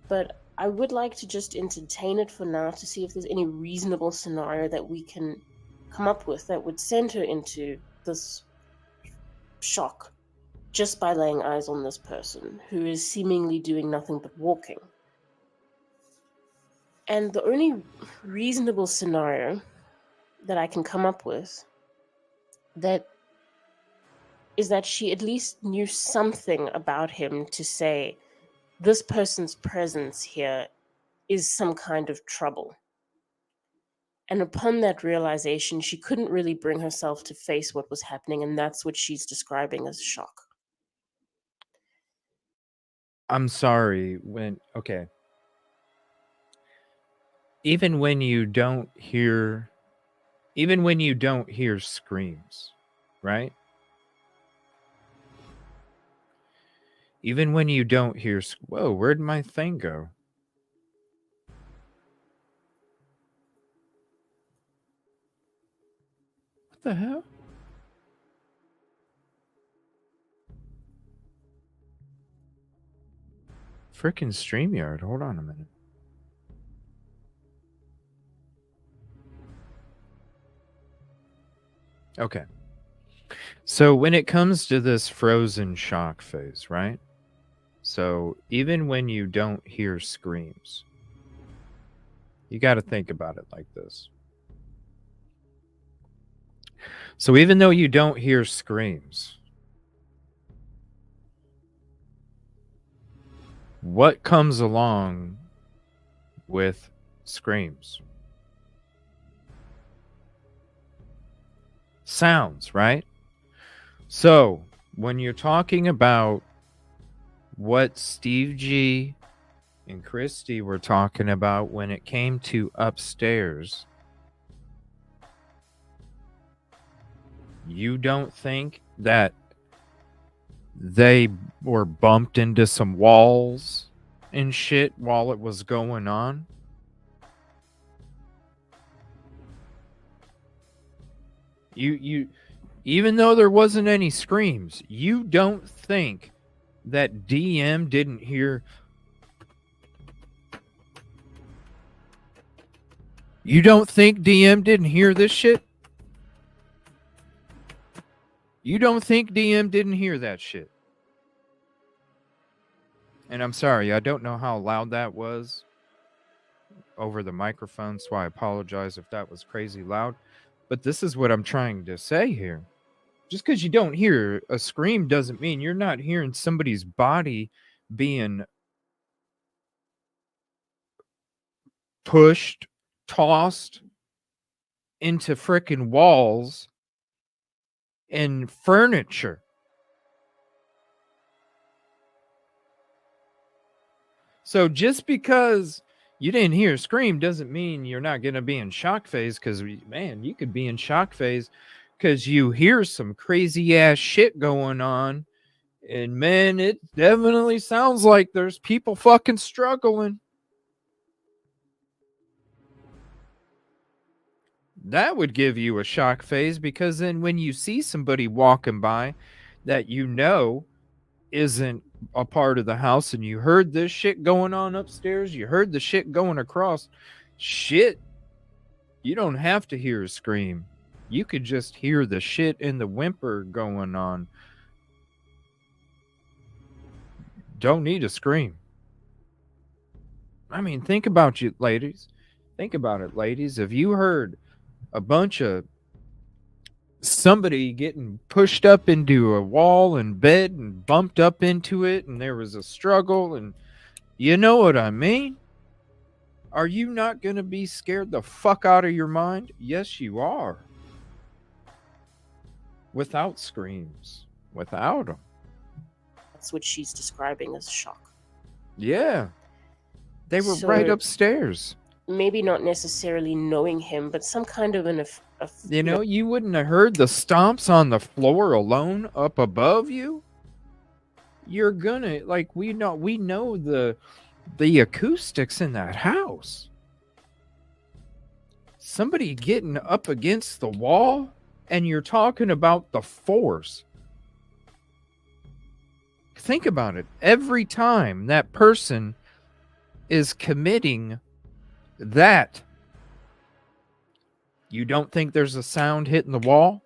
But I would like to just entertain it for now to see if there's any reasonable scenario that we can come up with that would send her into this shock just by laying eyes on this person who is seemingly doing nothing but walking. And the only reasonable scenario that I can come up with that is that she at least knew something about him to say, this person's presence here is some kind of trouble. And upon that realization, she couldn't really bring herself to face what was happening, and that's what she's describing as shock. I'm sorry, even when you don't hear screams, right? Even when you don't hear, whoa, where'd my thing go? What the hell? Frickin' StreamYard, hold on a minute. Okay. So when it comes to this frozen shock phase, right? So even when you don't hear screams, you got to think about it like this. So even though you don't hear screams, what comes along with screams? Sounds, right? So when you're talking about what Steve G and Christy were talking about when it came to upstairs, you don't think that they were bumped into some walls and shit while it was going on? You even though there wasn't any screams, you don't think that DM didn't hear? You don't think DM didn't hear this shit? You don't think DM didn't hear that shit? And I'm sorry, I don't know how loud that was over the microphone, so I apologize if that was crazy loud. But this is what I'm trying to say here. Just because you don't hear a scream doesn't mean you're not hearing somebody's body being pushed, tossed into frickin' walls and furniture. So just because you didn't hear a scream doesn't mean you're not going to be in shock phase, because, man, you could be in shock phase because you hear some crazy ass shit going on. And, man, it definitely sounds like there's people fucking struggling. That would give you a shock phase, because then when you see somebody walking by that you know isn't a part of the house and you heard this shit going on upstairs, you heard the shit going across, shit, you don't have to hear a scream. You could just hear the shit and the whimper going on. Don't need a scream. I mean, think about you, ladies. Think about it, ladies. If you heard a bunch of somebody getting pushed up into a wall in bed and bumped up into it, and there was a struggle, and you know what I mean? Are you not going to be scared the fuck out of your mind? Yes, you are. Without screams. Without them. That's what she's describing as shock. Yeah. They were So, right upstairs. Maybe not necessarily knowing him, but some kind of You know, you wouldn't have heard the stomps on the floor alone up above you. You're gonna, like, we know the acoustics in that house. Somebody getting up against the wall, and you're talking about the force. Think about it. Every time that person is committing that, you don't think there's a sound hitting the wall?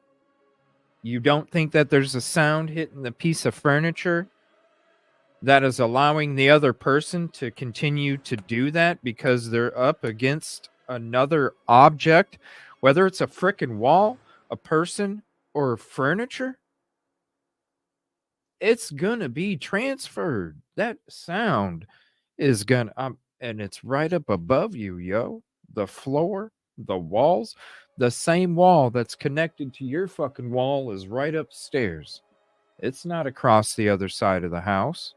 You don't think that there's a sound hitting the piece of furniture that is allowing the other person to continue to do that because they're up against another object, whether it's a frickin' wall, a person, or furniture? It's gonna be transferred. That sound is gonna, and it's right up above you, yo. The floor, the walls, the same wall that's connected to your fucking wall is right upstairs. It's not across the other side of the house.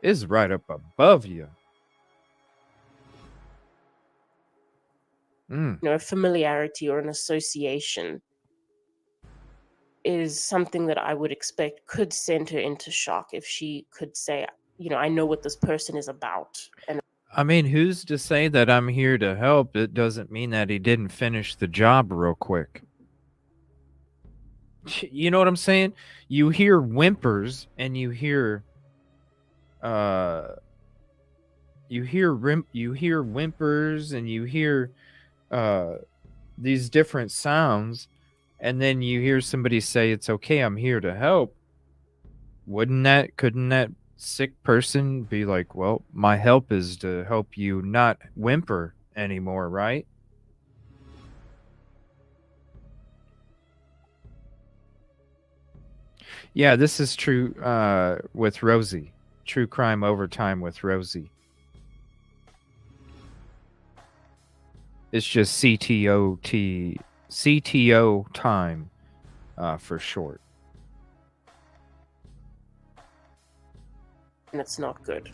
It's right up above you. a familiarity or an association is something that I would expect could send her into shock if she could say, I know what this person is about. And I mean, who's to say that I'm here to help? It doesn't mean that he didn't finish the job real quick. You know what I'm saying? You hear whimpers and you hear whimpers and you hear these different sounds, and then you hear somebody say, "It's okay, I'm here to help." Couldn't that sick person be like, "Well, my help is to help you not whimper anymore," right? Yeah, this is true with Rosie. True Crime Overtime with Rosie. It's just CTO time for short. and it's not good.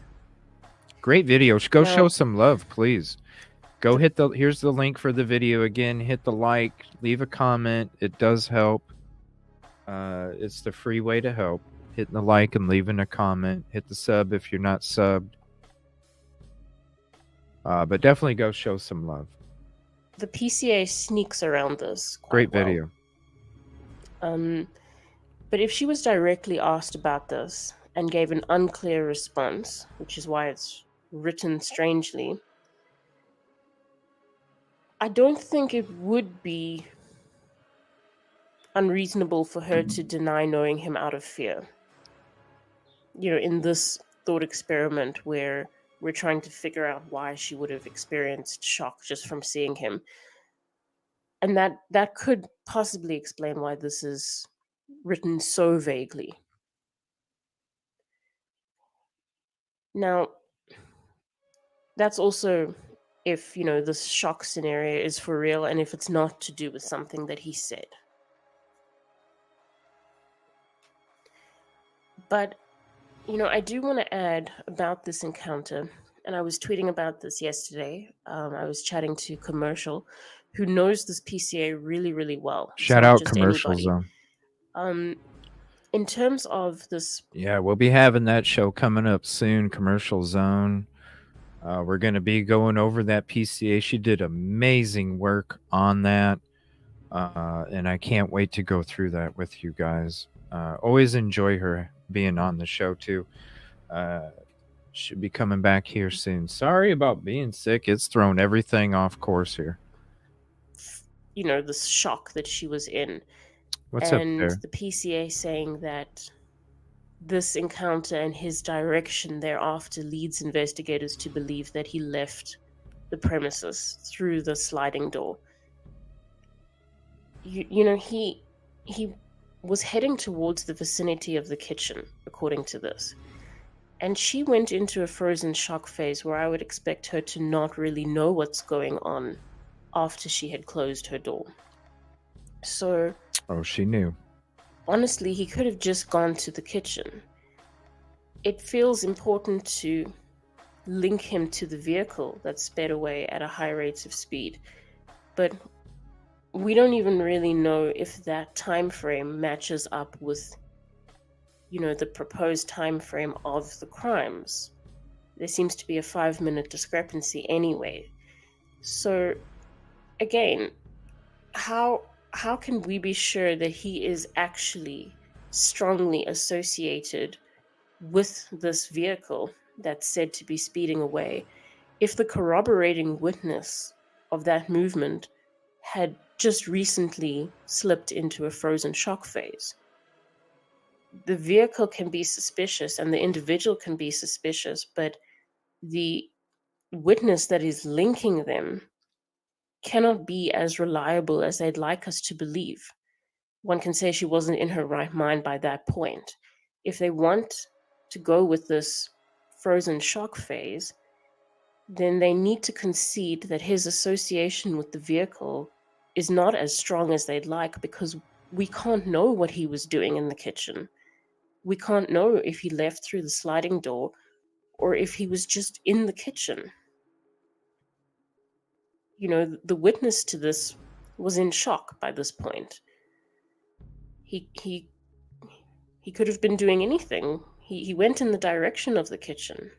Great video. Go Now- show some love, please. Go hit here's the link for the video again. Hit the like, leave a comment. It does help. It's the free way to help. Hitting the like and leaving a comment. Hit the sub if you're not subbed. But definitely go show some love. The PCA sneaks around this quite Great well. video. But if she was directly asked about this and gave an unclear response, which is why it's written strangely, I don't think it would be unreasonable for her to deny knowing him out of fear. In this thought experiment where we're trying to figure out why she would have experienced shock just from seeing him. And that could possibly explain why this is written so vaguely. Now, that's also if, this shock scenario is for real and if it's not to do with something that he said. But, I do want to add about this encounter, and I was tweeting about this yesterday. I was chatting to Commercial, who knows this PCA really, really well. It's Shout not out just Commercial anybody. Zone. In terms of this, Yeah, we'll be having that show coming up soon, Commercial Zone. We're going to be going over that PCA. She did amazing work on that. And I can't wait to go through that with you guys. Always enjoy her being on the show too. Should be coming back here soon. Sorry about being sick. It's thrown everything off course here. This shock that she was in. What's up And there? the PCA saying that this encounter and his direction thereafter leads investigators to believe that he left the premises through the sliding door. He was heading towards the vicinity of the kitchen, according to this. And she went into a frozen shock phase where I would expect her to not really know what's going on after she had closed her door. So... Oh, she knew. Honestly, he could have just gone to the kitchen. It feels important to link him to the vehicle that sped away at a high rate of speed. But we don't even really know if that time frame matches up with, the proposed time frame of the crimes. There seems to be a 5-minute discrepancy anyway. So, again, how can we be sure that he is actually strongly associated with this vehicle that's said to be speeding away if the corroborating witness of that movement had just recently slipped into a frozen shock phase? The vehicle can be suspicious and the individual can be suspicious, but the witness that is linking them cannot be as reliable as they'd like us to believe. One can say she wasn't in her right mind by that point. If they want to go with this frozen shock phase, then they need to concede that his association with the vehicle is not as strong as they'd like, because we can't know what he was doing in the kitchen. We can't know if he left through the sliding door or if he was just in the kitchen. The witness to this was in shock by this point. He could have been doing anything. He went in the direction of the kitchen.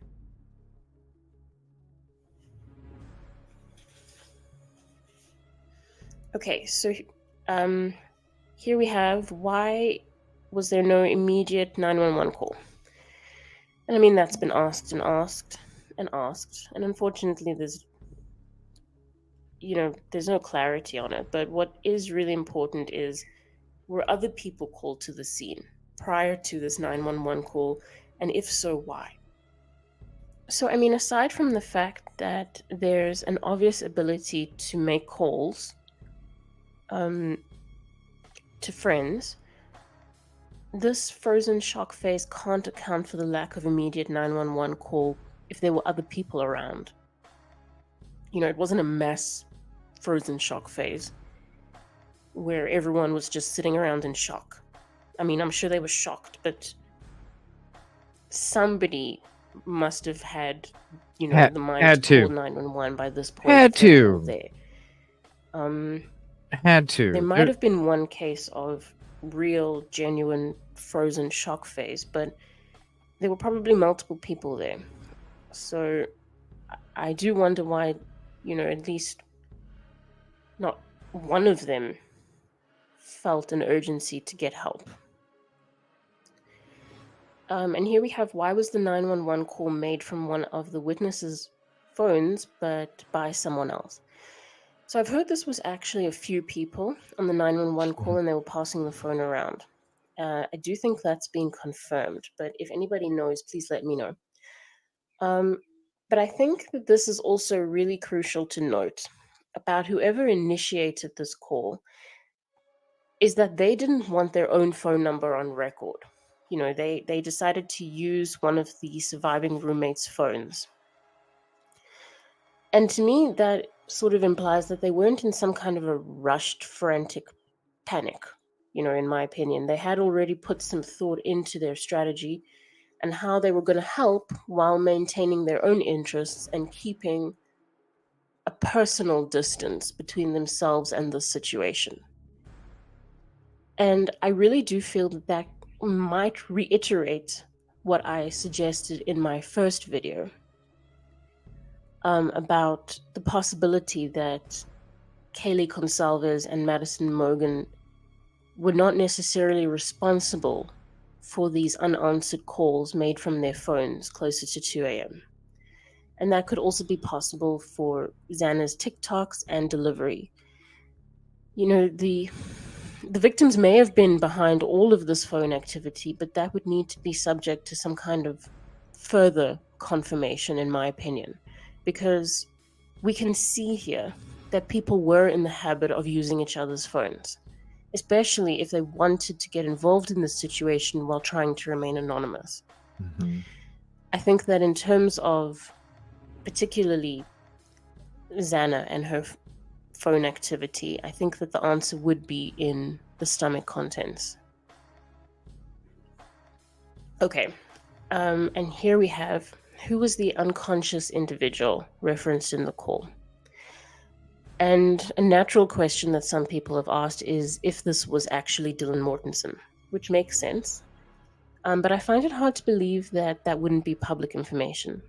Okay, so here we have, why was there no immediate 911 call? And I mean, that's been asked and asked and asked, and unfortunately there's no clarity on it. But what is really important is, were other people called to the scene prior to this 911 call? And if so, why? So, I mean, aside from the fact that there's an obvious ability to make calls to friends, this frozen shock phase can't account for the lack of immediate 911 call if there were other people around. It wasn't a mass frozen shock phase where everyone was just sitting around in shock. I mean, I'm sure they were shocked, but somebody must have had, the mind to call 911 by this point. Had to. There. Had to. There might have been one case of real, genuine frozen shock phase, but there were probably multiple people there. So I do wonder why, at least not one of them felt an urgency to get help. And here we have, why was the 911 call made from one of the witnesses' phones, but by someone else? So I've heard this was actually a few people on the 911 call, and they were passing the phone around. I do think that's being confirmed, but if anybody knows, please let me know. But I think that this is also really crucial to note about whoever initiated this call, is that they didn't want their own phone number on record. They decided to use one of the surviving roommates' phones. And to me, that sort of implies that they weren't in some kind of a rushed, frantic panic. In my opinion, they had already put some thought into their strategy and how they were going to help while maintaining their own interests and keeping a personal distance between themselves and the situation. And I really do feel that might reiterate what I suggested in my first video about the possibility that Kaylee Consalves and Madison Mogan were not necessarily responsible for these unanswered calls made from their phones closer to 2 a.m. And that could also be possible for Xana's TikToks and delivery. You know, the victims may have been behind all of this phone activity, but that would need to be subject to some kind of further confirmation, in my opinion, because we can see here that people were in the habit of using each other's phones, especially if they wanted to get involved in this situation while trying to remain anonymous. Mm-hmm. I think that in terms of particularly Xana and her phone activity, I think that the answer would be in the stomach contents. Okay, and here we have, who was the unconscious individual referenced in the call? And a natural question that some people have asked is if this was actually Dylan Mortensen, which makes sense. But I find it hard to believe that that wouldn't be public information,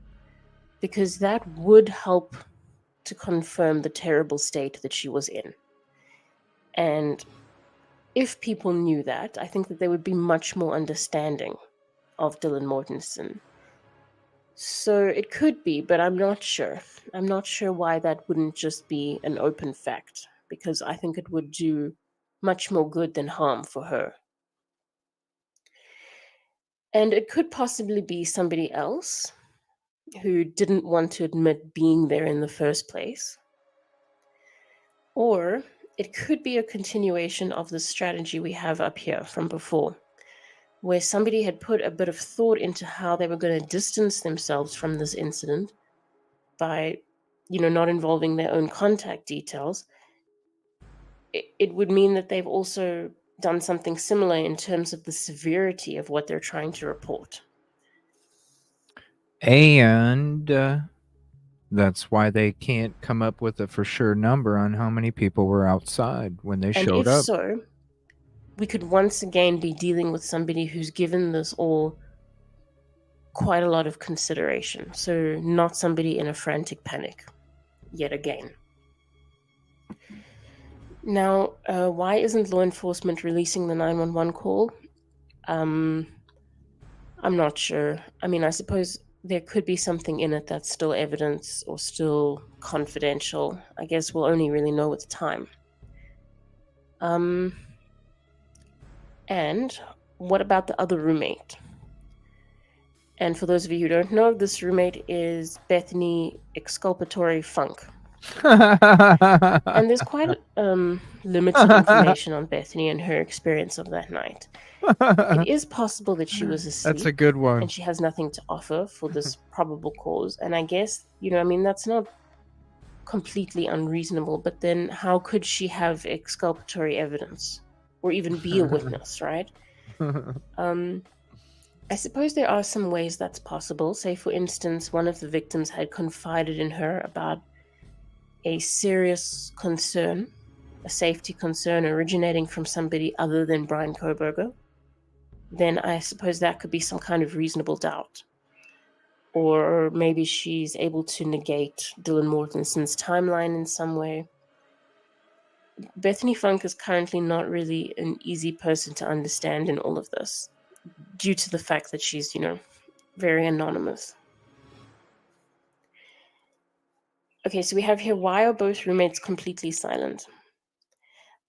because that would help to confirm the terrible state that she was in. And if people knew that, I think that they would be much more understanding of Dylan Mortensen. So it could be, but I'm not sure. I'm not sure why that wouldn't just be an open fact, because I think it would do much more good than harm for her. And it could possibly be somebody else who didn't want to admit being there in the first place. Or it could be a continuation of the strategy we have up here from before, where somebody had put a bit of thought into how they were going to distance themselves from this incident by, not involving their own contact details. It would mean that they've also done something similar in terms of the severity of what they're trying to report. And that's why they can't come up with a for sure number on how many people were outside when they showed up. And if so, we could once again be dealing with somebody who's given this all quite a lot of consideration. So not somebody in a frantic panic, yet again. Now, why isn't law enforcement releasing the 911 call? I'm not sure. I mean, I suppose there could be something in it that's still evidence or still confidential. I guess we'll only really know with time. And what about the other roommate? And for those of you who don't know, this roommate is Bethany Exculpatory Funk. And there's quite limited information on Bethany and her experience of that night. It is possible that she was asleep. That's a good one. And she has nothing to offer for this probable cause. And I guess, that's not completely unreasonable. But then how could she have exculpatory evidence or even be a witness, right? I suppose there are some ways that's possible. Say, for instance, one of the victims had confided in her about a serious concern, a safety concern originating from somebody other than Brian Koberger. Then I suppose that could be some kind of reasonable doubt. Or maybe she's able to negate Dylan Mortensen's timeline in some way. Bethany Funk is currently not really an easy person to understand in all of this, due to the fact that she's, very anonymous. Okay, so we have here, why are both roommates completely silent?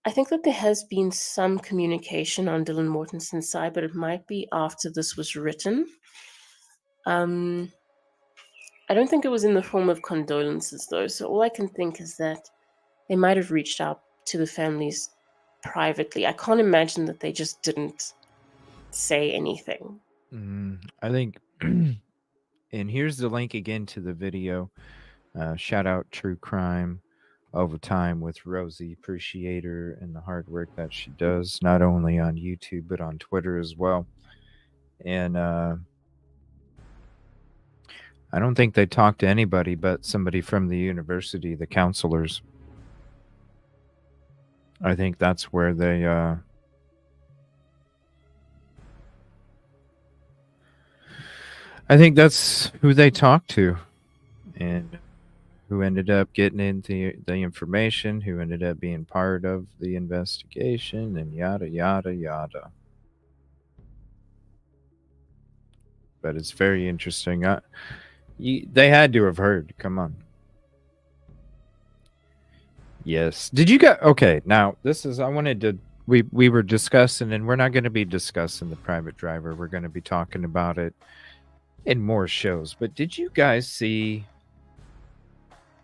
I think that there has been some communication on Dylan Mortensen's side, but it might be after this was written. I don't think it was in the form of condolences, though, so all I can think is that they might have reached out to the families privately. I can't imagine that they just didn't say anything. I think, and here's the link again to the video. Shout out True Crime Overtime with Rosie. Appreciate her and the hard work that she does, not only on YouTube, but on Twitter as well. And I don't think they talked to anybody but somebody from the university, the counselors. I think that's where they I think that's who they talked to, and who ended up getting into the information, who ended up being part of the investigation, and yada, yada, yada. but it's very interesting. They had to have heard. Come on. Yes. Did you get okay? Now this is I wanted to. We were discussing, and we're not going to be discussing the private driver. We're going to be talking about it in more shows. But did you guys see?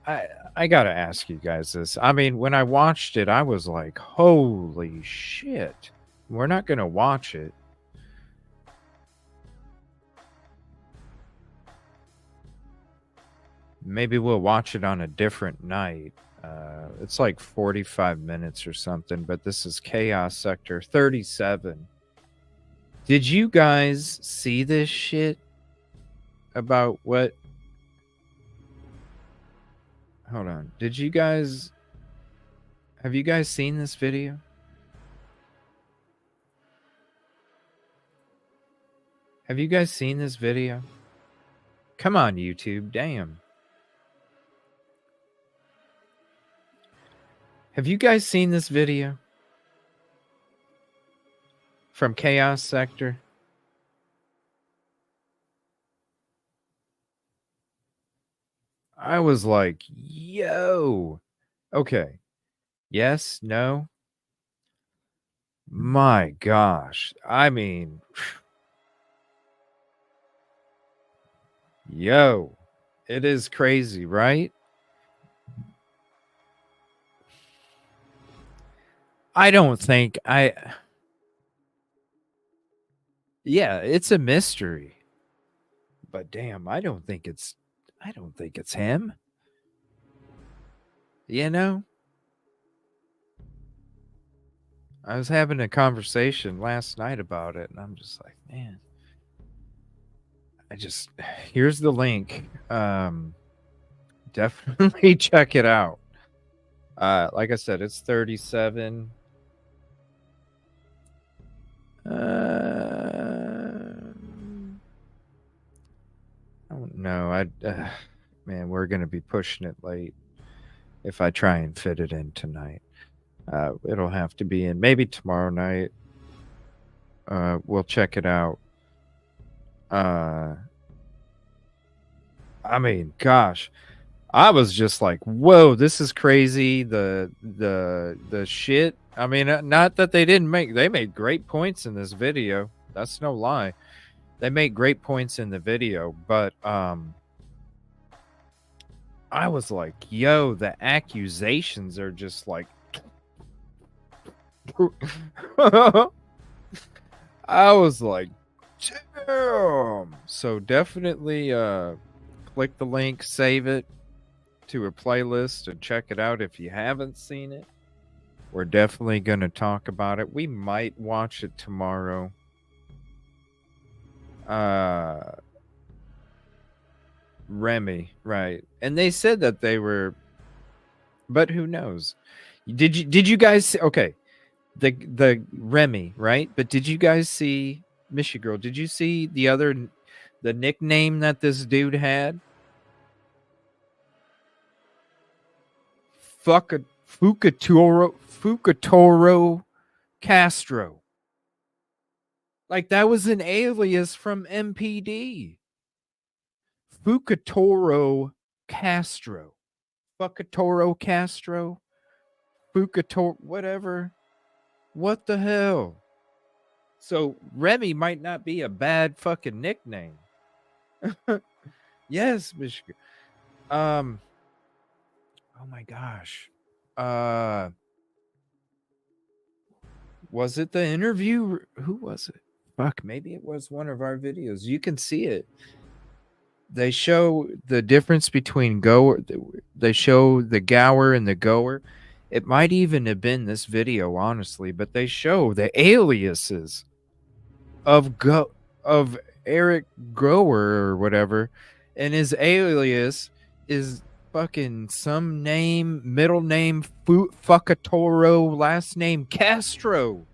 I gotta ask you guys this. I mean, when I watched it, I was like, "Holy shit!" We're not going to watch it. Maybe we'll watch it on a different night. It's like 45 minutes or something, but this is Chaos Sector 37. Did you guys see this shit about what? Hold on. Have you guys seen this video? Have you guys seen this video? Come on, YouTube. Damn. Have you guys seen this video? From Chaos Sector? I was like, yo. Okay. Yes? No? My gosh. I mean, yo. It is crazy, right? I don't think yeah, it's a mystery. But damn, I don't think it's him. You know? I was having a conversation last night about it, and I'm just like, man. Here's the link. Definitely check it out. Like I said, it's 37. I don't know. Man, we're gonna be pushing it late if I try and fit it in tonight. It'll have to be in maybe tomorrow night. We'll check it out. I mean, gosh, I was just like, whoa, this is crazy. The shit. I mean, not that they made great points in this video. That's no lie. They made great points in the video, but I was like, yo, the accusations are just like I was like, damn. So definitely click the link, save it to a playlist, and check it out if you haven't seen it. We're definitely going to talk about it. We might watch it tomorrow. Remy, right. And they said that they were, but who knows? Did you guys see, okay, the Remy, right? But did you guys see Michi Girl? Did you see the nickname that this dude had? Fucatoro Castro. Like that was an alias from MPD. Fucatoro Castro. Fucatoro Castro. Fucator, whatever. What the hell? So Remy might not be a bad fucking nickname. Yes, Michigan. Oh my gosh. Was it the interview? Who was it? Fuck, maybe it was one of our videos. You can see it. They show the difference between goer. They show the gower and the goer. It might even have been this video, honestly, but they show the aliases of Eric Gower or whatever, and his alias is fucking some name, middle name Fucatoro, last name Castro.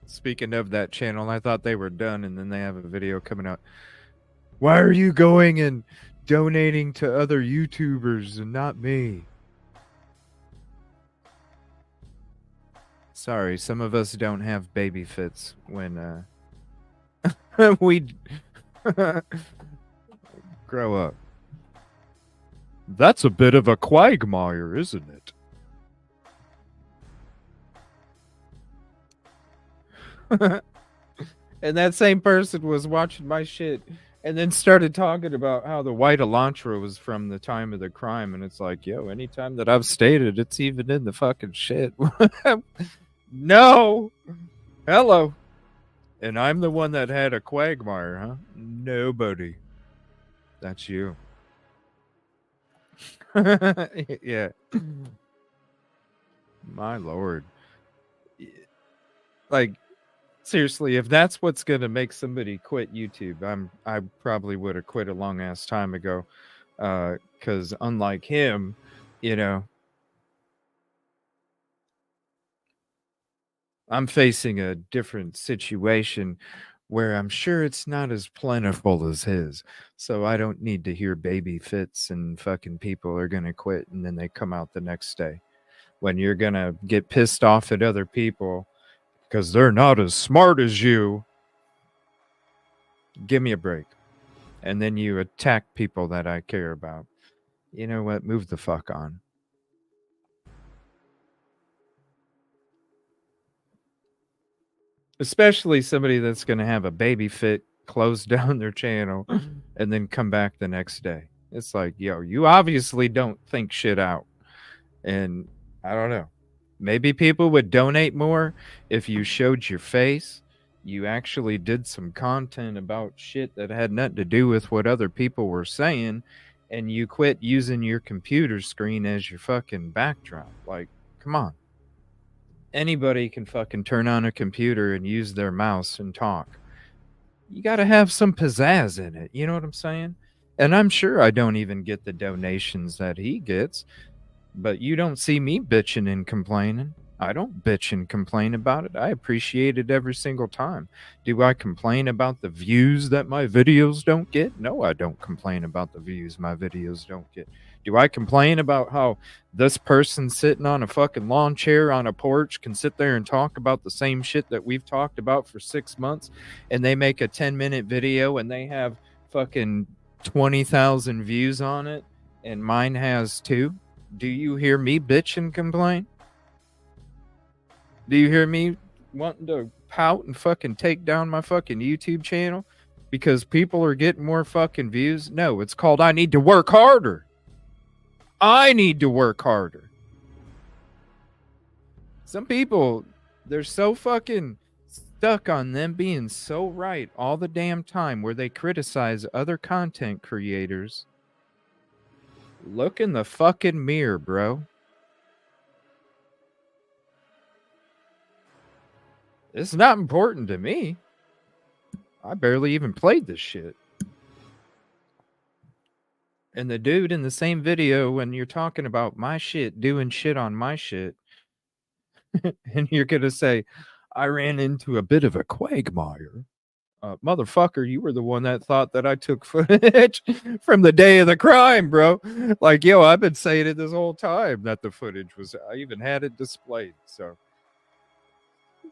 Speaking of that channel, I thought they were done, and then they have a video coming out. Why are you going and donating to other YouTubers and not me? Sorry, some of us don't have baby fits when we grow up. That's a bit of a quagmire, isn't it? And that same person was watching my shit and then started talking about how the white Elantra was from the time of the crime. And it's like, yo, anytime that I've stated, it's even in the fucking shit. No. Hello. And I'm the one that had a quagmire, huh? Nobody. That's you. Yeah. My lord. Like, seriously, if that's what's gonna make somebody quit YouTube, I probably would have quit a long ass time ago. Because unlike him, you know, I'm facing a different situation where I'm sure it's not as plentiful as his. So I don't need to hear baby fits and fucking people are gonna quit and then they come out the next day. When you're gonna get pissed off at other people because they're not as smart as you, give me a break. And then you attack people that I care about. You know what? Move the fuck on. Especially somebody that's going to have a baby fit, close down their channel, and then come back the next day. It's like, yo, you obviously don't think shit out. And I don't know. Maybe people would donate more if you showed your face. You actually did some content about shit that had nothing to do with what other people were saying, and you quit using your computer screen as your fucking backdrop. Like, come on. Anybody can fucking turn on a computer and use their mouse and talk. You got to have some pizzazz in it. You know what I'm saying? And I'm sure I don't even get the donations that he gets, but you don't see me bitching and complaining. I don't bitch and complain about it. I appreciate it every single time. Do I complain about the views that my videos don't get? No, I don't complain about the views my videos don't get. Do I complain about how this person sitting on a fucking lawn chair on a porch can sit there and talk about the same shit that we've talked about for 6 months, and they make a 10-minute video and they have fucking 20,000 views on it and mine has 2? Do you hear me bitch and complain? Do you hear me wanting to pout and fucking take down my fucking YouTube channel because people are getting more fucking views? No, it's called I need to work harder. I need to work harder. Some people, they're so fucking stuck on them being so right all the damn time where they criticize other content creators. Look in the fucking mirror, bro. It's not important to me. I barely even played this shit. And the dude in the same video, when you're talking about my shit, doing shit on my shit, and you're going to say, I ran into a bit of a quagmire. Motherfucker, you were the one that thought that I took footage from the day of the crime, bro. Like, yo, I've been saying it this whole time that the footage was, I even had it displayed. So,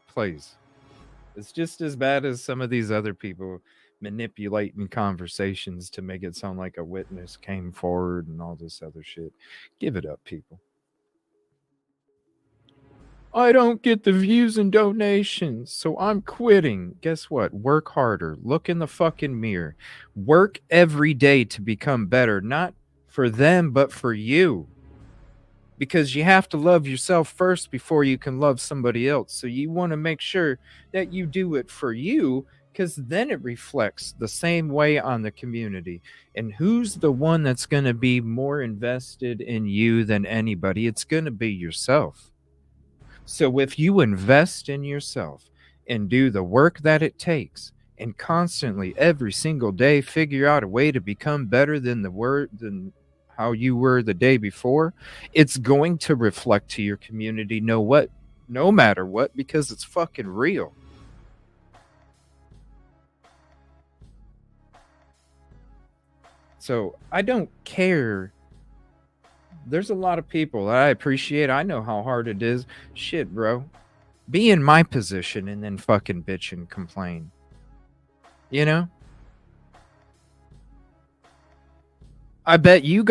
please. It's just as bad as some of these other people manipulating conversations to make it sound like a witness came forward and all this other shit. Give it up, people. I don't get the views and donations, so I'm quitting. Guess what? Work harder. Look in the fucking mirror. Work every day to become better, not for them, but for you. Because you have to love yourself first before you can love somebody else. So you want to make sure that you do it for you, because then it reflects the same way on the community. And who's the one that's going to be more invested in you than anybody? It's going to be yourself. So if you invest in yourself and do the work that it takes and constantly every single day figure out a way to become better than how you were the day before, it's going to reflect to your community no matter what, because it's fucking real. So I don't care. There's a lot of people that I appreciate. I know how hard it is. Shit, bro. Be in my position and then fucking bitch and complain. You know? I bet you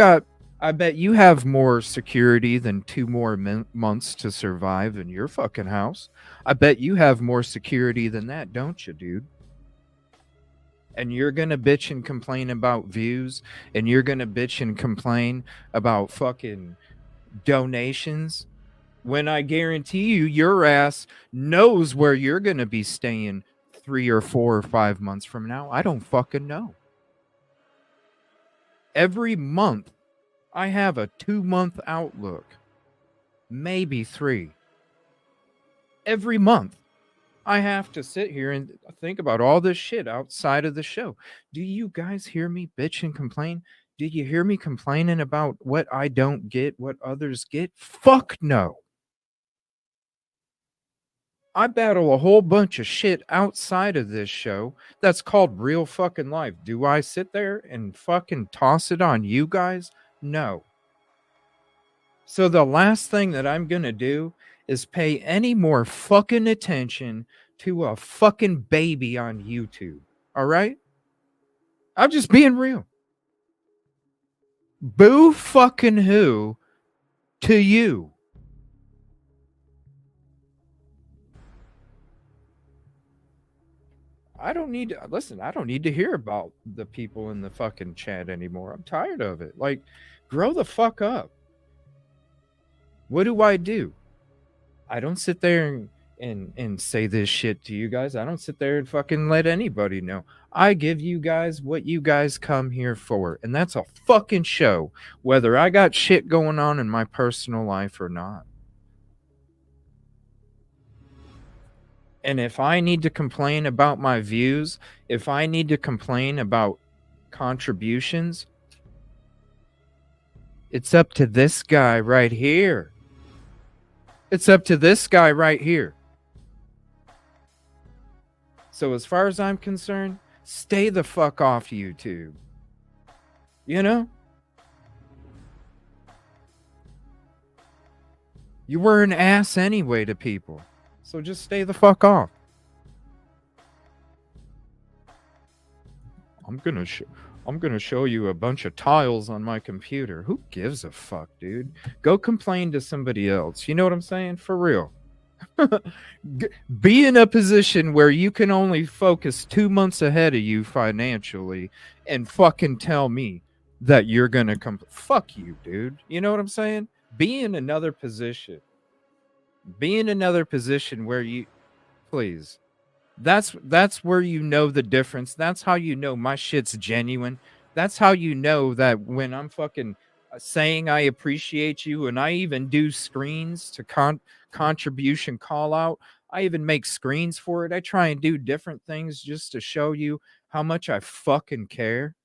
have more security than 2 more months to survive in your fucking house. I bet you have more security than that, don't you, dude? And you're going to bitch and complain about views, and you're going to bitch and complain about fucking donations, when I guarantee you your ass knows where you're going to be staying 3 or 4 or 5 months from now. I don't fucking know. Every month I have a 2-month outlook, maybe 3. Every month I have to sit here and think about all this shit outside of the show. Do you guys hear me bitch and complain? Do you hear me complaining about what I don't get, what others get? Fuck no. I battle a whole bunch of shit outside of this show that's called real fucking life. Do I sit there and fucking toss it on you guys? No. So the last thing that I'm going to do is pay any more fucking attention to a fucking baby on YouTube. All right? I'm just being real. Boo fucking who to you? I don't need to listen. I don't need to hear about the people in the fucking chat anymore. I'm tired of it. Like, grow the fuck up. What do? I don't sit there and say this shit to you guys. I don't sit there and fucking let anybody know. I give you guys what you guys come here for, and that's a fucking show, whether I got shit going on in my personal life or not. And if I need to complain about my views, if I need to complain about contributions, it's up to this guy right here. It's up to this guy right here. So as far as I'm concerned, stay the fuck off YouTube. You know? You were an ass anyway to people. So just stay the fuck off. I'm gonna show you a bunch of tiles on my computer. Who gives a fuck, dude? Go complain to somebody else. You know what I'm saying? For real. Be in a position where you can only focus 2 months ahead of you financially and fucking tell me that you're gonna come. Fuck you, dude. You know what I'm saying? Be in another position. Be in another position where you, please. That's where you know the difference. That's how you know my shit's genuine. That's how you know that when I'm fucking saying I appreciate you, and I even do screens to contribution call out. I even make screens for it. I try and do different things just to show you how much I fucking care.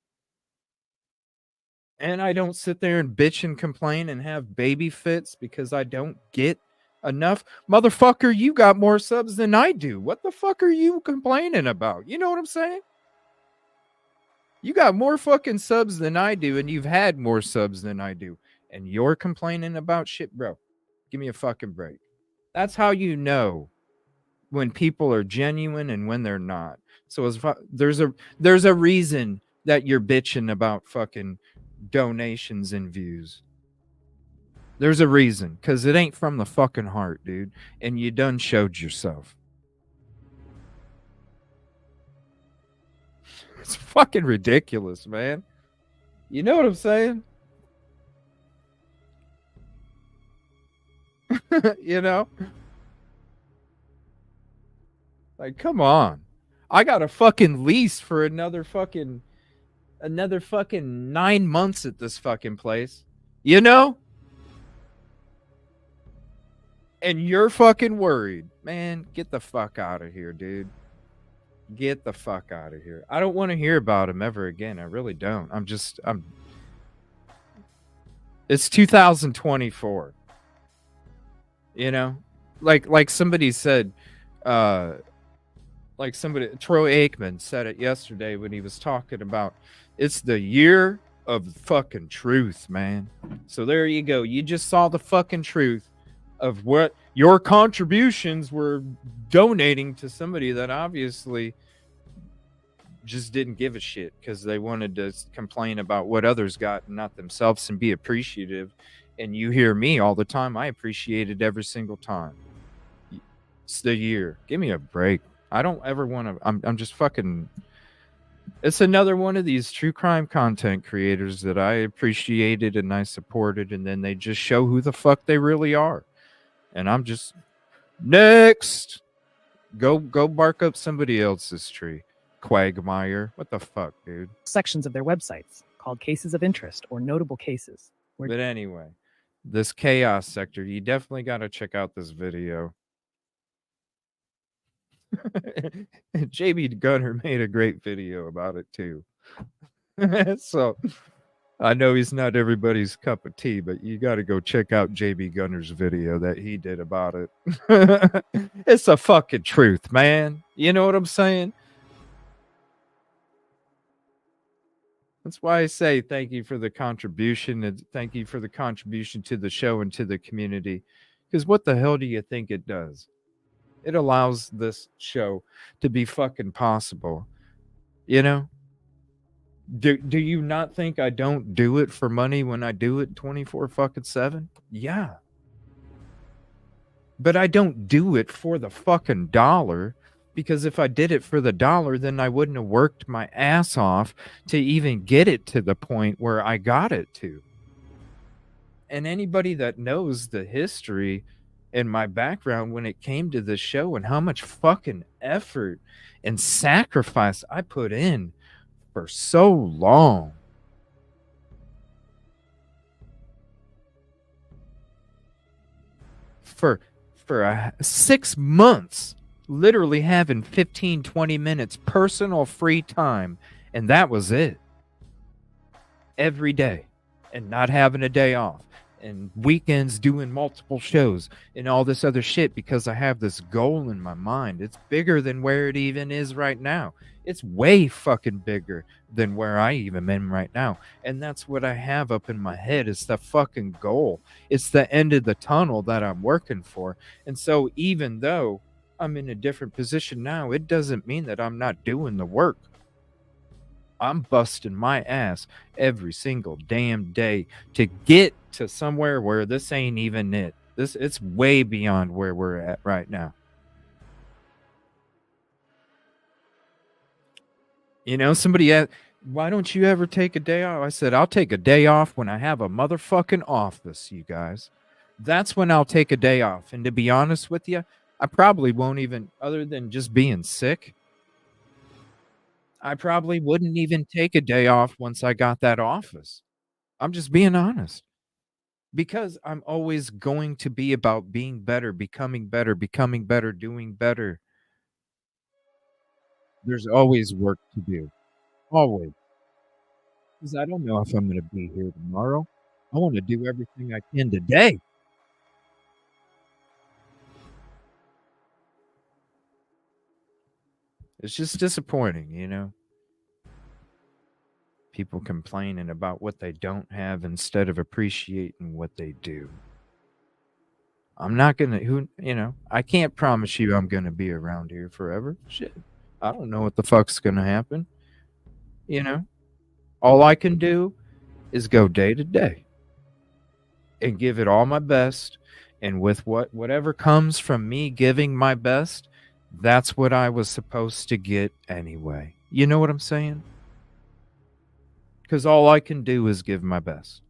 And I don't sit there and bitch and complain and have baby fits because I don't get enough. Motherfucker, you got more subs than I do. What the fuck are you complaining about? You know what I'm saying? You got more fucking subs than I do, and you've had more subs than I do. And you're complaining about shit, bro. Give me a fucking break. That's how you know when people are genuine and when they're not. So there's a reason that you're bitching about fucking donations and views. There's a reason, because it ain't from the fucking heart, dude. And you done showed yourself. It's fucking ridiculous, man. You know what I'm saying? You know? Like, come on. I got a fucking lease for another fucking 9 months at this fucking place. You know? And you're fucking worried. Man, get the fuck out of here, dude. Get the fuck out of here. I don't want to hear about him ever again. I really don't. It's 2024. You know? Like somebody said, Troy Aikman said it yesterday when he was talking about it's the year of fucking truth, man. So there you go. You just saw the fucking truth of what your contributions were donating to somebody that obviously just didn't give a shit because they wanted to complain about what others got and not themselves and be appreciative. And you hear me all the time. I appreciate it every single time. It's the year. Give me a break. I don't ever want to. I'm just fucking. It's another one of these true crime content creators that I appreciated and I supported, and then they just show who the fuck they really are. And I'm just next. Go bark up somebody else's tree. Quagmire. What the fuck, dude? Sections of their websites called cases of interest or notable cases. But anyway, this chaos sector, you definitely got to check out this video. JB Gunner made a great video about it too. So I know he's not everybody's cup of tea, but you got to go check out JB Gunner's video that he did about it. It's a fucking truth, man. You know what I'm saying? That's why I say thank you for the contribution, and thank you for the contribution to the show and to the community. Because what the hell do you think it does? It allows this show to be fucking possible. You know? Do you not think I don't do it for money when I do it 24/7? Yeah. But I don't do it for the fucking dollar, because if I did it for the dollar, then I wouldn't have worked my ass off to even get it to the point where I got it to. And anybody that knows the history and my background when it came to the show and how much fucking effort and sacrifice I put in for so long. For 6 months, literally having 15-20 minutes personal free time, and that was it. Every day, and not having a day off, and weekends doing multiple shows and all this other shit, because I have this goal in my mind. It's bigger than where it even is right now. It's way fucking bigger than where I even am right now. And that's what I have up in my head. It's the fucking goal. It's the end of the tunnel that I'm working for. And so even though I'm in a different position now, it doesn't mean that I'm not doing the work. I'm busting my ass every single damn day to get to somewhere where this ain't even it. It's way beyond where we're at right now. You know, somebody asked, why don't you ever take a day off? I said, I'll take a day off when I have a motherfucking office, you guys. That's when I'll take a day off. And to be honest with you, I probably won't even, other than just being sick, I probably wouldn't even take a day off once I got that office. I'm just being honest. Because I'm always going to be about being better, becoming better, doing better. There's always work to do. Always. Because I don't know if I'm going to be here tomorrow. I want to do everything I can today. It's just disappointing, you know? People complaining about what they don't have instead of appreciating what they do. I'm not going to, I can't promise you I'm going to be around here forever. Shit. I don't know what the fuck's going to happen. All I can do is go day to day and give it all my best. And with whatever comes from me giving my best, that's what I was supposed to get anyway. You know what I'm saying? Because all I can do is give my best.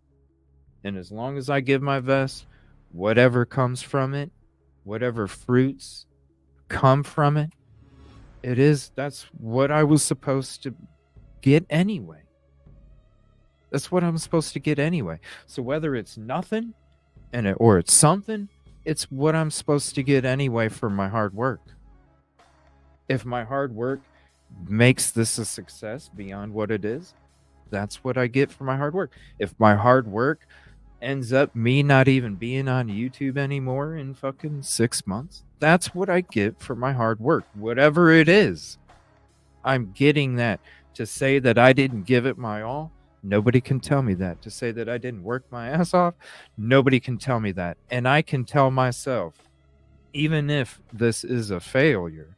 And as long as I give my best, whatever comes from it, whatever fruits come from it, that's what I was supposed to get anyway. That's what I'm supposed to get anyway. So whether it's nothing or it's something, it's what I'm supposed to get anyway for my hard work. If my hard work makes this a success beyond what it is, that's what I get for my hard work. If my hard work ends up me not even being on YouTube anymore in fucking 6 months, that's what I get for my hard work. Whatever it is, I'm getting that. To say that I didn't give it my all, Nobody can tell me that. To say that I didn't work my ass off, nobody can tell me that. And I can tell myself, even if this is a failure,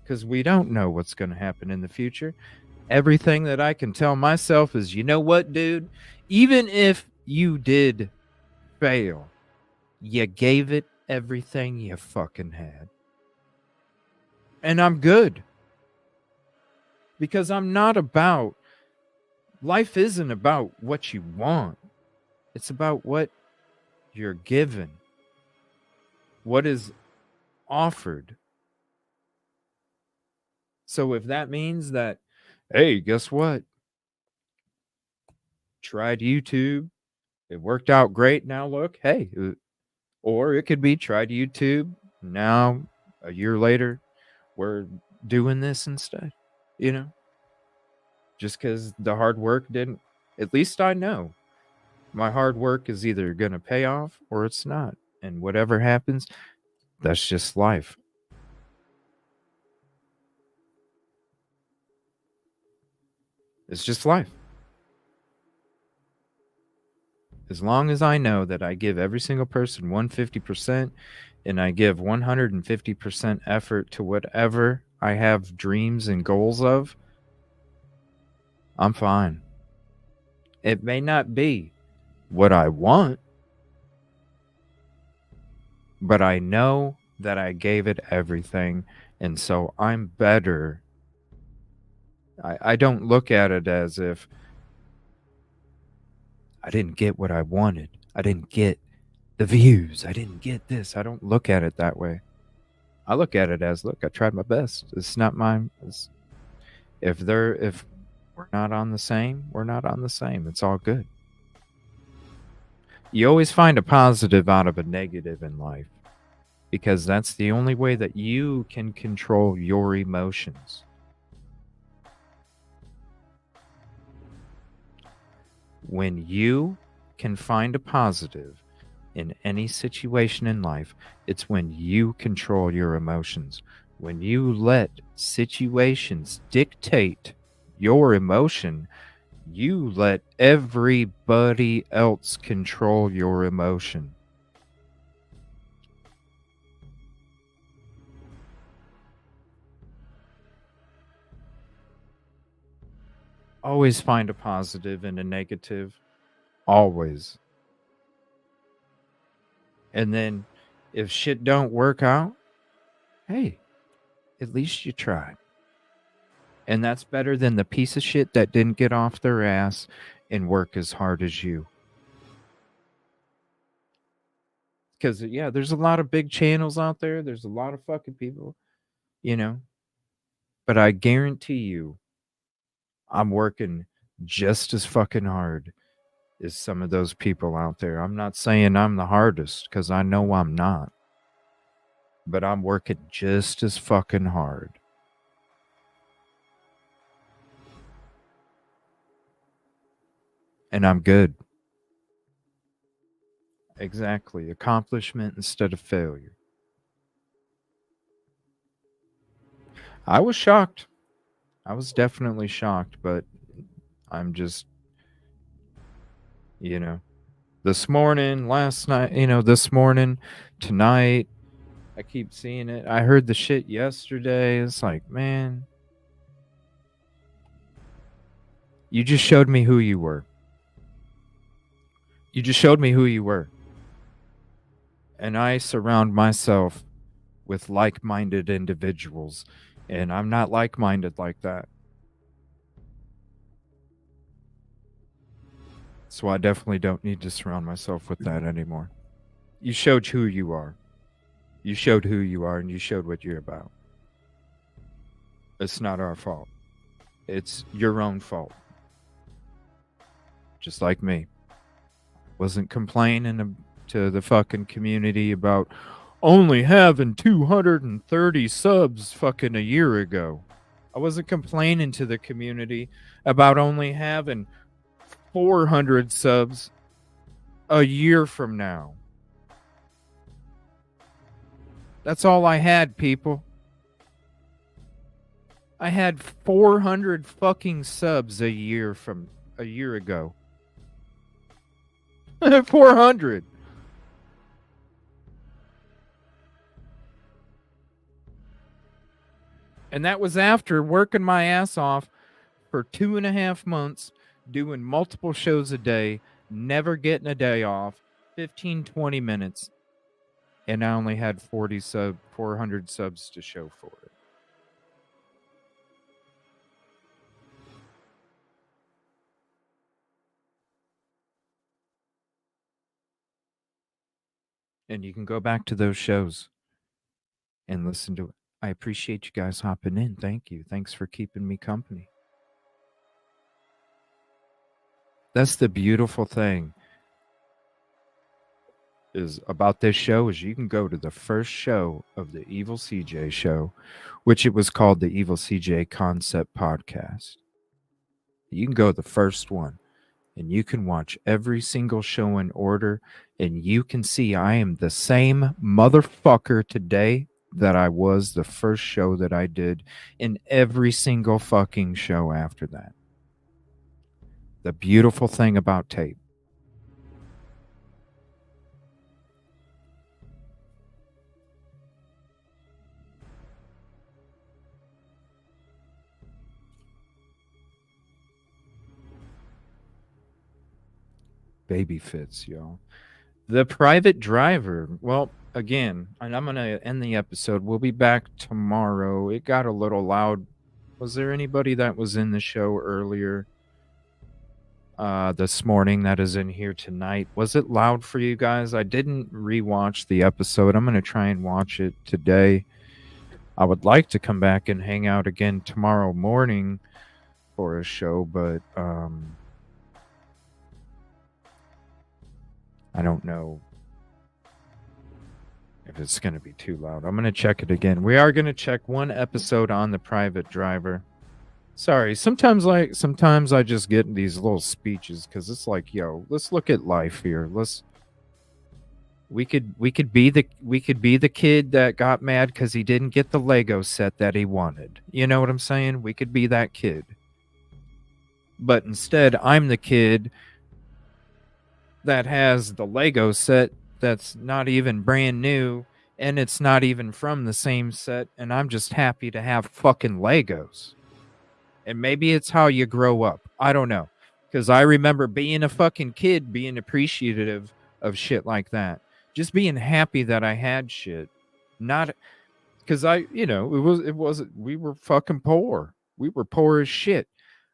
because we don't know what's going to happen in the future, everything that I can tell myself is, you know what, dude? Even if you did fail, you gave it everything you fucking had. And I'm good. Because I'm not about, life isn't about what you want. It's about what you're given, what is offered. So if that means that, hey, guess what? Tried YouTube. It worked out great. Now look, hey. Or it could be tried YouTube. Now, a year later, we're doing this instead. You know? Just because the hard work didn't, at least I know my hard work is either going to pay off or it's not. And whatever happens, that's just life. It's just life. As long as I know that I give every single person 150% and I give 150% effort to whatever I have dreams and goals of, I'm fine. It may not be what I want, but I know that I gave it everything, and so I'm better. I don't look at it as if I didn't get what I wanted. I didn't get the views. I didn't get this. I don't look at it that way. I look at it as, look, I tried my best. It's not mine. If we're not on the same, we're not on the same. It's all good. You always find a positive out of a negative in life, because that's the only way that you can control your emotions. When you can find a positive in any situation in life, it's when you control your emotions. When you let situations dictate your emotion, you let everybody else control your emotion. Always find a positive in a negative. Always. And then if shit don't work out, hey, at least you tried. And that's better than the piece of shit that didn't get off their ass and work as hard as you. Because, yeah, there's a lot of big channels out there. There's a lot of fucking people, you know. But I guarantee you, I'm working just as fucking hard as some of those people out there. I'm not saying I'm the hardest, because I know I'm not. But I'm working just as fucking hard. And I'm good. Exactly. Accomplishment instead of failure. I was shocked. I was definitely shocked, but I'm just, this morning, last night, this morning, tonight, I keep seeing it. I heard the shit yesterday. It's like, man, you just showed me who you were. You just showed me who you were. And I surround myself with like-minded individuals, and I'm not like-minded like that. So I definitely don't need to surround myself with that anymore. You showed who you are. You showed who you are, and you showed what you're about. It's not our fault. It's your own fault. Just like me. Wasn't complaining to the fucking community about only having 230 subs fucking a year ago. I wasn't complaining to the community about only having 400 subs a year from now. That's all I had, people. I had 400 fucking subs a year from a year ago. 400. And that was after working my ass off for 2.5 months, doing multiple shows a day, never getting a day off, 15, 20 minutes. And I only had 400 subs to show for it. And you can go back to those shows and listen to it. I appreciate you guys hopping in. Thank you. Thanks for keeping me company. That's the beautiful thing is about this show is you can go to the first show of the Evil CJ show, which it was called the Evil CJ Concept Podcast. You can go to the first one and you can watch every single show in order and you can see I am the same motherfucker today that I was the first show that I did in every single fucking show after that. The beautiful thing about tape. Baby fits, y'all. The private driver. Well, again, and I'm going to end the episode. We'll be back tomorrow. It got a little loud. Was there anybody that was in the show earlier this morning that is in here tonight? Was it loud for you guys? I didn't rewatch the episode. I'm going to try and watch it today. I would like to come back and hang out again tomorrow morning for a show, but I don't know if it's going to be too loud. I'm going to check it again. We are going to check one episode on the private driver. Sorry, sometimes I just get these little speeches because it's like, yo, let's look at life here. We could be the kid that got mad because he didn't get the Lego set that he wanted. You know what I'm saying? We could be that kid. But instead, I'm the kid that has the Lego set that's not even brand new and it's not even from the same set, and I'm just happy to have fucking Legos. And maybe it's how you grow up. I don't know. Because I remember being a fucking kid, being appreciative of shit like that. Just being happy that I had shit. Not because we were fucking poor. We were poor as shit.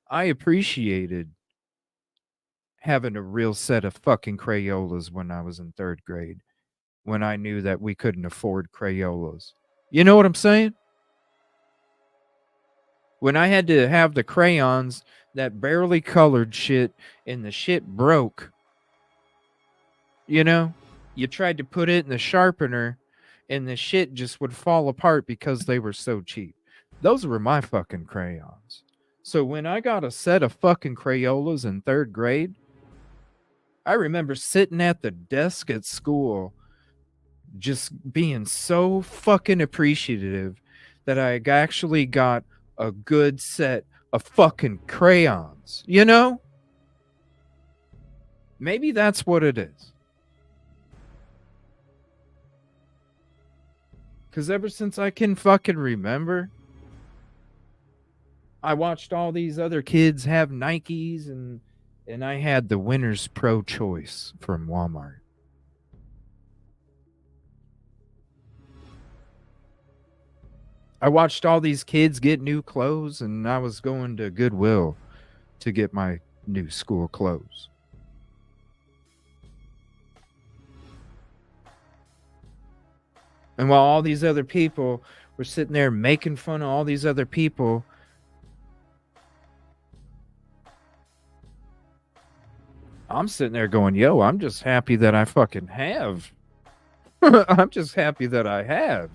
I appreciated having a real set of fucking Crayolas when I was in 3rd grade. When I knew that we couldn't afford Crayolas. You know what I'm saying? When I had to have the crayons that barely colored shit and the shit broke, you know, you tried to put it in the sharpener and the shit just would fall apart because they were so cheap. Those were my fucking crayons. So when I got a set of fucking Crayolas in 3rd grade, I remember sitting at the desk at school just being so fucking appreciative that I actually got a good set of fucking crayons, you know? Maybe that's what it is. Because ever since I can fucking remember, I watched all these other kids have Nikes and I had the Winners Pro Choice from Walmart. I watched all these kids get new clothes, and I was going to Goodwill to get my new school clothes. And while all these other people were sitting there making fun of all these other people, I'm sitting there going, yo, I'm just happy that I fucking have. I'm just happy that I have.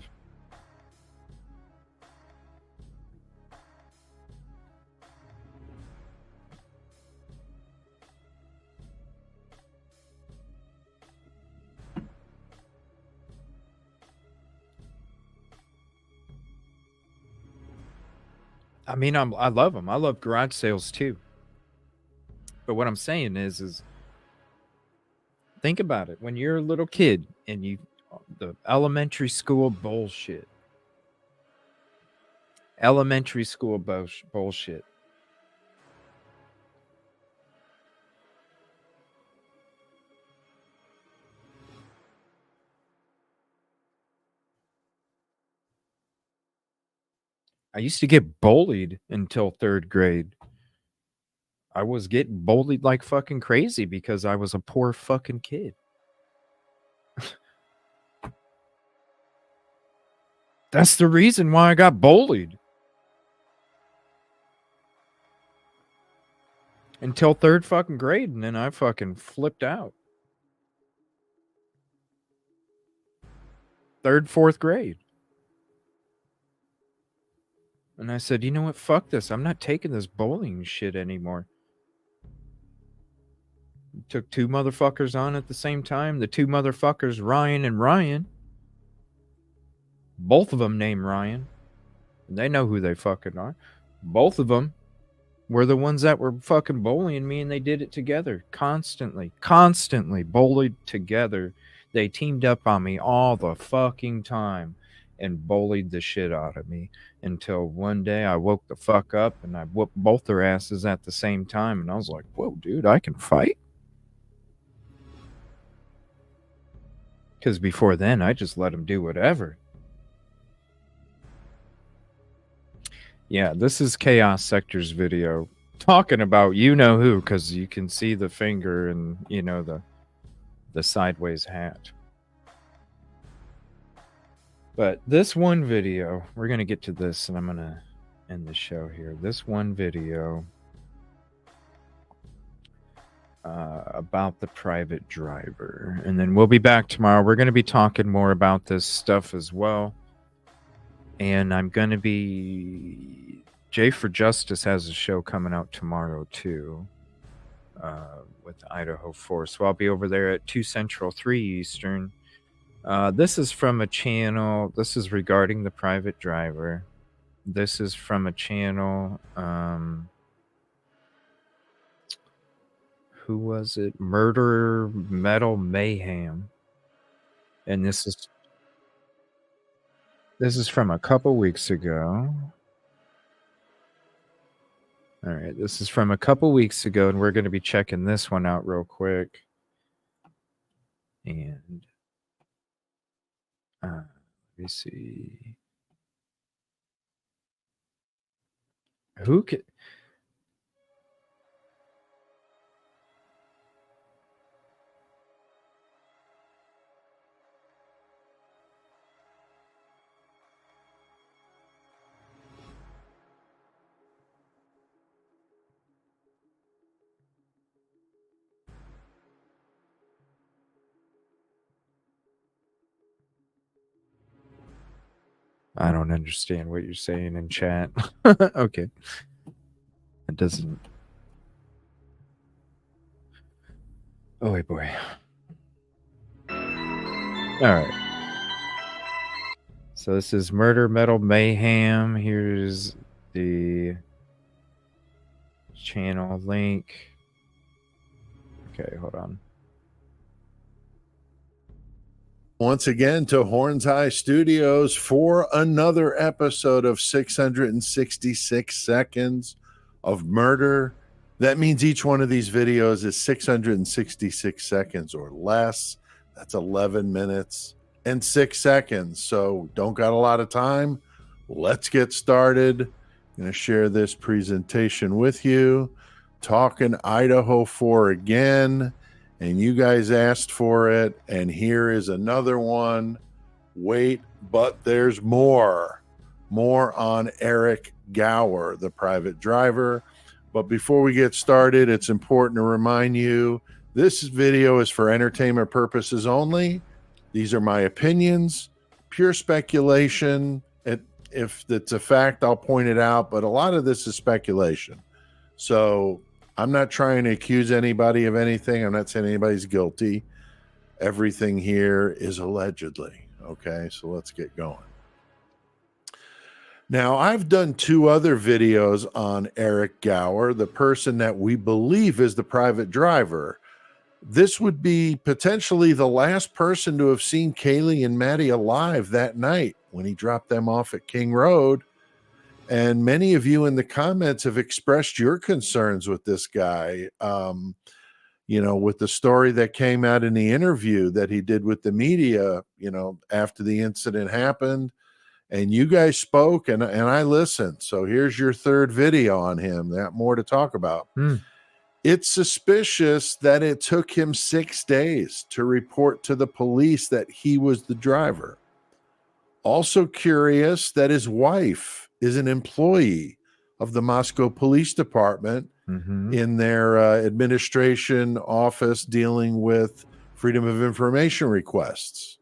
I mean, I love them. I love garage sales too. But what I'm saying is think about it. When you're a little kid and the elementary school bullshit. Elementary school bullshit. I used to get bullied until 3rd grade. I was getting bullied like fucking crazy because I was a poor fucking kid. That's the reason why I got bullied. Until 3rd fucking grade, and then I fucking flipped out. 3rd, 4th grade. And I said, you know what? Fuck this. I'm not taking this bullying shit anymore. Took 2 motherfuckers on at the same time. The 2 motherfuckers, Ryan and Ryan. Both of them named Ryan. And they know who they fucking are. Both of them were the ones that were fucking bullying me, and they did it together. Constantly bullied together. They teamed up on me all the fucking time and bullied the shit out of me until one day I woke the fuck up and I whooped both their asses at the same time. And I was like, whoa, dude, I can fight. Because before then, I just let them do whatever. Yeah, this is Chaos Sector's video talking about you-know-who, because you can see the finger and, you know, the sideways hat. But this one video, we're going to get to this, and I'm going to end the show here. This one video about the private driver. And then we'll be back tomorrow. We're going to be talking more about this stuff as well. And I'm going to be... J for Justice has a show coming out tomorrow, too, with Idaho4. So I'll be over there at 2 Central, 3 Eastern. This is from a channel. This is regarding the private driver. This is from a channel. Who was it? Murder Metal Mayhem. And this is from a couple weeks ago. All right, this is from a couple weeks ago, and we're going to be checking this one out real quick. And let me see. Who could... I don't understand what you're saying in chat. Okay. It doesn't... Oh, wait, boy. All right. So this is Murder Metal Mayhem. Here's the channel link. Okay, hold on. Once again to Horns High Studios for another episode of 666 seconds of murder. That means each one of these videos is 666 seconds or less. That's 11 minutes and 6 seconds. So don't got a lot of time. Let's get started. I'm going to share this presentation with you. Talking Idaho4 again. And you guys asked for it, and here is another one. Wait, but there's more. More on Eric Gower, the private driver. But before we get started, it's important to remind you, this video is for entertainment purposes only. These are my opinions, pure speculation. If it's a fact, I'll point it out, but a lot of this is speculation. So I'm not trying to accuse anybody of anything. I'm not saying anybody's guilty. Everything here is allegedly. Okay, so let's get going. Now, I've done 2 other videos on Eric Gower, the person that we believe is the private driver. This would be potentially the last person to have seen Kaylee and Maddie alive that night when he dropped them off at King Road. And many of you in the comments have expressed your concerns with this guy. With the story that came out in the interview that he did with the media, after the incident happened. And you guys spoke and I listened. So here's your 3rd video on him. That more to talk about. It's suspicious that it took him 6 days to report to the police that he was the driver. Also curious that his wife is an employee of the Moscow Police Department in their administration office dealing with Freedom of Information requests.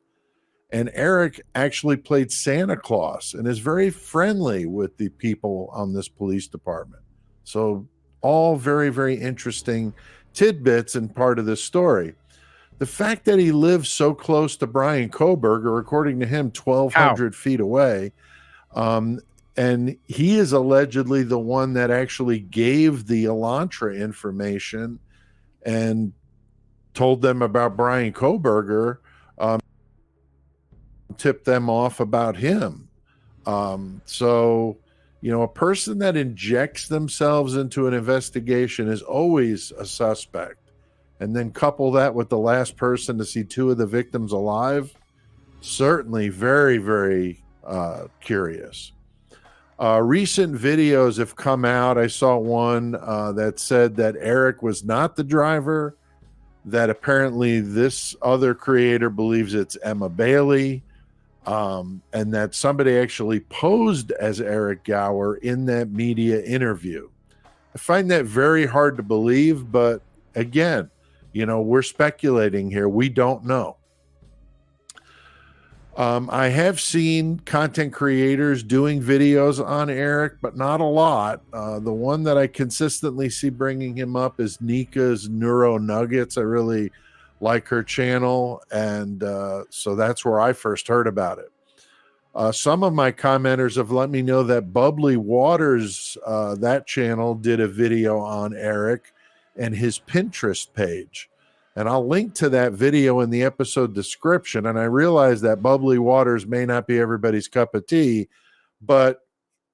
And Eric actually played Santa Claus and is very friendly with the people on this police department. So all very, very interesting tidbits and part of this story. The fact that he lives so close to Brian Kohberger, according to him, 1,200 feet away, and he is allegedly the one that actually gave the Elantra information and told them about Brian Kohberger, tipped them off about him. So, a person that injects themselves into an investigation is always a suspect. And then couple that with the last person to see 2 of the victims alive, certainly very, very curious. Recent videos have come out. I saw one that said that Eric was not the driver, that apparently this other creator believes it's Emma Bailey, and that somebody actually posed as Eric Gower in that media interview. I find that very hard to believe, but again, we're speculating here. We don't know. I have seen content creators doing videos on Eric, but not a lot. The one that I consistently see bringing him up is Nika's Neuro Nuggets. I really like her channel, and so that's where I first heard about it. Some of my commenters have let me know that Bubbly Waters, that channel, did a video on Eric and his Pinterest page. And I'll link to that video in the episode description. And I realize that Bubbly Waters may not be everybody's cup of tea, but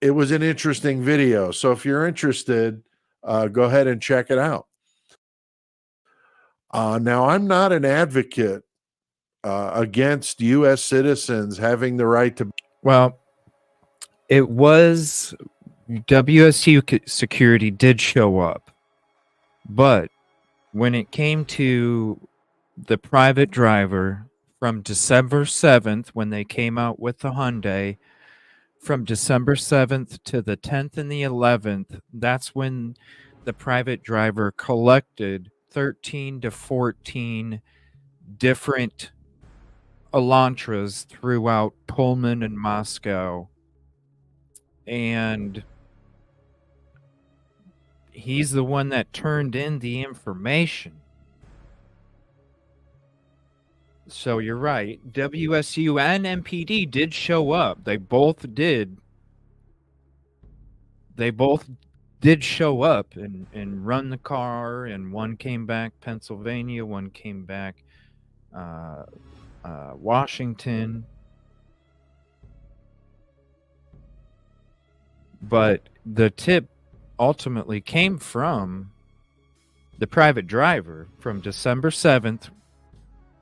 it was an interesting video. So if you're interested, go ahead and check it out. Now, I'm not an advocate against U.S. citizens having the right to. Well, it was WSU security did show up, but when it came to the private driver from December 7th, when they came out with the Hyundai, from December 7th to the 10th and the 11th, that's when the private driver collected 13 to 14 different Elantras throughout Pullman and Moscow. And he's the one that turned in the information. So you're right. WSU and MPD did show up. They both did. They both did show up and run the car, and one came back Pennsylvania, one came back Washington. But the tip ultimately came from the private driver from December 7th,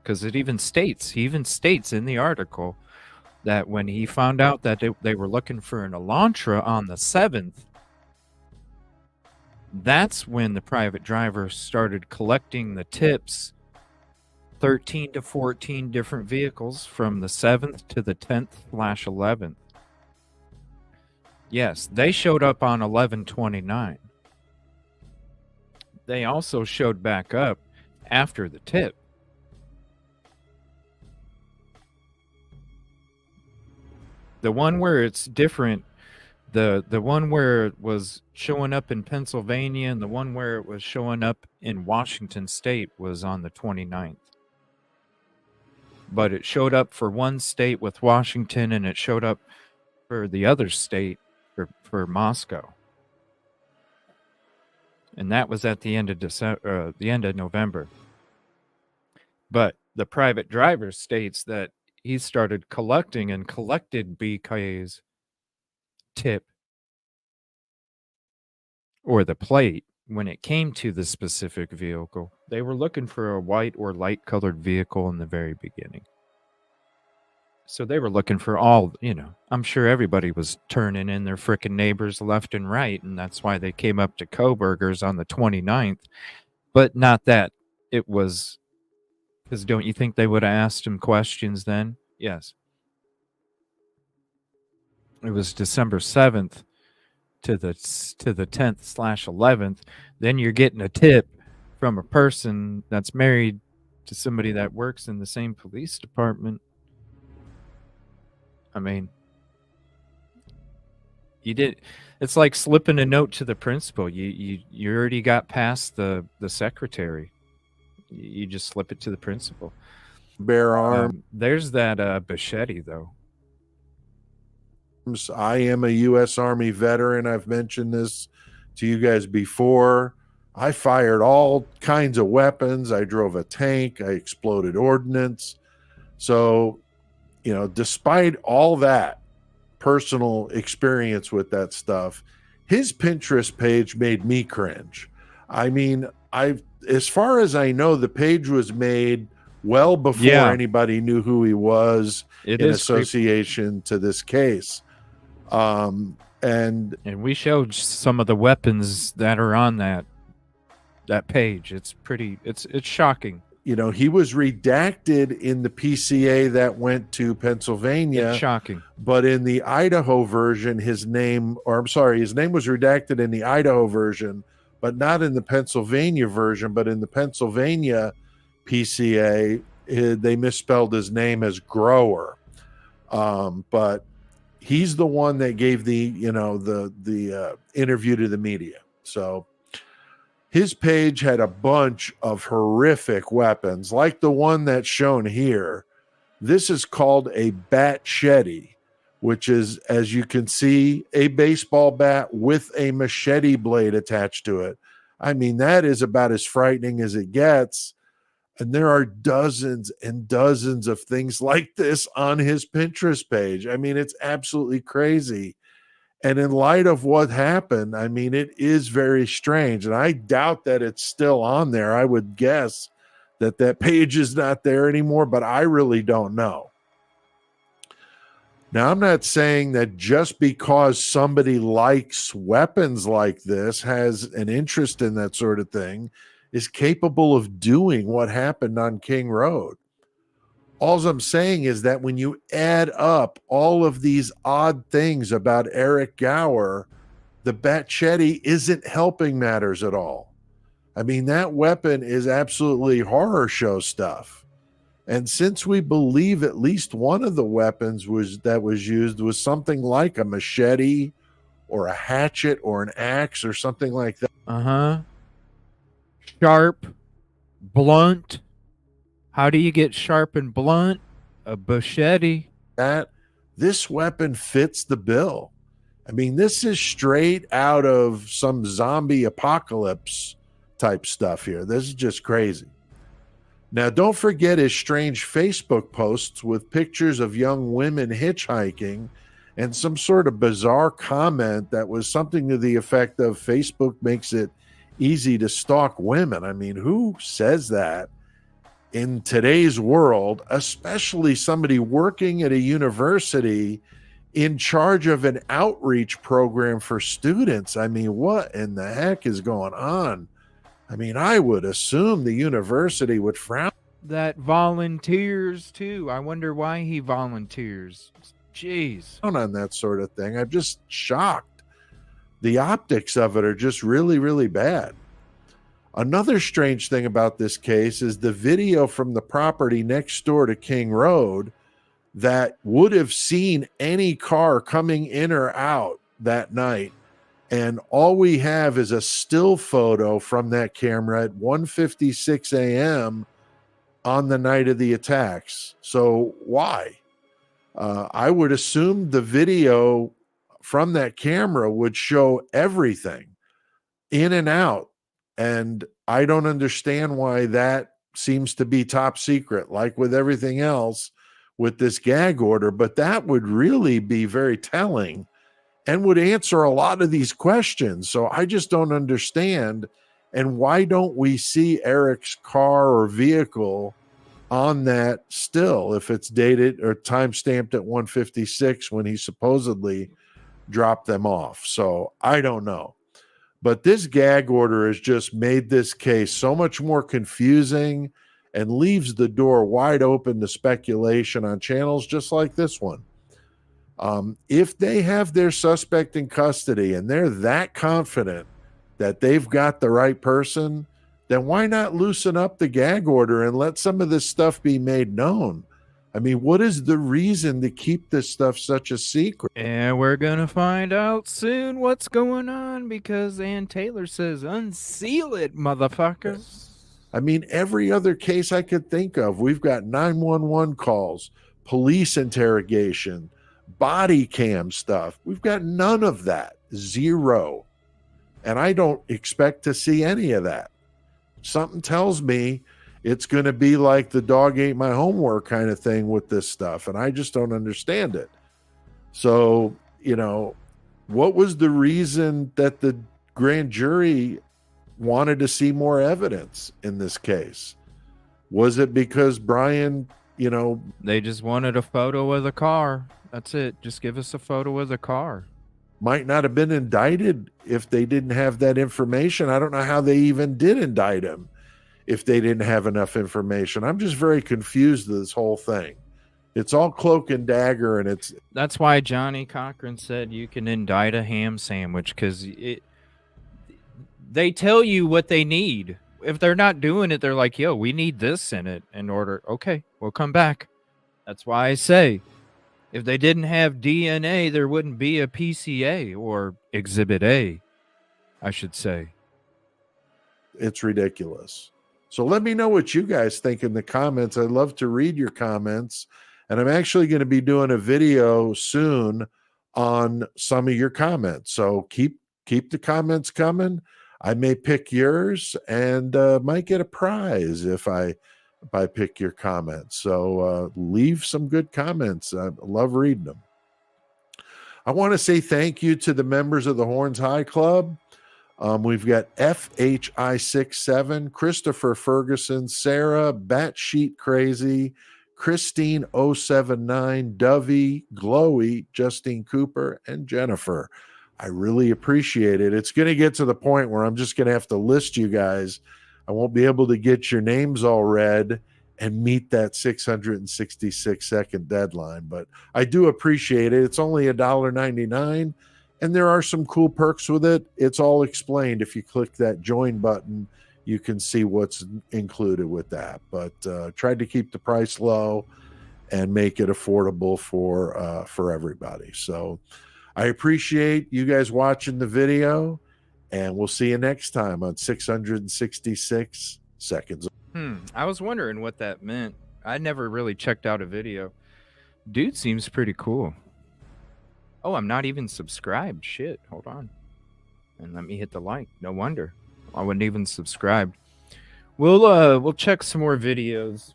because he even states in the article that when he found out that they were looking for an Elantra on the 7th, that's when the private driver started collecting the tips, 13 to 14 different vehicles from the 7th to the 10th/11th. Yes, they showed up on 11/29. They also showed back up after the tip. The one where it's different, the one where it was showing up in Pennsylvania and the one where it was showing up in Washington State was on the 29th. But it showed up for one state with Washington, and it showed up for the other state, for Moscow. And that was at the end of the end of November. But the private driver states that he started collecting and collected BK's tip or the plate when it came to the specific vehicle. They were looking for a white or light colored vehicle in the very beginning. So they were looking for all, I'm sure everybody was turning in their frickin' neighbors left and right, and that's why they came up to Coburger's on the 29th. But not that it was, because don't you think they would have asked him questions then? Yes. It was December 7th to the 10th/11th. Then you're getting a tip from a person that's married to somebody that works in the same police department. I mean, it's like slipping a note to the principal. You already got past the secretary. You just slip it to the principal. Bare arm. There's that Bichetti, though. I am a U.S. Army veteran. I've mentioned this to you guys before. I fired all kinds of weapons. I drove a tank. I exploded ordnance. So, despite all that personal experience with that stuff, his Pinterest page made me cringe. I mean, as far as I know, the page was made well before anybody knew who he was in association to this case. And we showed some of the weapons that are on that page. It's shocking. He was redacted in the PCA that went to Pennsylvania. It's shocking. But in the Idaho version, his name was redacted in the Idaho version, but not in the Pennsylvania version. But in the Pennsylvania PCA, they misspelled his name as Grower. But he's the one that gave the interview to the media. So his page had a bunch of horrific weapons, like the one that's shown here. This is called a batchetti, which is, as you can see, a baseball bat with a machete blade attached to it. I mean, that is about as frightening as it gets. And there are dozens and dozens of things like this on his Pinterest page. I mean, it's absolutely crazy. And in light of what happened, I mean, it is very strange. And I doubt that it's still on there. I would guess that page is not there anymore, but I really don't know. Now, I'm not saying that just because somebody likes weapons like this, has an interest in that sort of thing, is capable of doing what happened on King Road. All I'm saying is that when you add up all of these odd things about Eric Gower, the batchetti isn't helping matters at all. I mean, that weapon is absolutely horror show stuff. And since we believe at least one of the weapons that was used was something like a machete or a hatchet or an axe or something like that. Sharp, blunt. How do you get sharp and blunt? A Bichetti. This weapon fits the bill. I mean, this is straight out of some zombie apocalypse type stuff here. This is just crazy. Now, don't forget his strange Facebook posts with pictures of young women hitchhiking and some sort of bizarre comment that was something to the effect of Facebook makes it easy to stalk women. I mean, who says that in today's world, especially somebody working at a university in charge of an outreach program for students? I mean, what in the heck is going on? I mean, I would assume the university would frown. That volunteers too. I wonder why he volunteers. Jeez. On that sort of thing. I'm just shocked. The optics of it are just really, really bad. Another strange thing about this case is the video from the property next door to King Road that would have seen any car coming in or out that night. And all we have is a still photo from that camera at 1:56 a.m. on the night of the attacks. So why? I would assume the video from that camera would show everything in and out. And I don't understand why that seems to be top secret, like with everything else with this gag order. But that would really be very telling and would answer a lot of these questions. So I just don't understand. And why don't we see Eric's car or vehicle on that still, if it's dated or time stamped at 156 when he supposedly dropped them off? So I don't know. But this gag order has just made this case so much more confusing and leaves the door wide open to speculation on channels just like this one. If they have their suspect in custody and they're that confident that they've got the right person, then why not loosen up the gag order and let some of this stuff be made known? I mean, what is the reason to keep this stuff such a secret? And we're gonna find out soon what's going on because Ann Taylor says, unseal it, motherfuckers. I mean, every other case I could think of, we've got 911 calls, police interrogation, body cam stuff. We've got none of that. Zero. And I don't expect to see any of that. Something tells me it's going to be like the dog ate my homework kind of thing with this stuff. And I just don't understand it. So, you know, what was the reason that the grand jury wanted to see more evidence in this case? Was it because Brian, you know, they just wanted a photo of the car? That's it. Just give us a photo of the car. Might not have been indicted if they didn't have that information. I don't know how they even did indict him if they didn't have enough information. I'm just very confused with this whole thing. It's all cloak and dagger, and that's why Johnny Cochran said you can indict a ham sandwich, because they tell you what they need. If they're not doing it, they're like, yo, we need this in it in order. Okay, we'll come back. That's why I say, if they didn't have DNA, there wouldn't be a PCA or Exhibit A, I should say. It's ridiculous. So let me know what you guys think in the comments. I'd love to read your comments. And I'm actually going to be doing a video soon on some of your comments. So keep the comments coming. I may pick yours and might get a prize if I pick your comments. So leave some good comments. I love reading them. I want to say thank you to the members of the Horns High Club. We've got FHI67, Christopher Ferguson, Sarah, Batshit Crazy, Christine 079, Dovey, Glowy, Justine Cooper, and Jennifer. I really appreciate it. It's going to get to the point where I'm just going to have to list you guys. I won't be able to get your names all read and meet that 666-second deadline. But I do appreciate it. It's only $1.99. And there are some cool perks with it. It's all explained. If you click that join button, you can see what's included with that. But tried to keep the price low and make it affordable for everybody. So I appreciate you guys watching the video, and we'll see you next time on 666 Seconds. I was wondering what that meant. I never really checked out a video. Dude seems pretty cool. Oh, I'm not even subscribed. Shit, hold on. And let me hit the like. No wonder. I wasn't even subscribed. We'll check some more videos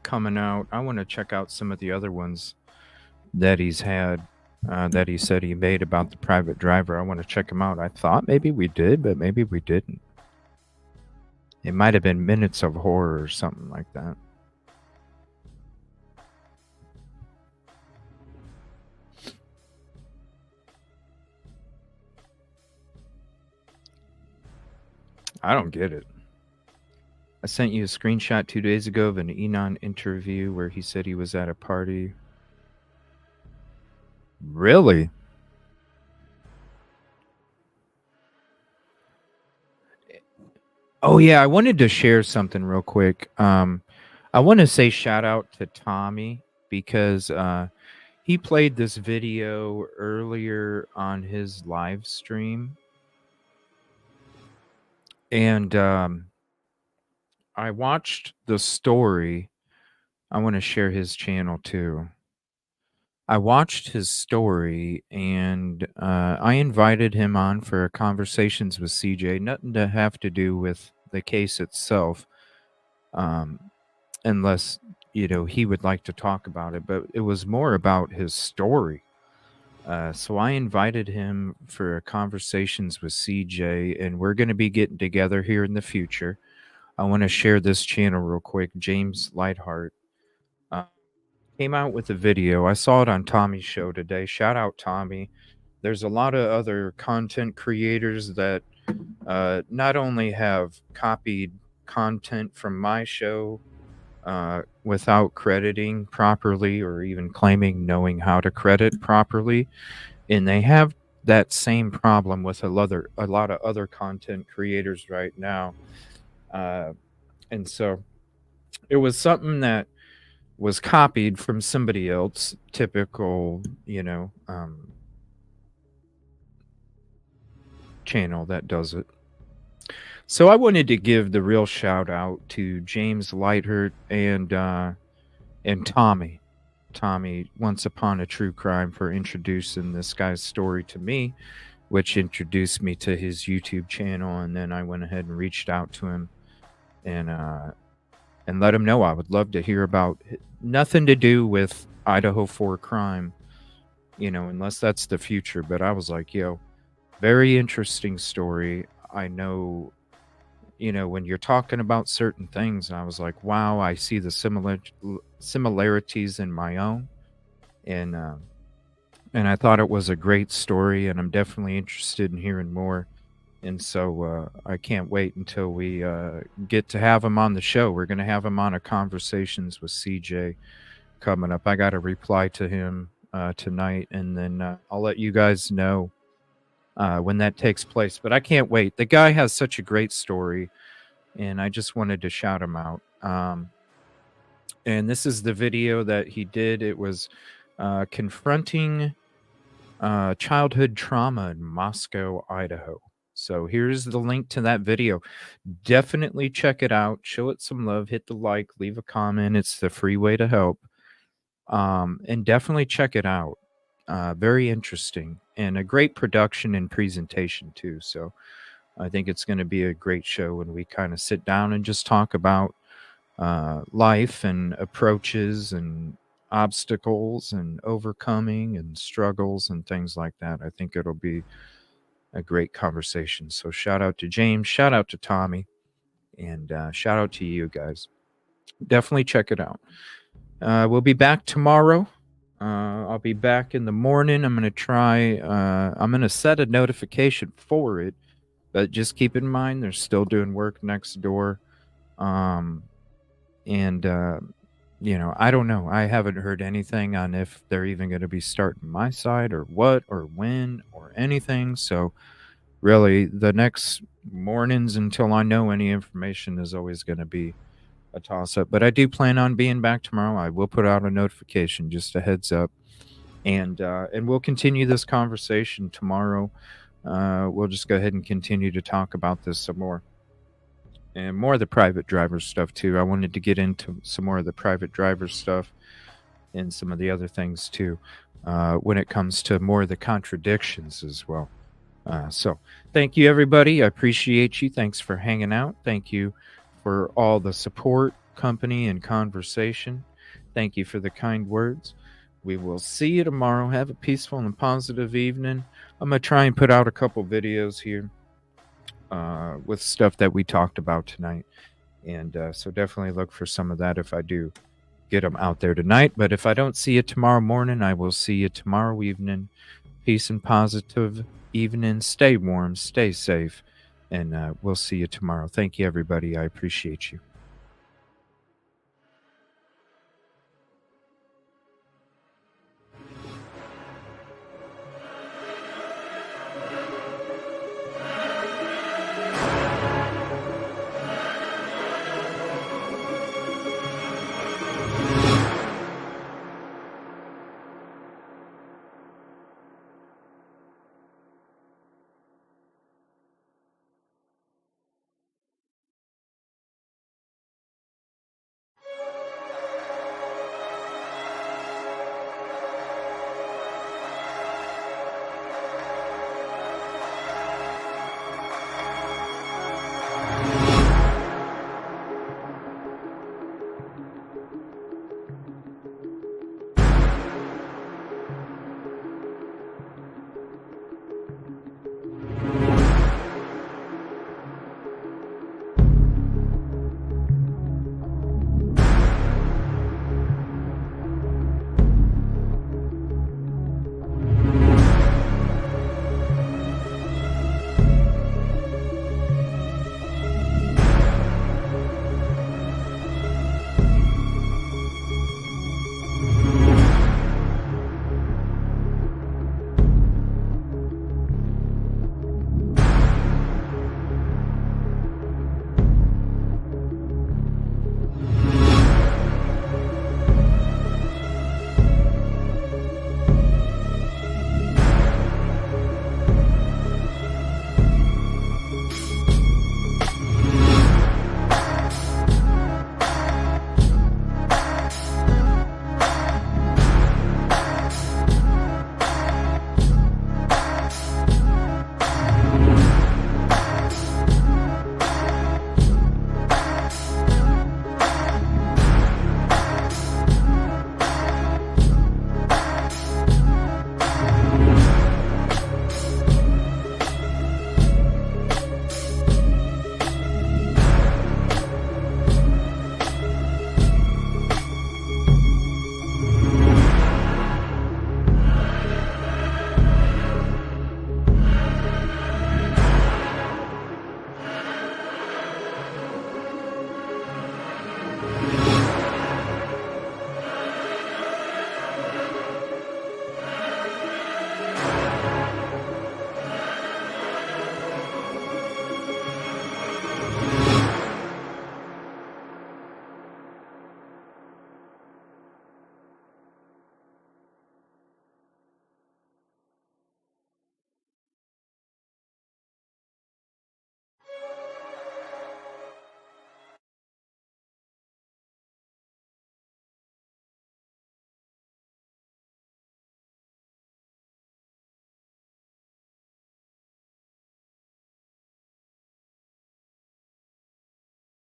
coming out. I want to check out some of the other ones that he's had, that he said he made about the private driver. I want to check them out. I thought maybe we did, but maybe we didn't. It might have been Minutes of Horror or something like that. I don't get it. I sent you a screenshot 2 days ago of an Enon interview where he said he was at a party. Really? Oh, yeah. I wanted to share something real quick. I want to say shout out to Tommy because he played this video earlier on his live stream. And I watched the story. I want to share his channel too. I watched his story, and I invited him on for conversations with CJ. Nothing to have to do with the case itself, unless he would like to talk about it. But it was more about his story. So I invited him for conversations with CJ, and we're going to be getting together here in the future. I want to share this channel real quick. James Lightheart came out with a video. I saw it on Tommy's show today. Shout out Tommy. There's a lot of other content creators that not only have copied content from my show without crediting properly or even claiming knowing how to credit properly, and they have that same problem with a lot of other content creators right now. And so it was something that was copied from somebody else, typical, channel that does it. So I wanted to give the real shout out to James Lightheart and Tommy. Tommy, Once Upon a True Crime, for introducing this guy's story to me, which introduced me to his YouTube channel, and then I went ahead and reached out to him and let him know I would love to hear about nothing to do with Idaho4 crime, unless that's the future. But I was like, very interesting story. I know, when you're talking about certain things, I was like, wow, I see the similarities in my own. And I thought it was a great story, and I'm definitely interested in hearing more. And so I can't wait until we get to have him on the show. We're going to have him on a Conversations with CJ coming up. I got to reply to him tonight, and then I'll let you guys know when that takes place. But I can't wait. The guy has such a great story, and I just wanted to shout him out. And this is the video that he did. It was confronting childhood trauma in Moscow, Idaho. So here's the link to that video. Definitely check it out. Show it some love. Hit the like. Leave a comment. It's the free way to help. And definitely check it out. Very interesting. And a great production and presentation, too. So I think it's going to be a great show when we kind of sit down and just talk about life and approaches and obstacles and overcoming and struggles and things like that. I think it'll be a great conversation. So shout out to James, shout out to Tommy, and shout out to you guys. Definitely check it out. We'll be back tomorrow. I'll be back in the morning. I'm going to try, I'm going to set a notification for it, but just keep in mind, they're still doing work next door. I don't know. I haven't heard anything on if they're even going to be starting my side or what or when or anything. So really, the next mornings until I know any information is always going to be a toss-up. But I do plan on being back tomorrow. I will put out a notification, just a heads up. And we'll continue this conversation tomorrow. We'll just go ahead and continue to talk about this some more. And more of the private driver stuff, too. I wanted to get into some more of the private driver stuff and some of the other things, too, when it comes to more of the contradictions as well. So thank you, everybody. I appreciate you. Thanks for hanging out. Thank you for all the support, company, and conversation. Thank you for the kind words. We will see you tomorrow. Have a peaceful and positive evening. I'm going to try and put out a couple videos here with stuff that we talked about tonight. And so definitely look for some of that if I do get them out there tonight. But if I don't see you tomorrow morning, I will see you tomorrow evening. Peace and positive evening. Stay warm, stay safe, and we'll see you tomorrow. Thank you, everybody. I appreciate you.